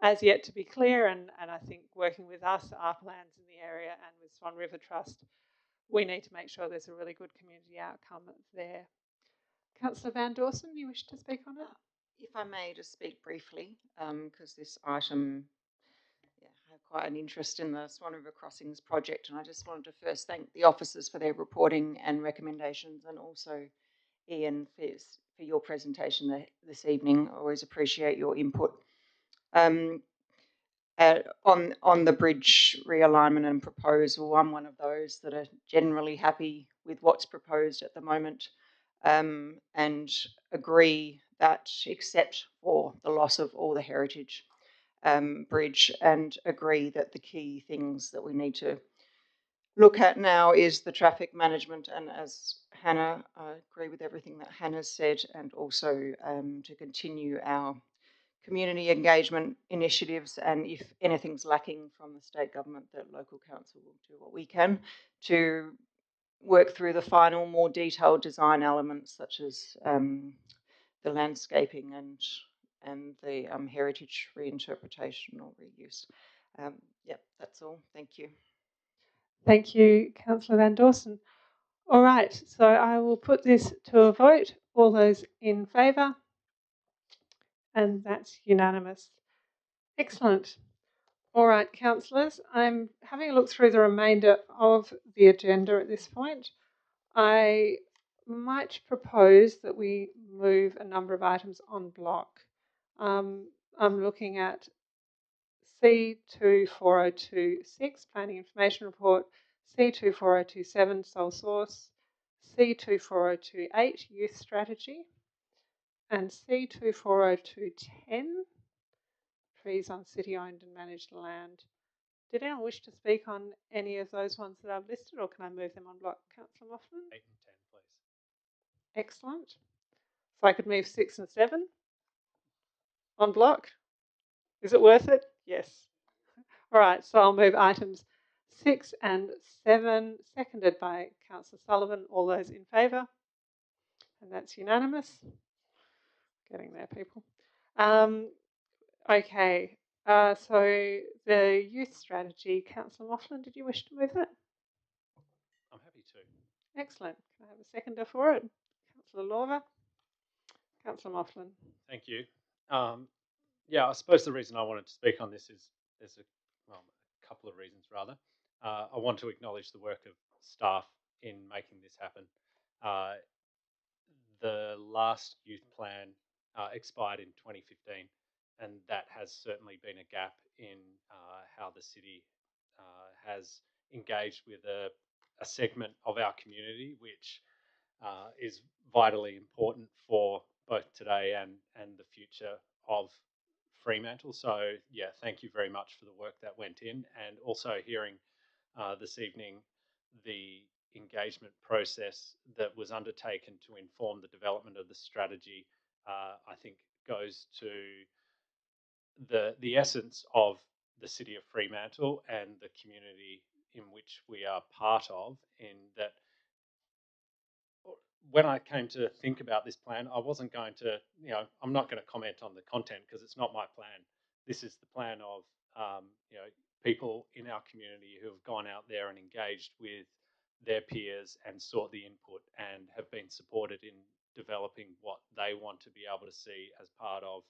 as yet to be clear, and I think working with us, ARPLANZ in the area, and with Swan River Trust, we need to make sure there's a really good community outcome there. Councillor Van Dawson, you wish to speak on it? If I may just speak briefly, because this item I have quite an interest in the Swan River Crossings project, and I just wanted to first thank the officers for their reporting and recommendations, and also Ian for your presentation this evening. I always appreciate your input. On the bridge realignment and proposal, I'm one of those that are generally happy with what's proposed at the moment, and agree that, except for the loss of all the heritage bridge, and agree that the key things that we need to look at now is the traffic management, and as Hannah, I agree with everything that Hannah said, and also to continue our community engagement initiatives, and if anything's lacking from the state government, that local council will do what we can to work through the final, more detailed design elements such as the landscaping and the heritage reinterpretation or reuse. That's all. Thank you. Thank you, Councillor Van Dawson. All right, so I will put this to a vote. All those in favour? And that's unanimous. Excellent. All right, councillors, I'm having a look through the remainder of the agenda at this point. I might propose that we move a number of items en bloc. I'm looking at C24026, Planning Information Report, C24027, Sole Source, C24028, Youth Strategy, and C24010, Trees on City-Owned and Managed Land. Did anyone wish to speak on any of those ones that I've listed, or can I move them on block? Councillor Moffman? 8 and 10, please. Excellent. So I could move 6 and 7 on block. Is it worth it? Yes. All right, so I'll move items 6 and 7, seconded by Councillor Sullivan. All those in favour? And that's unanimous. Getting there, people. Okay, so the youth strategy, Councillor Moughlin, did you wish to move that? I'm happy to. Excellent. Can I have a seconder for it? Councillor Lorver. Councillor Moughlin. Thank you. Yeah, I suppose the reason I wanted to speak on this is there's a couple of reasons rather. I want to acknowledge the work of staff in making this happen. The last youth plan expired in 2015, and that has certainly been a gap in how the city has engaged with a segment of our community, which is vitally important for both today and the future of Fremantle. So yeah, thank you very much for the work that went in, and also hearing this evening the engagement process that was undertaken to inform the development of the strategy, I think goes to the essence of the city of Fremantle and the community in which we are part of, in that when I came to think about this plan, I wasn't going to, I'm not going to comment on the content because it's not my plan. This is the plan of, people in our community who have gone out there and engaged with their peers and sought the input and have been supported in developing what they want to be able to see as part of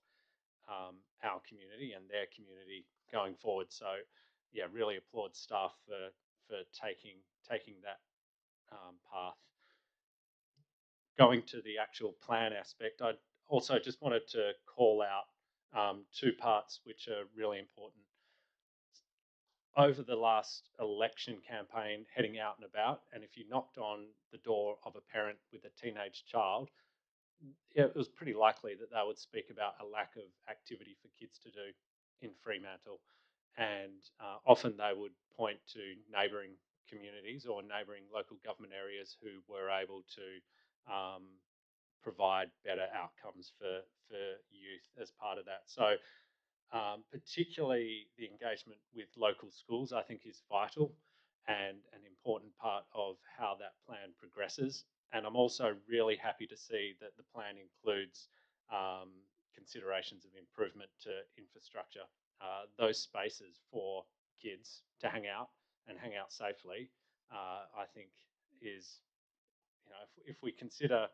our community and their community going forward. So, yeah, really applaud staff for taking that path. Going to the actual plan aspect, I also just wanted to call out two parts which are really important. Over the last election campaign, heading out and about, and if you knocked on the door of a parent with a teenage child, it was pretty likely that they would speak about a lack of activity for kids to do in Fremantle. And often they would point to neighbouring communities or neighbouring local government areas who were able to provide better outcomes for youth as part of that. So particularly the engagement with local schools, I think, is vital and an important part of how that plan progresses. And I'm also really happy to see that the plan includes considerations of improvement to infrastructure. Those spaces for kids to hang out and hang out safely, I think is, if we consider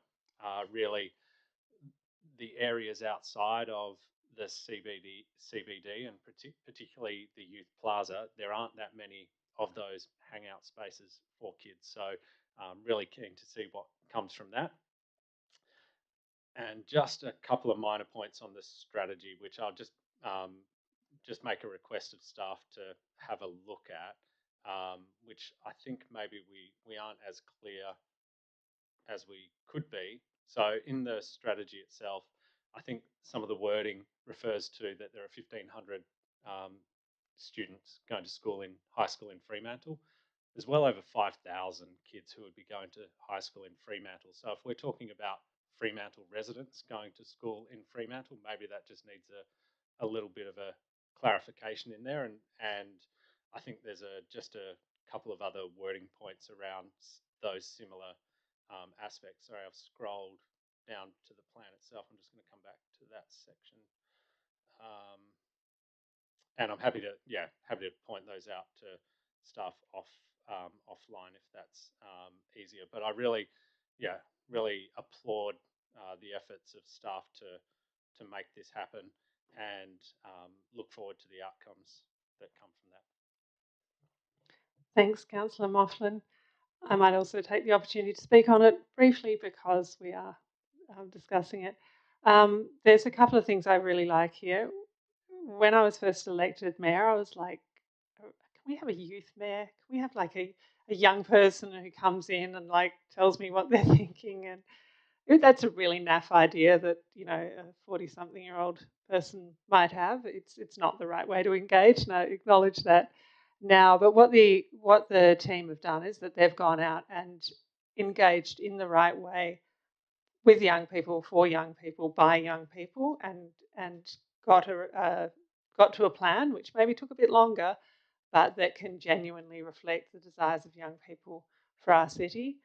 really the areas outside of the CBD and particularly the Youth Plaza, there aren't that many of those hangout spaces for kids. So I'm really keen to see what comes from that. And just a couple of minor points on this strategy, which I'll just make a request of staff to have a look at, which I think maybe we aren't as clear as we could be. So in the strategy itself, I think some of the wording refers to that there are 1,500 students going to school in high school in Fremantle. There's well over 5,000 kids who would be going to high school in Fremantle. So if we're talking about Fremantle residents going to school in Fremantle, maybe that just needs a little bit of a clarification in there. And I think there's just a couple of other wording points around those similar aspects. Sorry, I've scrolled down to the plan itself. I'm just going to come back to that section. And I'm happy to point those out to staff offline if that's easier. But I really applaud the efforts of staff to make this happen, and look forward to the outcomes that come from that. Thanks, Councillor Moughlin. I might also take the opportunity to speak on it briefly because we are discussing it. There's a couple of things I really like here. When I was first elected mayor, I was like, can we have a youth mayor? Can we have like a young person who comes in and like tells me what they're thinking? And that's a really naff idea that, a 40-something-year-old person might have. It's not the right way to engage, and I acknowledge that now. But what the team have done is that they've gone out and engaged in the right way with young people, for young people, by young people, and got got to a plan, which maybe took a bit longer, but that can genuinely reflect the desires of young people for our city.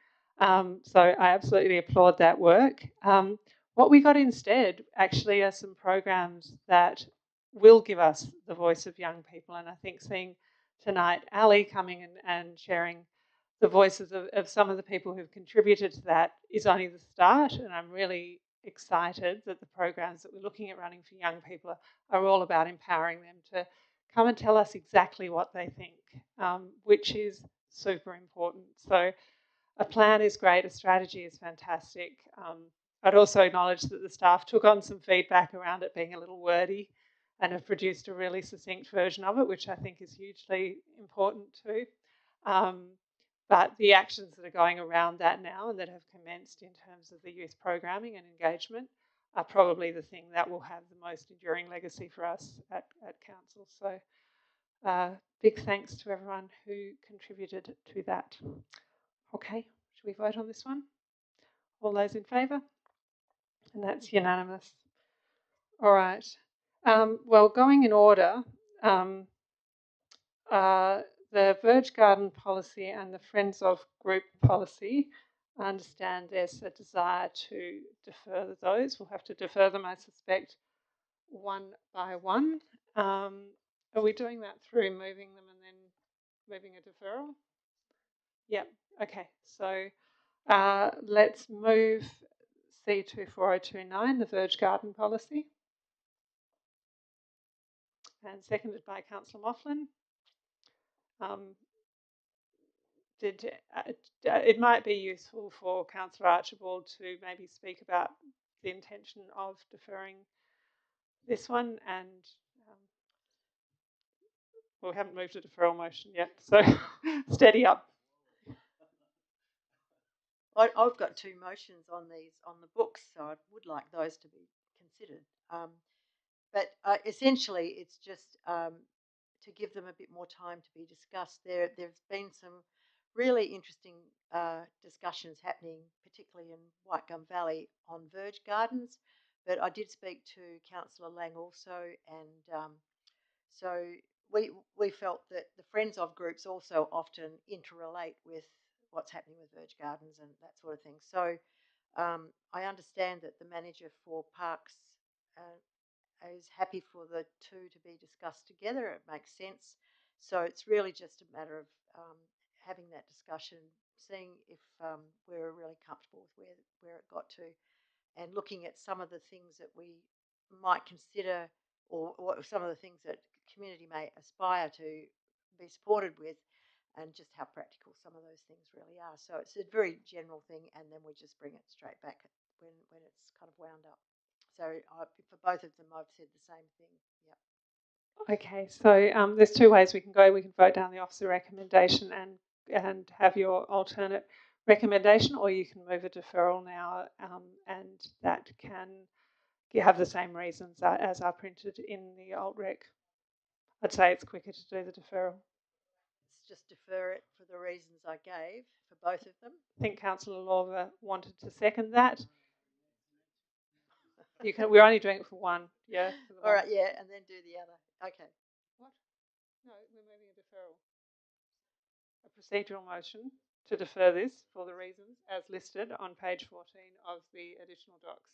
So I absolutely applaud that work. What we got instead actually are some programs that will give us the voice of young people. And I think seeing tonight Ali coming and sharing the voices of some of the people who've contributed to that is only the start. And I'm really excited that the programs that we're looking at running for young people are all about empowering them to come and tell us exactly what they think, which is super important. So a plan is great, a strategy is fantastic. I'd also acknowledge that the staff took on some feedback around it being a little wordy and have produced a really succinct version of it, which I think is hugely important too. But the actions that are going around that now and that have commenced in terms of the youth programming and engagement are probably the thing that will have the most enduring legacy for us at council. So big thanks to everyone who contributed to that. Okay, should we vote on this one? All those in favour? And that's unanimous. All right. Well, going in order, the Verge Garden policy and the Friends of Group policy, I understand there's a desire to defer those. We'll have to defer them, I suspect, one by one. Are we doing that through moving them and then moving a deferral? Yep. Okay. So let's move C24029, the Verge Garden policy. And seconded by Councillor Moughlin. It might be useful for Councillor Archibald to maybe speak about the intention of deferring this one, and well, we haven't moved a deferral motion yet, so steady up. I've got two motions on these on the books, so I would like those to be considered. But essentially, it's just to give them a bit more time to be discussed. There's been some really interesting discussions happening, particularly in White Gum Valley on Verge Gardens. But I did speak to Councillor Lang also, and so we felt that the Friends of groups also often interrelate with what's happening with Verge Gardens and that sort of thing. So I understand that the manager for Parks is happy for the two to be discussed together. It makes sense. So it's really just a matter of having that discussion, seeing if we're really comfortable with where it got to, and looking at some of the things that we might consider, or some of the things that community may aspire to be supported with, and just how practical some of those things really are. So it's a very general thing, and then we just bring it straight back when it's kind of wound up. So for both of them, I've said the same thing. Yep. Okay, so there's two ways we can go. We can vote down the officer recommendation and have your alternate recommendation, or you can move a deferral now, and that can have the same reasons as are printed in the alt rec. I'd say it's quicker to do the deferral. Let's just defer it for the reasons I gave for both of them. I think Councillor Lorver wanted to second that. We're only doing it for one, yeah. All right, yeah, and then do the other. Okay. What? No, we're moving a deferral. A procedural motion to defer this for the reasons as listed on page 14 of the additional docs.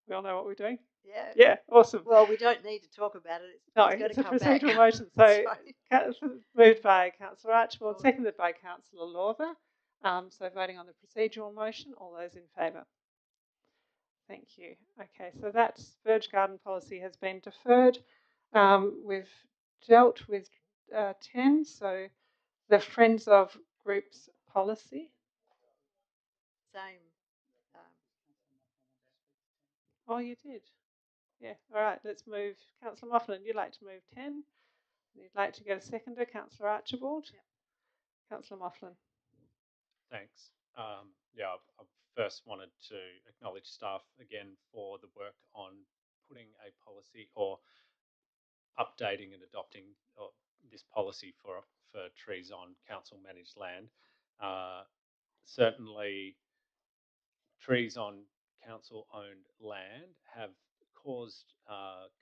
We all know what we're doing? Yeah. Yeah, awesome. Well, we don't need to talk about it. It's a procedural motion. So moved by Councillor Archibald, seconded by Councillor Lorver. So voting on the procedural motion, all those in favour? Thank you. Okay, so that Verge Garden policy has been deferred. We've dealt with 10, so the Friends of Groups policy. Same. Oh, you did? Yeah, all right, let's move. Councillor Moughlin, you'd like to move 10. You'd like to get a seconder, Councillor Archibald. Yep. Councillor Moughlin. Thanks. Yeah, I first wanted to acknowledge staff again for the work on putting a policy or updating and adopting this policy for trees on council managed land. Certainly trees on council owned land have caused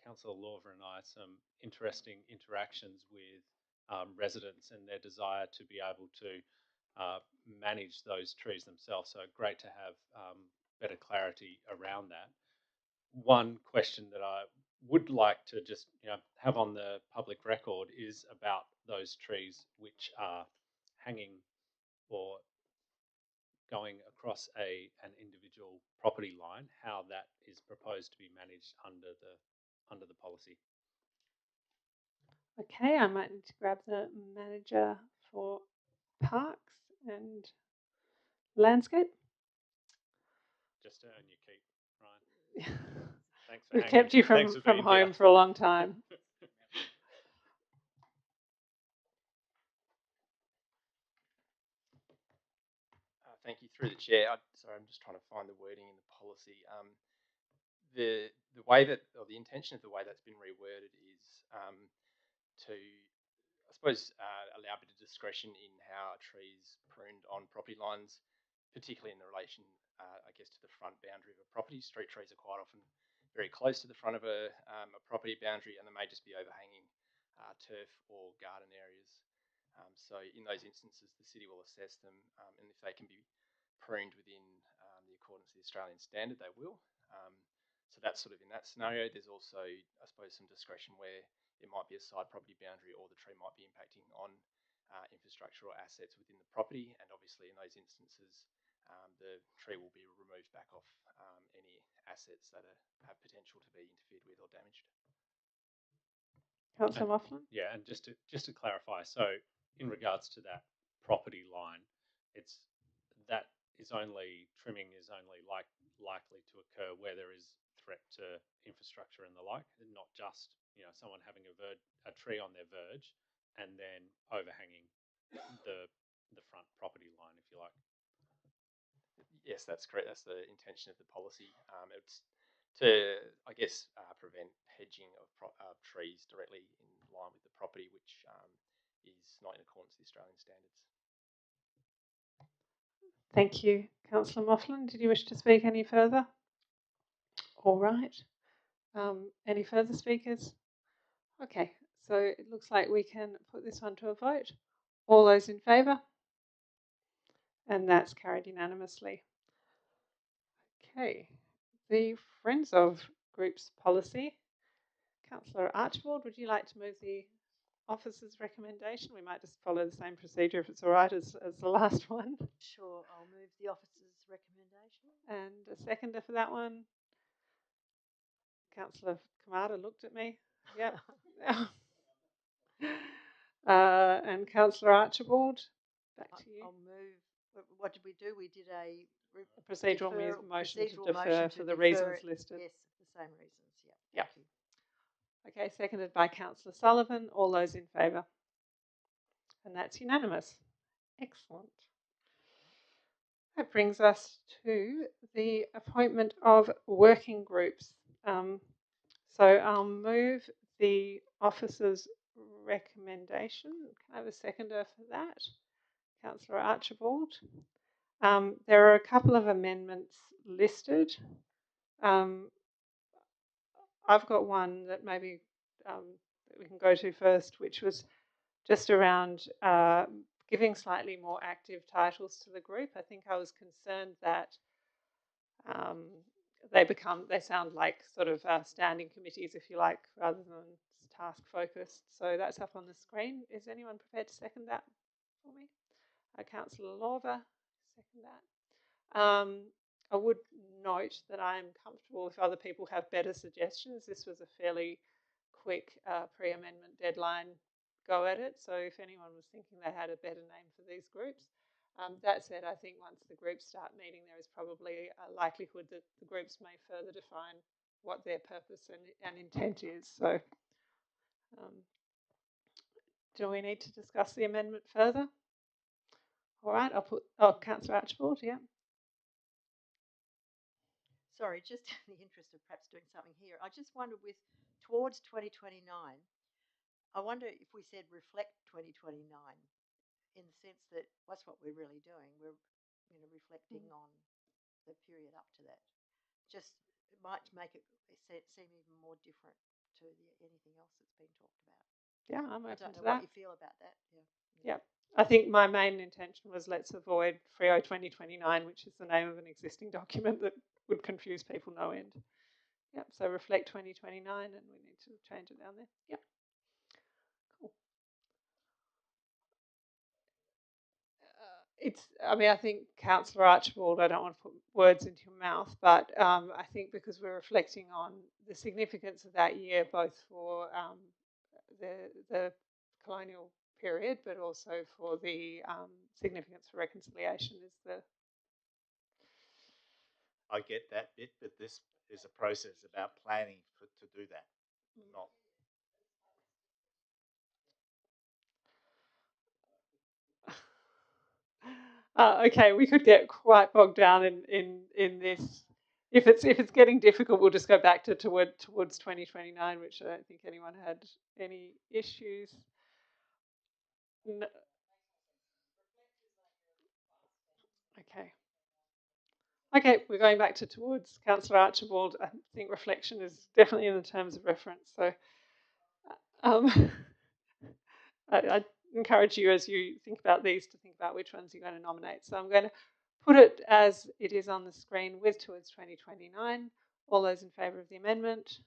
Councillor Lorver and I some interesting interactions with residents and their desire to be able to manage those trees themselves. So great to have better clarity around that. One question that I would like to just have on the public record is about those trees which are hanging or going across an individual property line, how that is proposed to be managed under the policy. Okay, I might need to grab the manager for parks and landscape. Just to earn your keep, Ryan. Thanks for We've kept you from home for a long time. Thank you. Through the chair. Sorry, I'm just trying to find the wording in the policy. The way that, or the intention of the way that's been reworded is to, I suppose, allow a bit of discretion in how a tree is pruned on property lines, particularly in relation, I guess, to the front boundary of a property. Street trees are quite often very close to the front of a property boundary, and they may just be overhanging turf or garden areas. So in those instances, the city will assess them, and if they can be pruned within the accordance of the Australian standard, they will. So that's sort of in that scenario. There's also, I suppose, some discretion where it might be a side property boundary or the tree might be impacting on infrastructure or assets within the property. And obviously in those instances, the tree will be removed back off any assets that have potential to be interfered with or damaged. Councillor Mofflin? Yeah, and just to clarify, so in regards to that property line, trimming is only likely to occur where there is threat to infrastructure and the like, and not just someone having a tree on their verge and then overhanging the front property line, if you like. Yes, that's correct. That's the intention of the policy. It's to, I guess, prevent hedging of trees directly in line with the property, which is not in accordance with the Australian standards. Thank you, Councillor Mofflin. Did you wish to speak any further? All right. Any further speakers? Okay, so it looks like we can put this one to a vote. All those in favour? And that's carried unanimously. Okay, the Friends of Groups policy. Councillor Archibald, would you like to move the officer's recommendation? We might just follow the same procedure if it's all right as the last one. Sure, I'll move the officer's recommendation. And a seconder for that one. Councillor Kamada looked at me. Yep. And Councillor Archibald, back to you. I'll move. What did we do? We did a procedural motion to defer for the reasons listed. Yes, the same reasons. Yeah. Okay, seconded by Councillor Sullivan. All those in favour? And that's unanimous. Excellent. That brings us to the appointment of working groups. So I'll move the officer's recommendation. Can I have a seconder for that? Councillor Archibald. There are a couple of amendments listed. I've got one that maybe that we can go to first, which was just around giving slightly more active titles to the group. I think I was concerned that they sound like sort of standing committees, if you like, rather than task focused. So that's up on the screen. Is anyone prepared to second that for me? Councillor Lorver, second that. I would note that I'm comfortable if other people have better suggestions. This was a fairly quick pre-amendment deadline go at it. So if anyone was thinking they had a better name for these groups. That said, I think once the groups start meeting, there is probably a likelihood that the groups may further define what their purpose and intent is. So do we need to discuss the amendment further? All right, I'll put, Councillor Archibald, yeah. Sorry, just in the interest of perhaps doing something here, I just wondered towards 2029, I wonder if we said reflect 2029 in the sense that that's what we're really doing. We're reflecting on the period up to that. Just it might make it seem even more different to anything else that's been talked about. Yeah, I'm I open don't to know what that. you feel about that. Yeah. Yep. I think my main intention was let's avoid FREO 2029, which is the name of an existing document that would confuse people no end. Yep, so reflect 2029, and we need to change it down there. Yep. Cool. I think Councillor Archibald, I don't want to put words into your mouth, but I think because we're reflecting on the significance of that year, both for the colonial period, but also for the significance for reconciliation is the... I get that bit, but this is a process about planning to do that, not... Okay, we could get quite bogged down in this. If it's getting difficult, we'll just go back to towards 2029, which I don't think anyone had any issues. No. Okay. Okay, we're going back to towards Councillor Archibald. I think reflection is definitely in the terms of reference. So I encourage you, as you think about these, to think about which ones you're going to nominate. So I'm going to put it as it is on the screen with towards 2029. All those in favour of the amendment?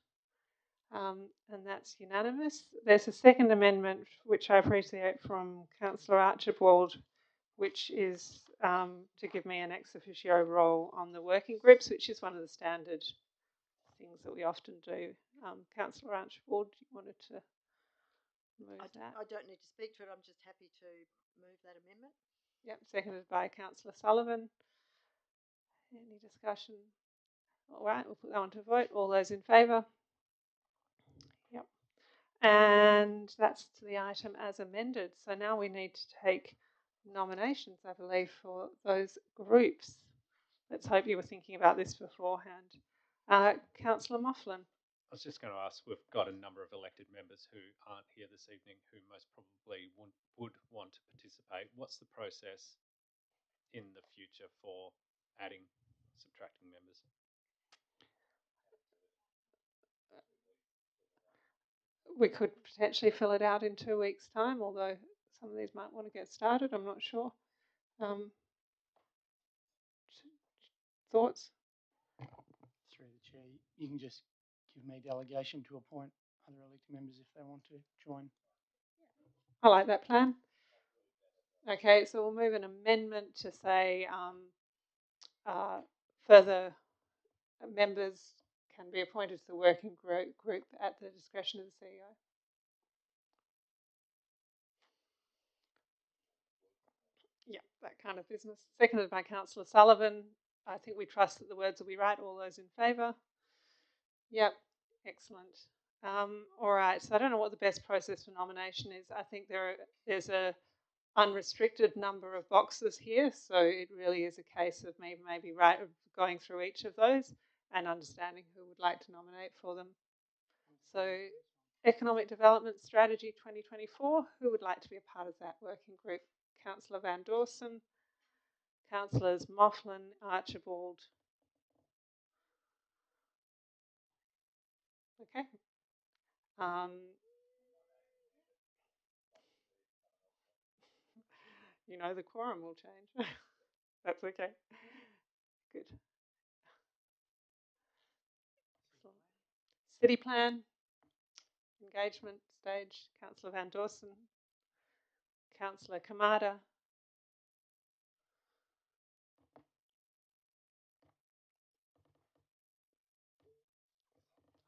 And that's unanimous. There's a second amendment, which I appreciate, from Councillor Archibald, which is to give me an ex officio role on the working groups, which is one of the standard things that we often do. Councillor Archibald, you wanted to move that? I don't need to speak to it. I'm just happy to move that amendment. Yep, seconded by Councillor Sullivan. Any discussion? All right, we'll put that one to vote. All those in favour? Yep. And that's to the item as amended. So now we need to take nominations, I believe, for those groups. Let's hope you were thinking about this beforehand. Councillor Moughlin. I was just going to ask, we've got a number of elected members who aren't here this evening who most probably would want to participate. What's the process in the future for adding, subtracting members? We could potentially fill it out in 2 weeks' time, although some of these might want to get started. I'm not sure. Thoughts? Through the chair, you can just give me delegation to appoint other elected members if they want to join. I like that plan. Okay, so we'll move an amendment to say further members can be appointed to the working group at the discretion of the CEO. Yeah, that kind of business. Seconded by Councillor Sullivan. I think we trust that the words will be right. All those in favour? Yep, excellent. All right, so I don't know what the best process for nomination is. I think there's a unrestricted number of boxes here, so it really is a case of me maybe going through each of those and understanding who would like to nominate for them. So, Economic Development Strategy 2024, who would like to be a part of that working group? Councillor Van Dawson, Councillors Moughlin, Archibald. Okay. You know the quorum will change. That's okay. Good. City Plan, engagement stage, Councillor Van Dawson, Councillor Kamada.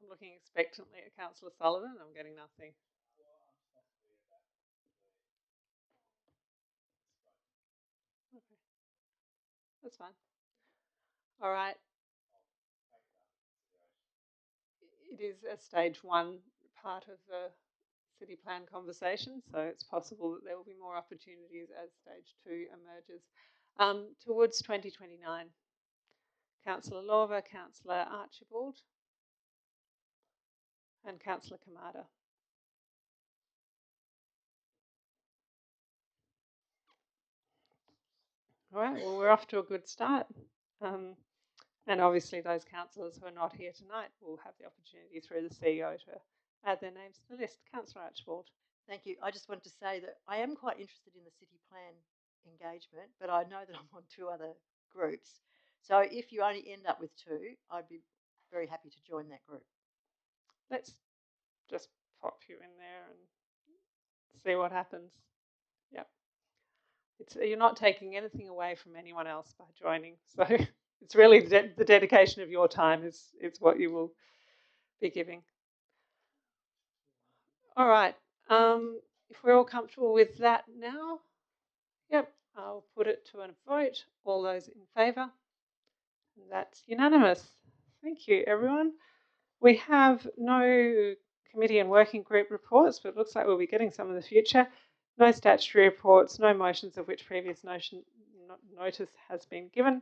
I'm looking expectantly at Councillor Sullivan. I'm getting nothing. Okay. That's fine. All right. It is a stage 1 part of the city plan conversation, so it's possible that there will be more opportunities as stage 2 emerges. Towards 2029, Councillor Lorver, Councillor Archibald, and Councillor Kamada. All right, well, we're off to a good start. And obviously those councillors who are not here tonight will have the opportunity through the CEO to add their names to the list. Councillor Archibald. Thank you. I just want to say that I am quite interested in the city plan engagement, but I know that I'm on 2 other groups. So if you only end up with 2, I'd be very happy to join that group. Let's just pop you in there and see what happens. Yep. You're not taking anything away from anyone else by joining. So it's really the dedication of your time is what you will be giving. All right. If we're all comfortable with that now, yep, I'll put it to a vote. All those in favour? That's unanimous. Thank you, everyone. We have no committee and working group reports, but it looks like we'll be getting some in the future. No statutory reports, no motions of which previous notice has been given.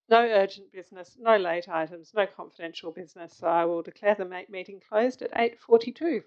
No urgent business, no late items, no confidential business. So I will declare the meeting closed at 8:42.